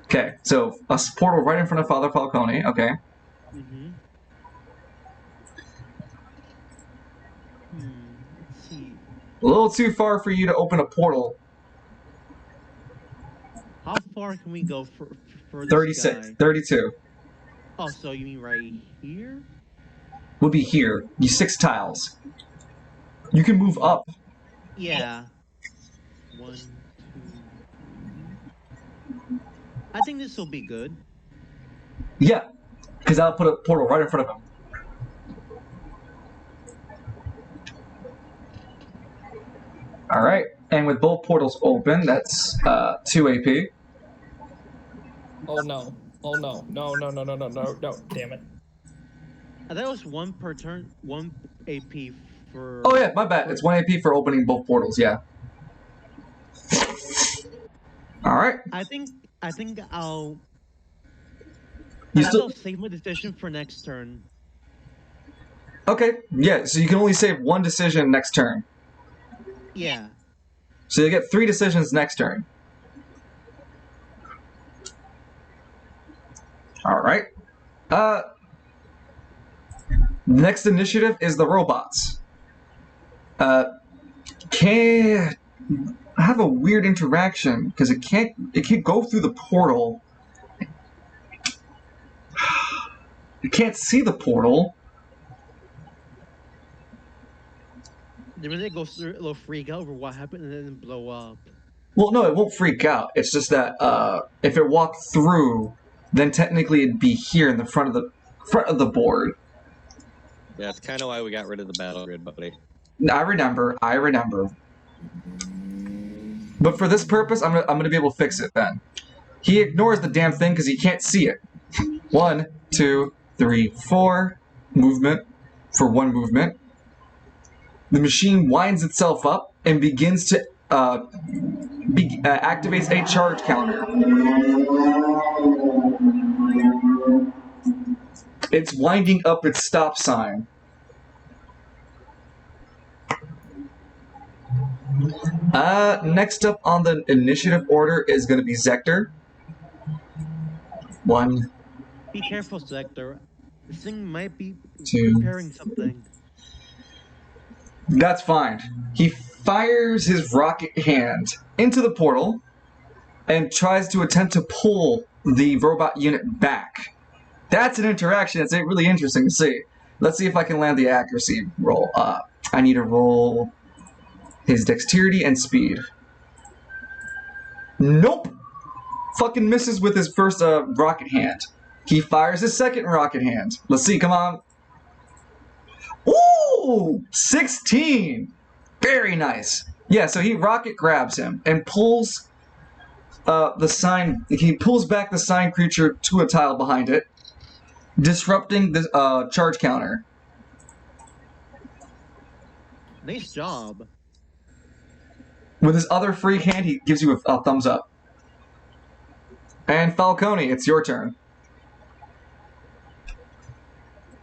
Okay, so a portal right in front of Father Falcone. Okay. Mm-hmm. Let's see. A little too far for you to open a portal. How far can we go for this 36, guy? 32. Oh, so you mean right here? Would be here. You 6 tiles. You can move up. Yeah. 1, 2, 3. I think this will be good. Yeah, because I'll put a portal right in front of him. All right, and with both portals open, that's 2 AP. Oh no. Oh no. No. Damn it. I thought it was 1 per turn, 1 AP for. Oh yeah, my bad. It's 1 AP for opening both portals. Yeah. All right. I think I'll. You I think still I'll save my decision for next turn. okay? Yeah. So you can only save 1 decision next turn. Yeah. So you get 3 decisions next turn. All right. Next initiative is the robots. Can have a weird interaction because it can't go through the portal. It can't see the portal. The minute it goes through, it'll freak out over what happened and then blow up. Well, no, it won't freak out. It's just that if it walked through, then technically it'd be here in the front of the board. Yeah, that's kind of why we got rid of the battle grid, buddy. I remember. But for this purpose, I'm gonna be able to fix it then. He ignores the damn thing because he can't see it. 1, 2, 3, 4 movement for 1 movement. The machine winds itself up and begins to activates a charge counter. It's winding up its stop sign. Next up on the initiative order is going to be Zector. 1. Be careful, Sector. This thing might be Two. preparing something. That's fine. He fires his rocket hand into the portal and tries to attempt to pull the robot unit back. That's an interaction. It's really interesting to see. Let's see if I can land the accuracy roll. I need to roll his dexterity and speed. Nope! Fucking misses with his first rocket hand. He fires his second rocket hand. Let's see, come on. Ooh! 16! Very nice. Yeah, so he rocket grabs him and pulls the sign. He pulls back the sign creature to a tile behind it, disrupting the charge counter. Nice job. With his other free hand, he gives you a thumbs up. And Falcone, it's your turn.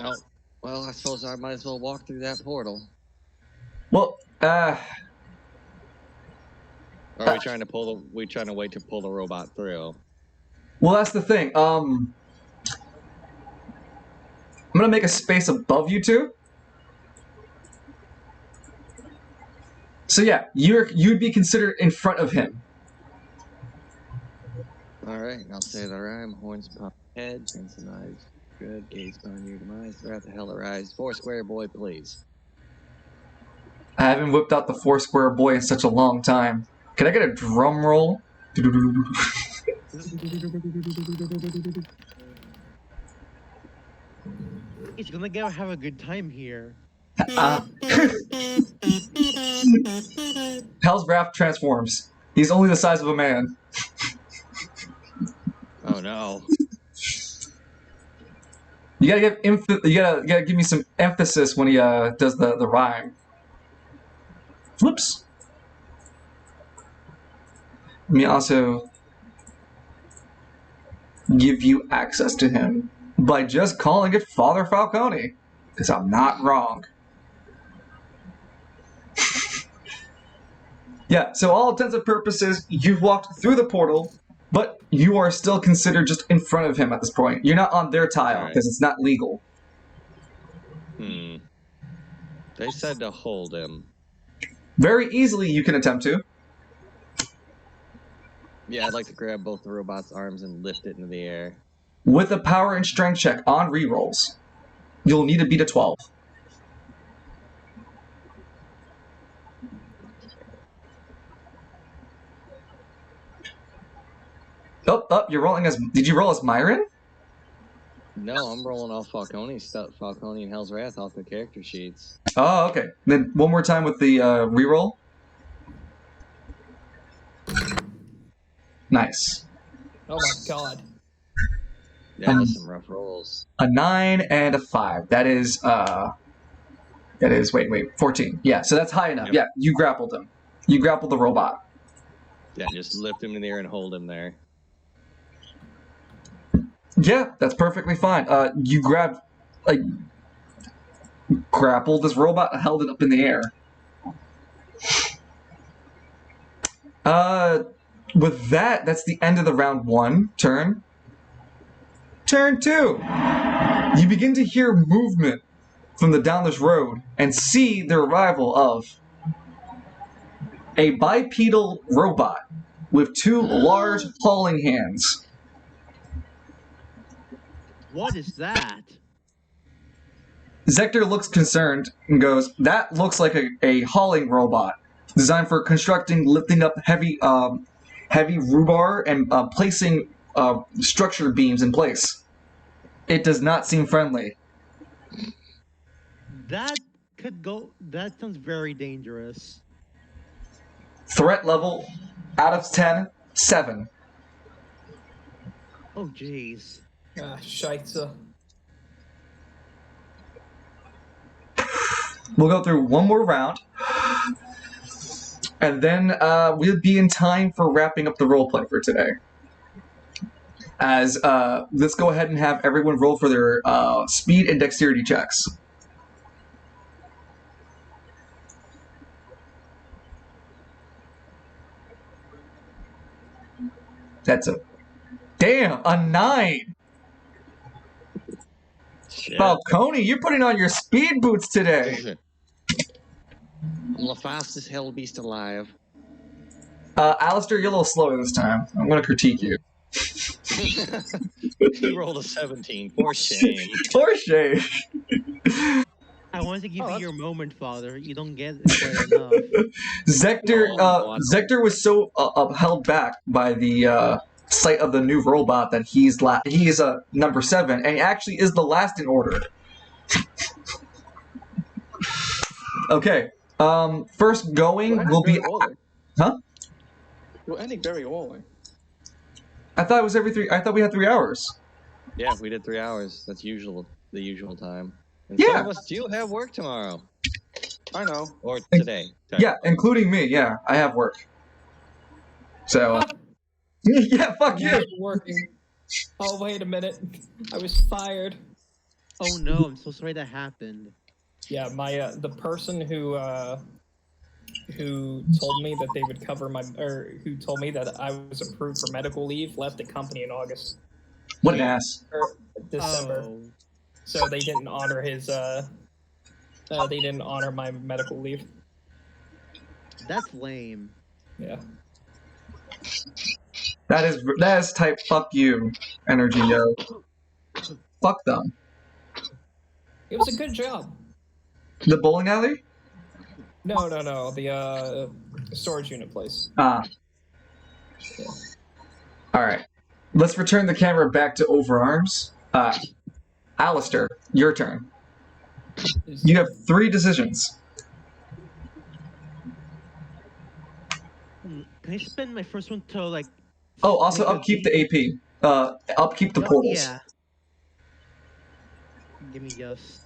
Oh, well, I suppose I might as well walk through that portal. Well, Or are we trying to wait to pull the robot through? well, that's the thing. I'm gonna make a space above you two. So yeah, you'd be considered in front of him. Alright, I'll say the rhyme. Horns pop head, crimson eyes. Good, gaze on your demise. Throughout the hell arise. Four square boy, please. I haven't whipped out the four square boy in such a long time. Can I get a drum roll? He's gonna go have a good time here. Hell's Wrath transforms. He's only the size of a man. Oh no. You gotta give me some emphasis when he does the rhyme. Whoops. Let me also give you access to him by just calling it Father Falcone, because I'm not wrong. Yeah, so all intents and purposes, you've walked through the portal, but you are still considered just in front of him at this point. You're not on their tile, because it's not legal. They said to hold him. Very easily you can attempt to. Yeah, I'd like to grab both the robot's arms and lift it into the air. With a power and strength check on rerolls, you'll need to beat a 12. Oh, you're rolling as... Did you roll as Myron? No, I'm rolling off Falcone's stuff. Falcone and Hell's Wrath off the character sheets. Oh, okay. Then one more time with the reroll. Nice. Oh my god. Yeah, that's some rough rolls. A 9 and a 5. That is, wait, 14. Yeah, so that's high enough. Yep. Yeah, you grappled him. You grappled the robot. Yeah, just lift him in the air and hold him there. Yeah, that's perfectly fine. You grappled this robot and held it up in the air. With that, that's the end of the round 1 turn. Turn 2. You begin to hear movement from down this road and see the arrival of a bipedal robot with 2 large hauling hands. What is that? Zector looks concerned and goes, "That looks like a hauling robot designed for constructing, lifting up heavy rebar and placing structure beams in place. It does not seem friendly." That could go. That sounds very dangerous. Threat level, out of 10, 7. Oh, jeez. Ah, scheisse. We'll go through one more round, and then we'll be in time for wrapping up the roleplay for today. As let's go ahead and have everyone roll for their speed and dexterity checks. That's a 9. Yeah. Falcone, you're putting on your speed boots today. I'm the fastest hell beast alive. Alistair, you're a little slower this time. I'm going to critique you. He rolled a 17. For shame. For shame. I wanted to give Oh, you your moment, Father. You don't get it quite enough. Zector was so held back by the sight of the new robot that he's number 7, and he actually is the last in order. Okay. First going will be. Huh? We're ending very early. I thought it was every 3. I thought we had 3 hours. Yeah, we did 3 hours. That's the usual time. And Yeah. some of us do have work tomorrow. I know. Or today. Yeah, including me. Yeah, I have work. So. Yeah, fuck I'm you. not working. Oh, wait a minute. I was fired. Oh no, I'm so sorry that happened. Yeah, my the person who told me that they would cover who told me that I was approved for medical leave left the company in August. What an ass. Or December. Oh. So they didn't honor his they didn't honor my medical leave. That's lame. Yeah. That is type fuck you energy, yo. Fuck them. It was a good job. The bowling alley? No. The storage unit place. Ah. Yeah. Alright. Let's return the camera back to Overarms. Alistair, your turn. You have 3 decisions. Can I spend my first one to like? Oh, also take a upkeep peek? the AP. Upkeep the Oh, portals. yeah. Give me just.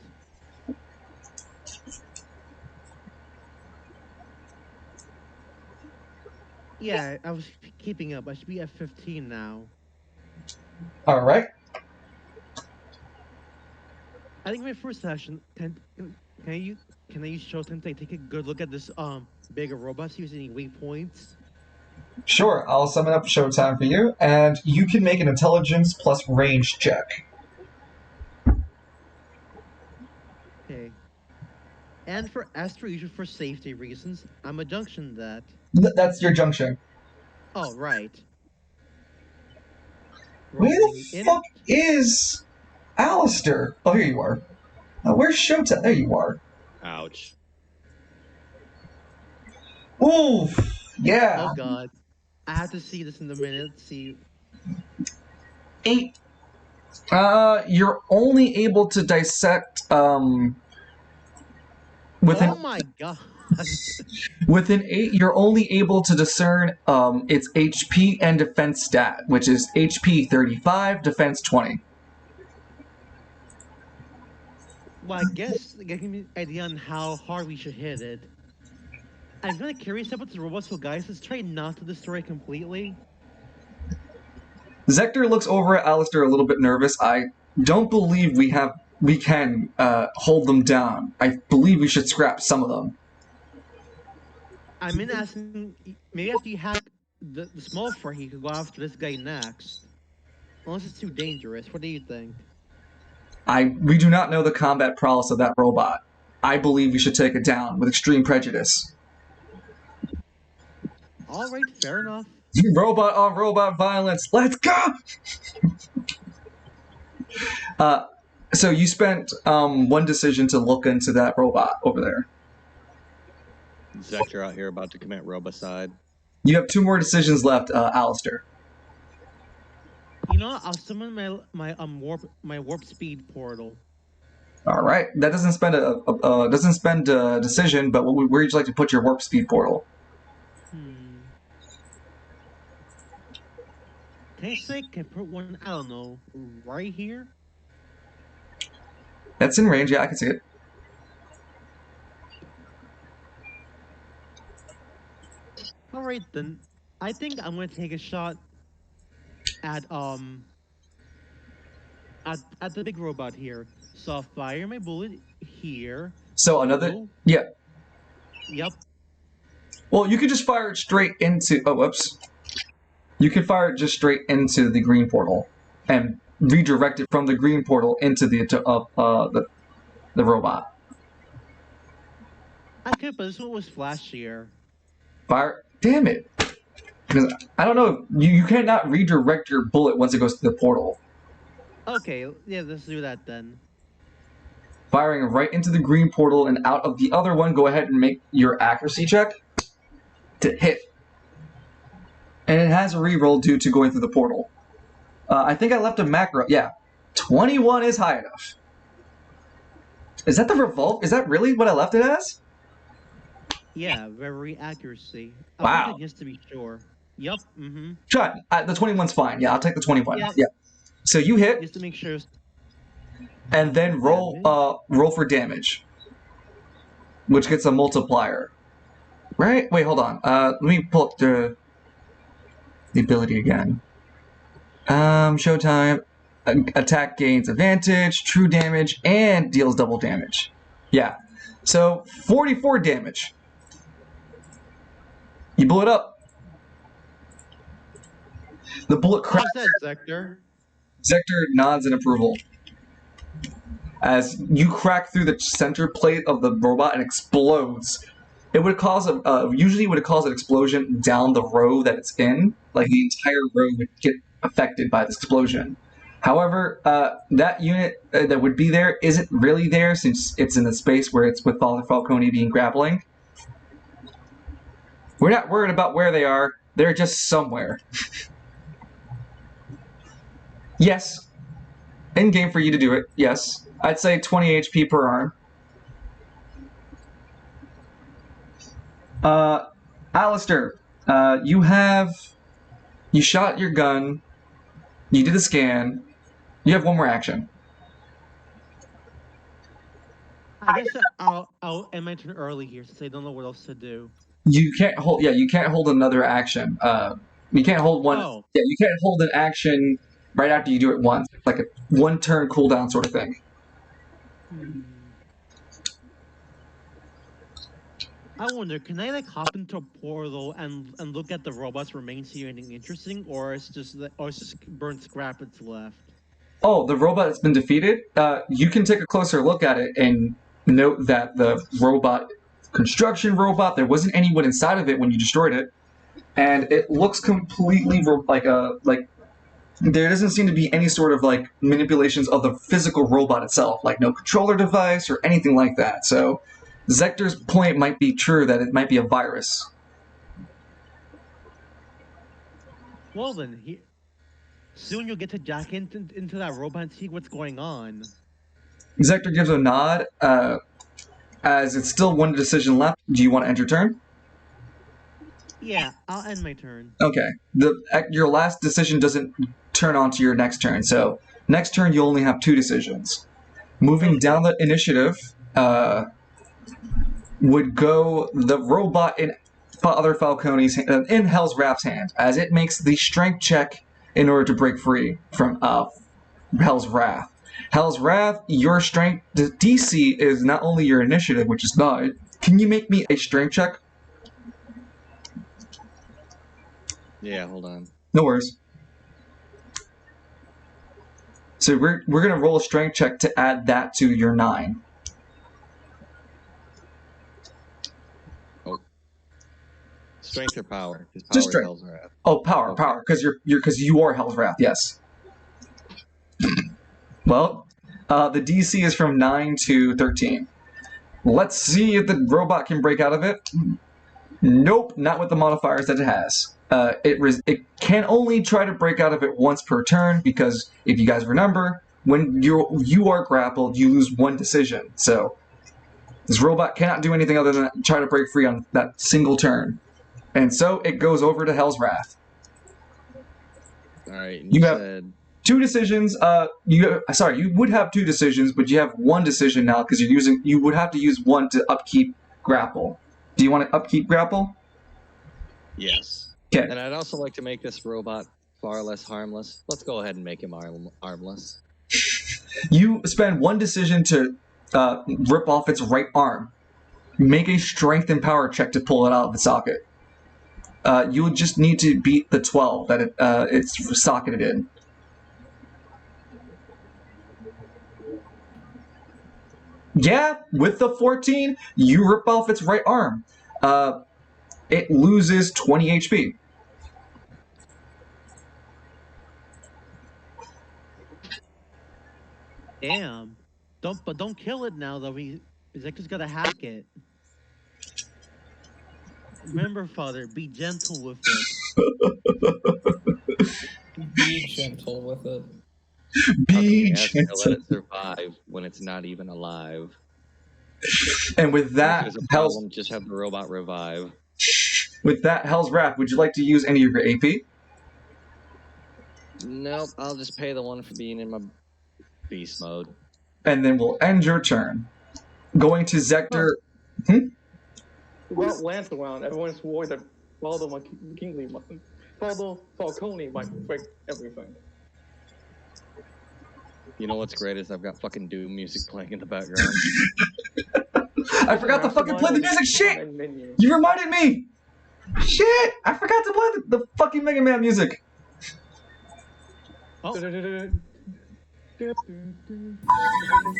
Yeah, I was keeping up. I should be at 15 now. Alright. I think my first session can I use Showtime to take a good look at this bigger robot, see if there's any weak points. Sure, I'll summon up Showtime for you, and you can make an intelligence plus range check. Okay. And for aspiration for safety reasons, I'm a junction that. That's your junction. Oh right. Where Rolling the in fuck it. is Alistair? Oh, here you are. Where's Showtime? There you are. Ouch. Oof. Yeah. Oh god. I have to see this in a minute. See. 8. You're only able to dissect within Oh my god. within 8. You're only able to discern its HP and defense stat, which is HP 35, defense 20. Well, I guess getting me an idea on how hard we should hit it. I'm kind of curious about the robot, so guys, let's try not to destroy it completely. Zector looks over at Alistair a little bit nervous. I don't believe we can hold them down. I believe we should scrap some of them. I'm in asking, maybe after you hack the small fry, he could go after this guy next. Unless it's too dangerous. What do you think? We do not know the combat prowess of that robot. I believe we should take it down with extreme prejudice. Alright, fair enough. Robot on robot violence. Let's go! So you spent 1 decision to look into that robot over there. Zector out here about to commit robicide. You have 2 more decisions left, Alistair. You know, I'll summon my warp speed portal. All right, that doesn't spend a decision, but where would you like to put your warp speed portal? Can I put one? I don't know, right here. That's in range. Yeah, I can see it. All right then. I think I'm gonna take a shot at at the big robot here. So I'll fire my bullet here. So another, Oh. yeah. Yep. Well, you could just fire it straight into. Oh, whoops. You can fire it just straight into the green portal, and redirected from the green portal into the robot. I could, but this one was flashier. Fire! Damn it! Because I don't know. You cannot redirect your bullet once it goes to the portal. Okay, yeah, let's do that then. Firing right into the green portal and out of the other one. Go ahead and make your accuracy check to hit. And it has a reroll due to going through the portal. I think I left a macro. Yeah, 21 is high enough. Is that the revolt? Is that really what I left it as? Yeah, very accuracy. Wow. Just to be sure. Yup. Mm-hmm. Try the 21's fine. Yeah, I'll take the 21. Yeah. Yeah. So you hit, Just to make sure. and then roll for damage, which gets a multiplier. Right? Wait, hold on. Let me pull up the ability again. Showtime. Attack gains advantage, true damage, and deals double damage. Yeah. So 44 damage. You blew it up. The bullet cracks. How's that, Zector? Zector nods in approval. As you crack through the center plate of the robot and explodes. It would cause usually would cause an explosion down the row that it's in. Like the entire row would get affected by this explosion. However, that unit that would be there isn't really there since it's in the space where it's with Father Falcone being grappling. We're not worried about where they are. They're just somewhere. Yes. In game for you to do it. Yes. I'd say 20 HP per arm. Alistair, you shot your gun. You did the scan. You have one more action. I guess I'll end my turn early here since I don't know what else to do. You can't hold. Yeah, you can't hold another action. You can't hold one. Oh. Yeah, you can't hold an action right after you do it once, like a one-turn cooldown sort of thing. I wonder, can I like hop into a portal and look at the robot's remains, see anything interesting, or it's just burnt scrap that's left? Oh, the robot that's been defeated? You can take a closer look at it and note that the construction robot, there wasn't anyone inside of it when you destroyed it. And it looks completely like there doesn't seem to be any sort of like manipulations of the physical robot itself, like no controller device or anything like that. So Zector's point might be true that it might be a virus. Well then, soon you'll get to jack into that robot and see what's going on. Zector gives a nod. As it's still one decision left, do you want to end your turn? Yeah, I'll end my turn. Okay. Your last decision doesn't turn on to your next turn, so next turn you only have 2 decisions. Moving down the initiative would go the robot in Father Falcone's in Hell's Wrath's hand, as it makes the strength check in order to break free from Hell's Wrath. Hell's Wrath, your strength DC is not only your initiative, which is 9. Can you make me a strength check? Yeah, hold on. No worries. So we're gonna roll a strength check to add that to your 9. Oh. Strength or power? Because power Just is strength. Hell's Wrath. Oh, power, Okay. power, because you are Hell's Wrath. Yes. Well, the DC is from 9 to 13. Let's see if the robot can break out of it. Nope, not with the modifiers that it has. It can only try to break out of it once per turn, because if you guys remember, when you are grappled, you lose 1 decision. So this robot cannot do anything other than try to break free on that single turn. And so it goes over to Hell's Wrath. Alright, You have said 2 decisions. You would have 2 decisions, but you have 1 decision now because you would have to use 1 to upkeep grapple. Do you want to upkeep grapple? yes. Okay. And I'd also like to make this robot far less harmless. Let's go ahead and make him armless. You spend 1 decision to rip off its right arm. Make a strength and power check to pull it out of the socket. You would just need to beat the 12 that it's socketed in. Yeah, with the 14, you rip off its right arm. It loses 20 HP. Damn. Don't kill it now though. Zector's gotta hack it. Remember, Father, be gentle with it. Be gentle with it. Be Has to let gentle. it survive when it's not even alive. And with If that, there's a Hell's, problem, just have the robot revive. Hell's Wrath, would you like to use any of your AP? Nope, I'll just pay the one for being in my beast mode. And then we'll end your turn. Going to Zector. Without Lance around, everyone's worried that Faldo Falcone might break everything. You know what's great is I've got fucking Doom music playing in the background. I forgot to fucking play the music. Shit! You reminded me! Shit! I forgot to play the fucking Mega Man music. Oh.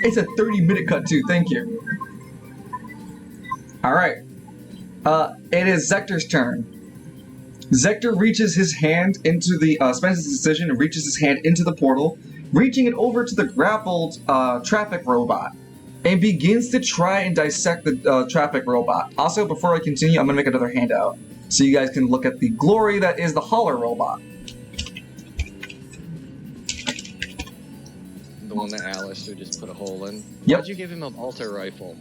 It's a 30-minute cut too, thank you. Alright. It is Zector's turn. Zector reaches his hand into the, spends his decision and reaches his hand into the portal, reaching it over to the grappled traffic robot, and begins to try and dissect the traffic robot. Also, before I continue, I'm going to make another handout, so you guys can look at the glory that is the hauler robot. The one that Alistair just put a hole in. Yep. Why'd you give him a bolter rifle?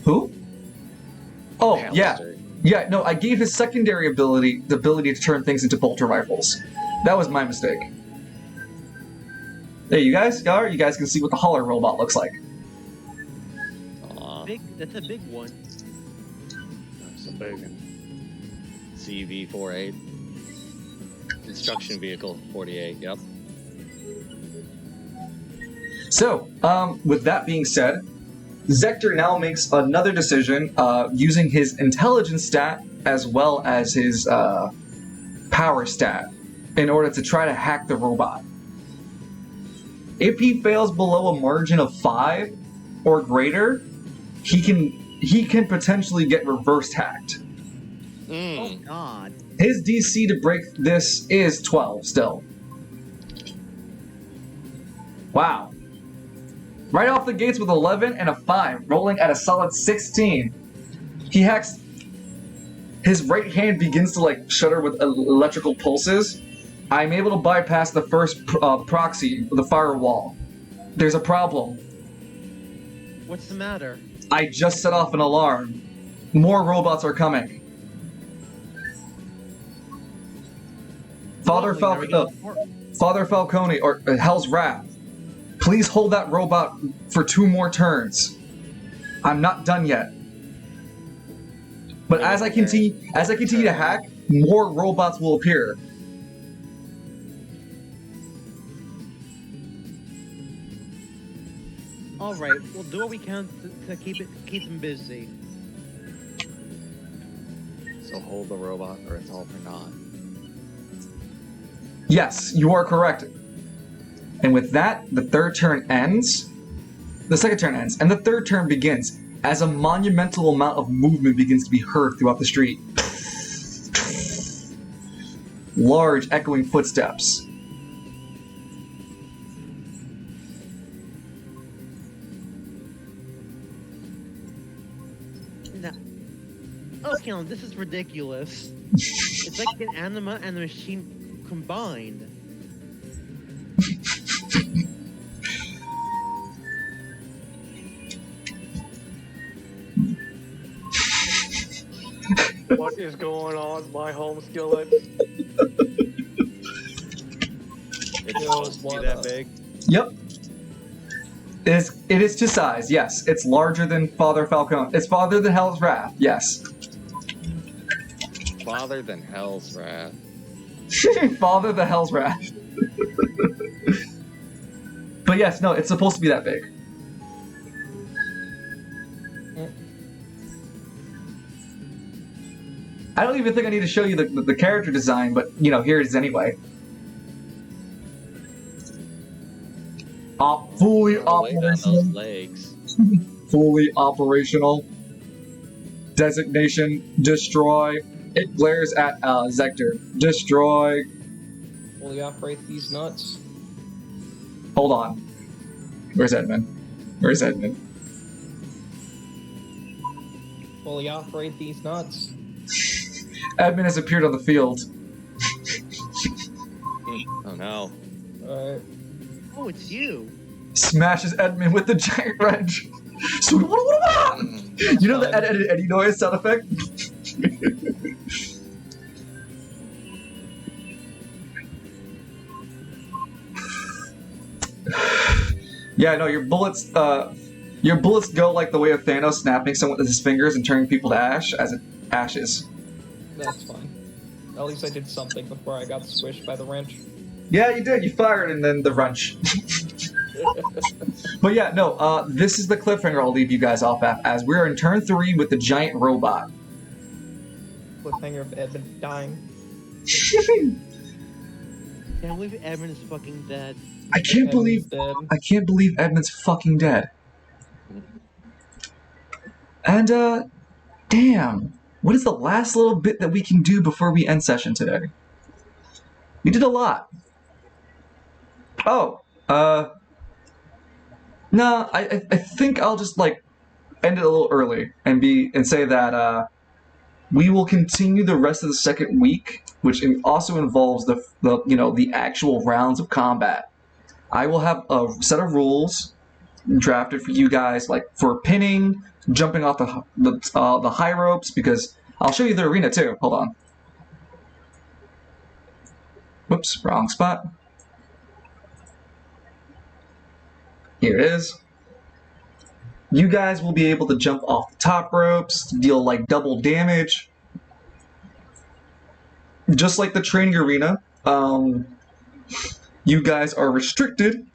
Who? Oh, yeah. Alistair. Yeah, no, I gave his secondary ability the ability to turn things into bolter rifles. That was my mistake. There you guys are. You guys can see what the hauler robot looks like. Aw, That's a big one. that's a big one. CV-48. Construction vehicle 48, yep. So, with that being said, Zector now makes another decision using his intelligence stat as well as his power stat in order to try to hack the robot. If he fails below a margin of 5 or greater, he can potentially get reverse hacked. Oh God. His DC to break this is 12 still. Wow. Right off the gates with 11 and a 5, rolling at a solid 16. He hacks. His right hand begins to like shudder with electrical pulses. I'm able to bypass the first proxy, the firewall. There's a problem. What's the matter? I just set off an alarm. More robots are coming. Father Falcone, or Hell's Wrath, please hold that robot for 2 more turns. I'm not done yet. But as I continue to hack, more robots will appear. All right, we'll do what we can to keep them busy. So hold the robot or it's all for naught. Yes, you are correct. And with that, the third turn ends. The second turn ends, and the third turn begins as a monumental amount of movement begins to be heard throughout the street. Large, echoing footsteps. Now, okay, now, this is ridiculous. It's like an anima and a machine combined. What is going on, my home skillet? It's supposed to be that big. Yep. It is to size, yes. It's larger than Father Falcone. It's farther than Hell's Wrath, yes. Farther than Hell's Wrath. Father the Hell's Wrath. But yes, no, it's supposed to be that big. I don't even think I need to show you the character design, but, you know, here it is anyway. Fully The weight on those operational. legs. Fully operational. Designation, destroy. It glares at Zector. Destroy. Fully operate these nuts. Hold on. Where's Edmund? Where's Edmund? Fully operate these nuts. Edmund has appeared on the field. Oh no. Alright. Oh, it's you. Smashes Edmund with the giant wrench. So, you know the Eddie noise sound effect? Yeah, no, your bullets go like the way of Thanos snapping someone with his fingers and turning people to ashes. That's fine. At least I did something before I got squished by the wrench. Yeah, you did. You fired and then the wrench. But yeah, no, this is the cliffhanger I'll leave you guys off at, as we're in turn 3 with the giant robot. Cliffhanger of Edmund dying. Can't believe Edmund is fucking dead. I can't believe Edmund's fucking dead. And damn, what is the last little bit that we can do before we end session today? We did a lot. Oh, no, I think I'll just like end it a little early and say that we will continue the rest of the second week, which also involves the actual rounds of combat. I will have a set of rules drafted for you guys, like for pinning, jumping off the high ropes, because I'll show you the arena too. Hold on. Whoops, wrong spot. Here it is. You guys will be able to jump off the top ropes, deal like double damage. Just like the training arena, you guys are restricted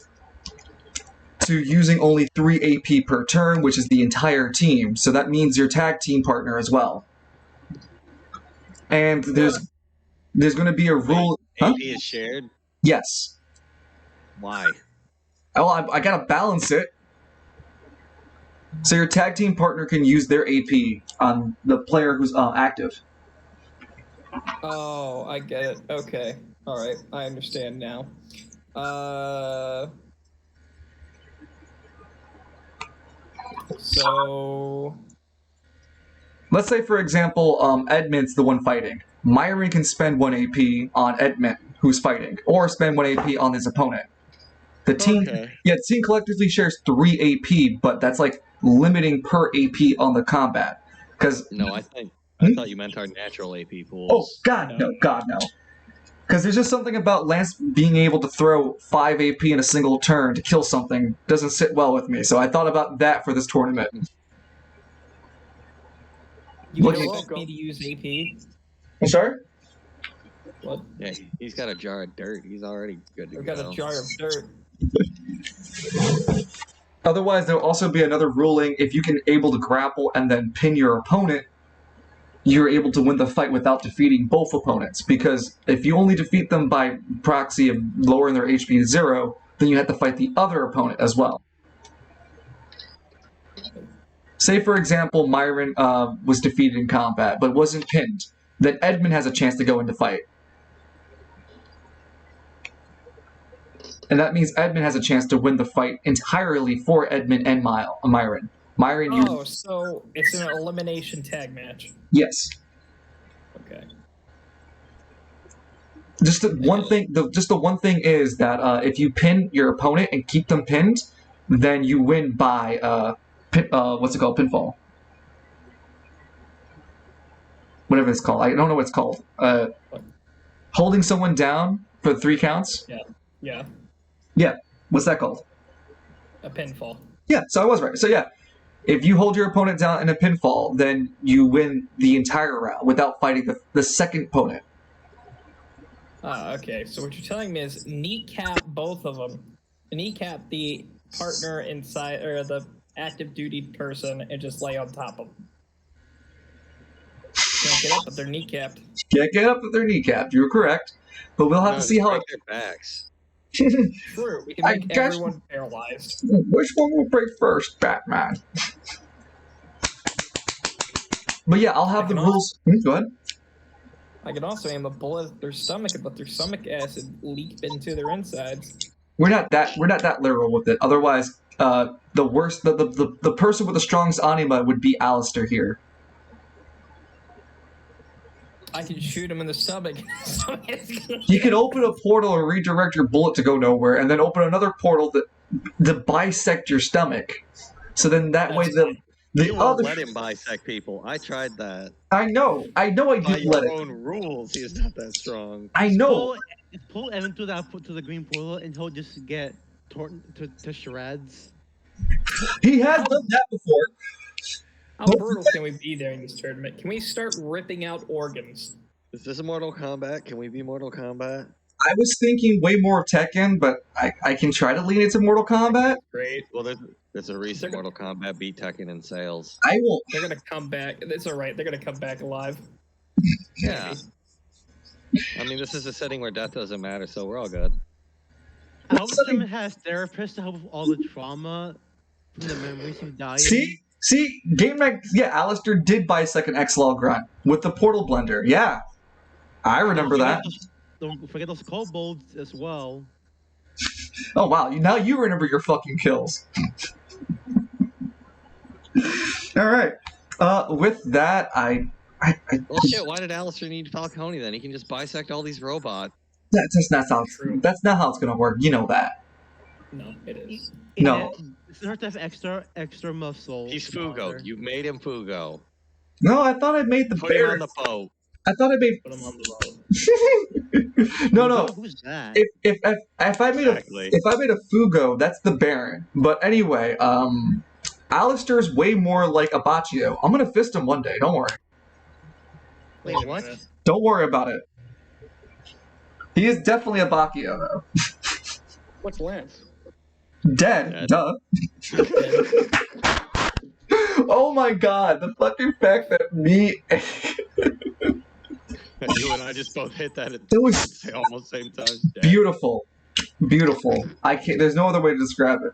to using only 3 AP per turn, which is the entire team. So that means your tag team partner as well. And there's going to be a rule. AP is shared? Yes. Why? Oh, I gotta balance it. So your tag team partner can use their AP on the player who's active. Oh, I get it. Okay. Alright, I understand now. So... Let's say, for example, Edmund's the one fighting. Myron can spend 1 AP on Edmund, who's fighting, or spend 1 AP on his opponent. The team, the team collectively shares 3 AP, but that's like limiting per AP on the combat. No, I thought you meant our natural AP pools. Oh, God no. Because there's just something about Lance being able to throw 5 AP in a single turn to kill something doesn't sit well with me, so I thought about that for this tournament. You expect me to use AP? I'm sorry? What? Yeah, he's got a jar of dirt. He's already good to go. I've got a jar of dirt. Otherwise, there'll also be another ruling. If you can able to grapple and then pin your opponent, you're able to win the fight without defeating both opponents. Because if you only defeat them by proxy of lowering their HP to 0, then you have to fight the other opponent as well. Say, for example, Myron was defeated in combat, but wasn't pinned. Then Edmund has a chance to go into fight. And that means Edmund has a chance to win the fight entirely for Edmund and Myron. Myron, so it's an elimination tag match. Yes. Okay. Just the one thing is that if you pin your opponent and keep them pinned, then you win by what's it called? Pinfall. Whatever it's called. I don't know what it's called. Holding someone down for 3 counts? Yeah. Yeah. What's that called? A pinfall. Yeah, so I was right. So yeah, if you hold your opponent down in a pinfall, then you win the entire round without fighting the second opponent. Okay. So what you're telling me is kneecap both of them. Kneecap the partner inside, or the active duty person, and just lay on top of them. Can't get up if they're kneecapped. Can't get up if they're kneecapped. You're correct. But we'll have to see how break their backs. True, we can I make guess- everyone paralyzed. Which one will break first, Batman? But yeah, I'll have the can rules. Go ahead. I can also aim a bullet at their stomach and let their stomach acid leak into their insides. We're not that literal with it. Otherwise, the person with the strongest anima would be Alistair here. I can shoot him in the stomach. You can open a portal and redirect your bullet to go nowhere, and then open another portal to bisect your stomach. So then that way the You won't other. let him bisect people. I tried that. I know. I By did let your it. own rules, he is not that strong. I know. Pull Evan to the green portal, and he'll just get torn to shreds. He has done that before. How brutal can we be during this tournament? Can we start ripping out organs? Is this a Mortal Kombat? Can we be Mortal Kombat? I was thinking way more of Tekken, but I can try to lean into Mortal Kombat. Great. Well, there's a recent Mortal Kombat beat Tekken in sales. I will. They're gonna come back. It's alright. They're gonna come back alive. Yeah. I mean, this is a setting where death doesn't matter, so we're all good. I hope someone has therapists to help with all the trauma from the memories of dying. See, Alistair did bisect an X-Log grunt with the portal blender. Yeah, I remember that. Don't forget those kobolds as well. Oh wow, now you remember your fucking kills. All right. With that, Well, shit, why did Alistair need Falcone then? He can just bisect all these robots. that's not how True. that's not how it's gonna work. You know that. No, it is. No. It's hard to have extra muscle. He's Fugo. You made him Fugo. No, I thought I made the Put him bear. on the boat. I thought I made. Put him on the road. No. Who's that? If I made Exactly. if I made a Fugo, that's the Baron. But anyway, Alistair's way more like a Baccio. I'm gonna fist him one day. Don't worry. Wait, what? Don't worry about it. He is definitely a Baccio though. What's Lance? Dead. Duh. Oh my god, the fucking fact that me You and I just both hit that at It was the almost same time. beautiful. I can't there's no other way to describe it.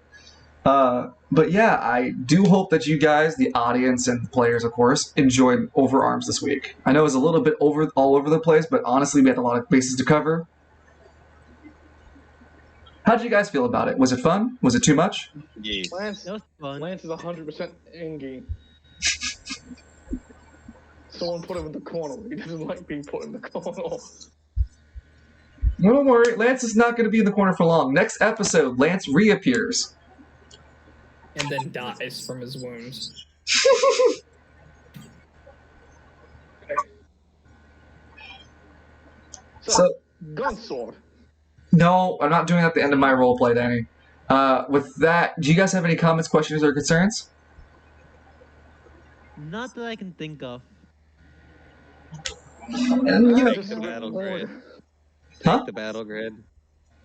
But yeah, I do hope that you guys, the audience and the players of course, enjoyed Overarms this week. I know it was a little bit all over the place, but honestly we had a lot of bases to cover. How did you guys feel about it? Was it fun? Was it too much? Yes. Lance, That was fun. Lance is 100% Engie. Someone put him in the corner. He doesn't like being put in the corner. Well, don't worry, Lance is not going to be in the corner for long. Next episode, Lance reappears. And then dies from his wounds. So, gun sword. No, I'm not doing that at the end of my roleplay, Danny. With that, do you guys have any comments, questions, or concerns? Not that I can think of. And, you know, Take the battle grid. Huh? Take the battle grid.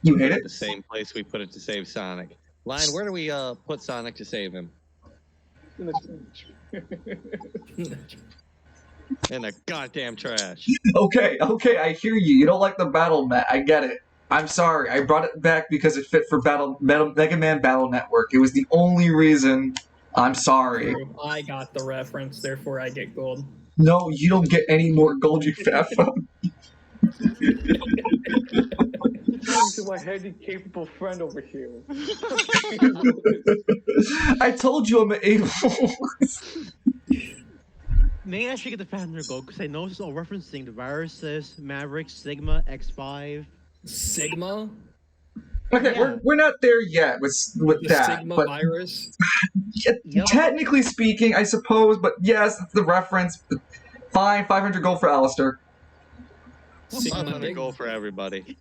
you hate Put it it? the same place we put it to save Sonic. Lion, where do we put Sonic to save him? In In the goddamn trash. Okay, I hear you. You don't like the battle mat. I get it. I'm sorry. I brought it back because it fit for Mega Man Battle Network. It was the only reason. I'm sorry. I got the reference, therefore I get gold. No, you don't get any more gold, you fat fuck. Talking to my handy capable friend over here. I told you I'm able. Maybe I should get the Founder Gold because I know it's all referencing the viruses, Maverick, Sigma, X5. Sigma? Okay, Yeah. we're not there yet with The that. Sigma But virus? Yep. technically speaking, I suppose. But yes, that's the reference. Fine, 500 gold for Alistair. Sigma 500 big. gold for everybody.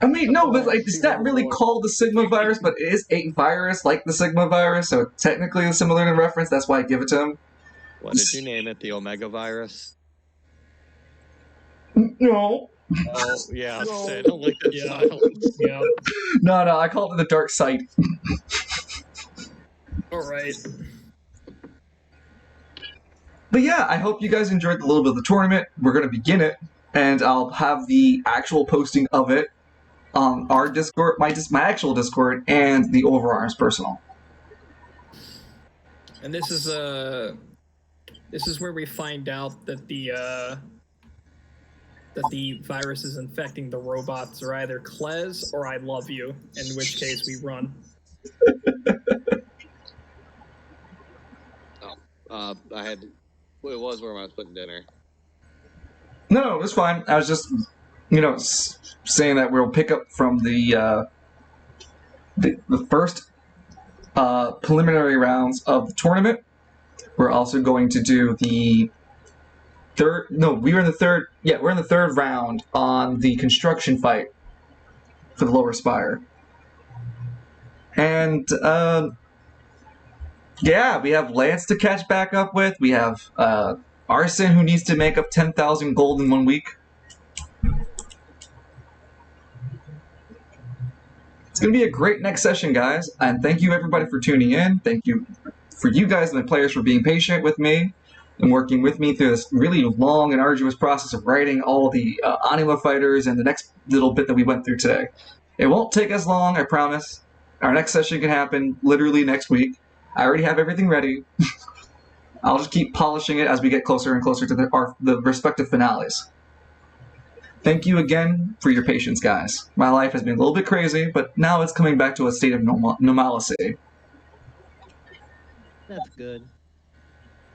I mean, no, but like, it's not really called the Sigma virus, but it is a virus like the Sigma virus, so technically it's similar in reference. That's why I give it to him. What did you name it? The Omega virus? No, Oh, yeah, No. I don't like that Yeah. silence. Yeah. no, I called it the Dark Side. Alright. But yeah, I hope you guys enjoyed a little bit of the tournament. We're going to begin it, and I'll have the actual posting of it on our Discord, my actual Discord, and the Overarms personal. And this is where we find out that the virus is infecting the robots are either Klez or I love you, in which case we run. It was where I was putting dinner. No, it's fine. I was just, saying that we'll pick up from the first preliminary rounds of the tournament. We're also going to do the third. No, we're in the third. Yeah, we're in the third round on the construction fight for the lower spire. And yeah, we have Lance to catch back up with. We have Arson, who needs to make up 10,000 gold in 1 week. It's going to be a great next session, guys. And thank you, everybody, for tuning in. Thank you for you guys and the players for being patient with me and working with me through this really long and arduous process of writing all the Anima fighters and the next little bit that we went through today. It won't take as long, I promise. Our next session can happen literally next week. I already have everything ready. I'll just keep polishing it as we get closer and closer to the respective finales. Thank you again for your patience, guys. My life has been a little bit crazy, but now it's coming back to a state of normalcy. That's good.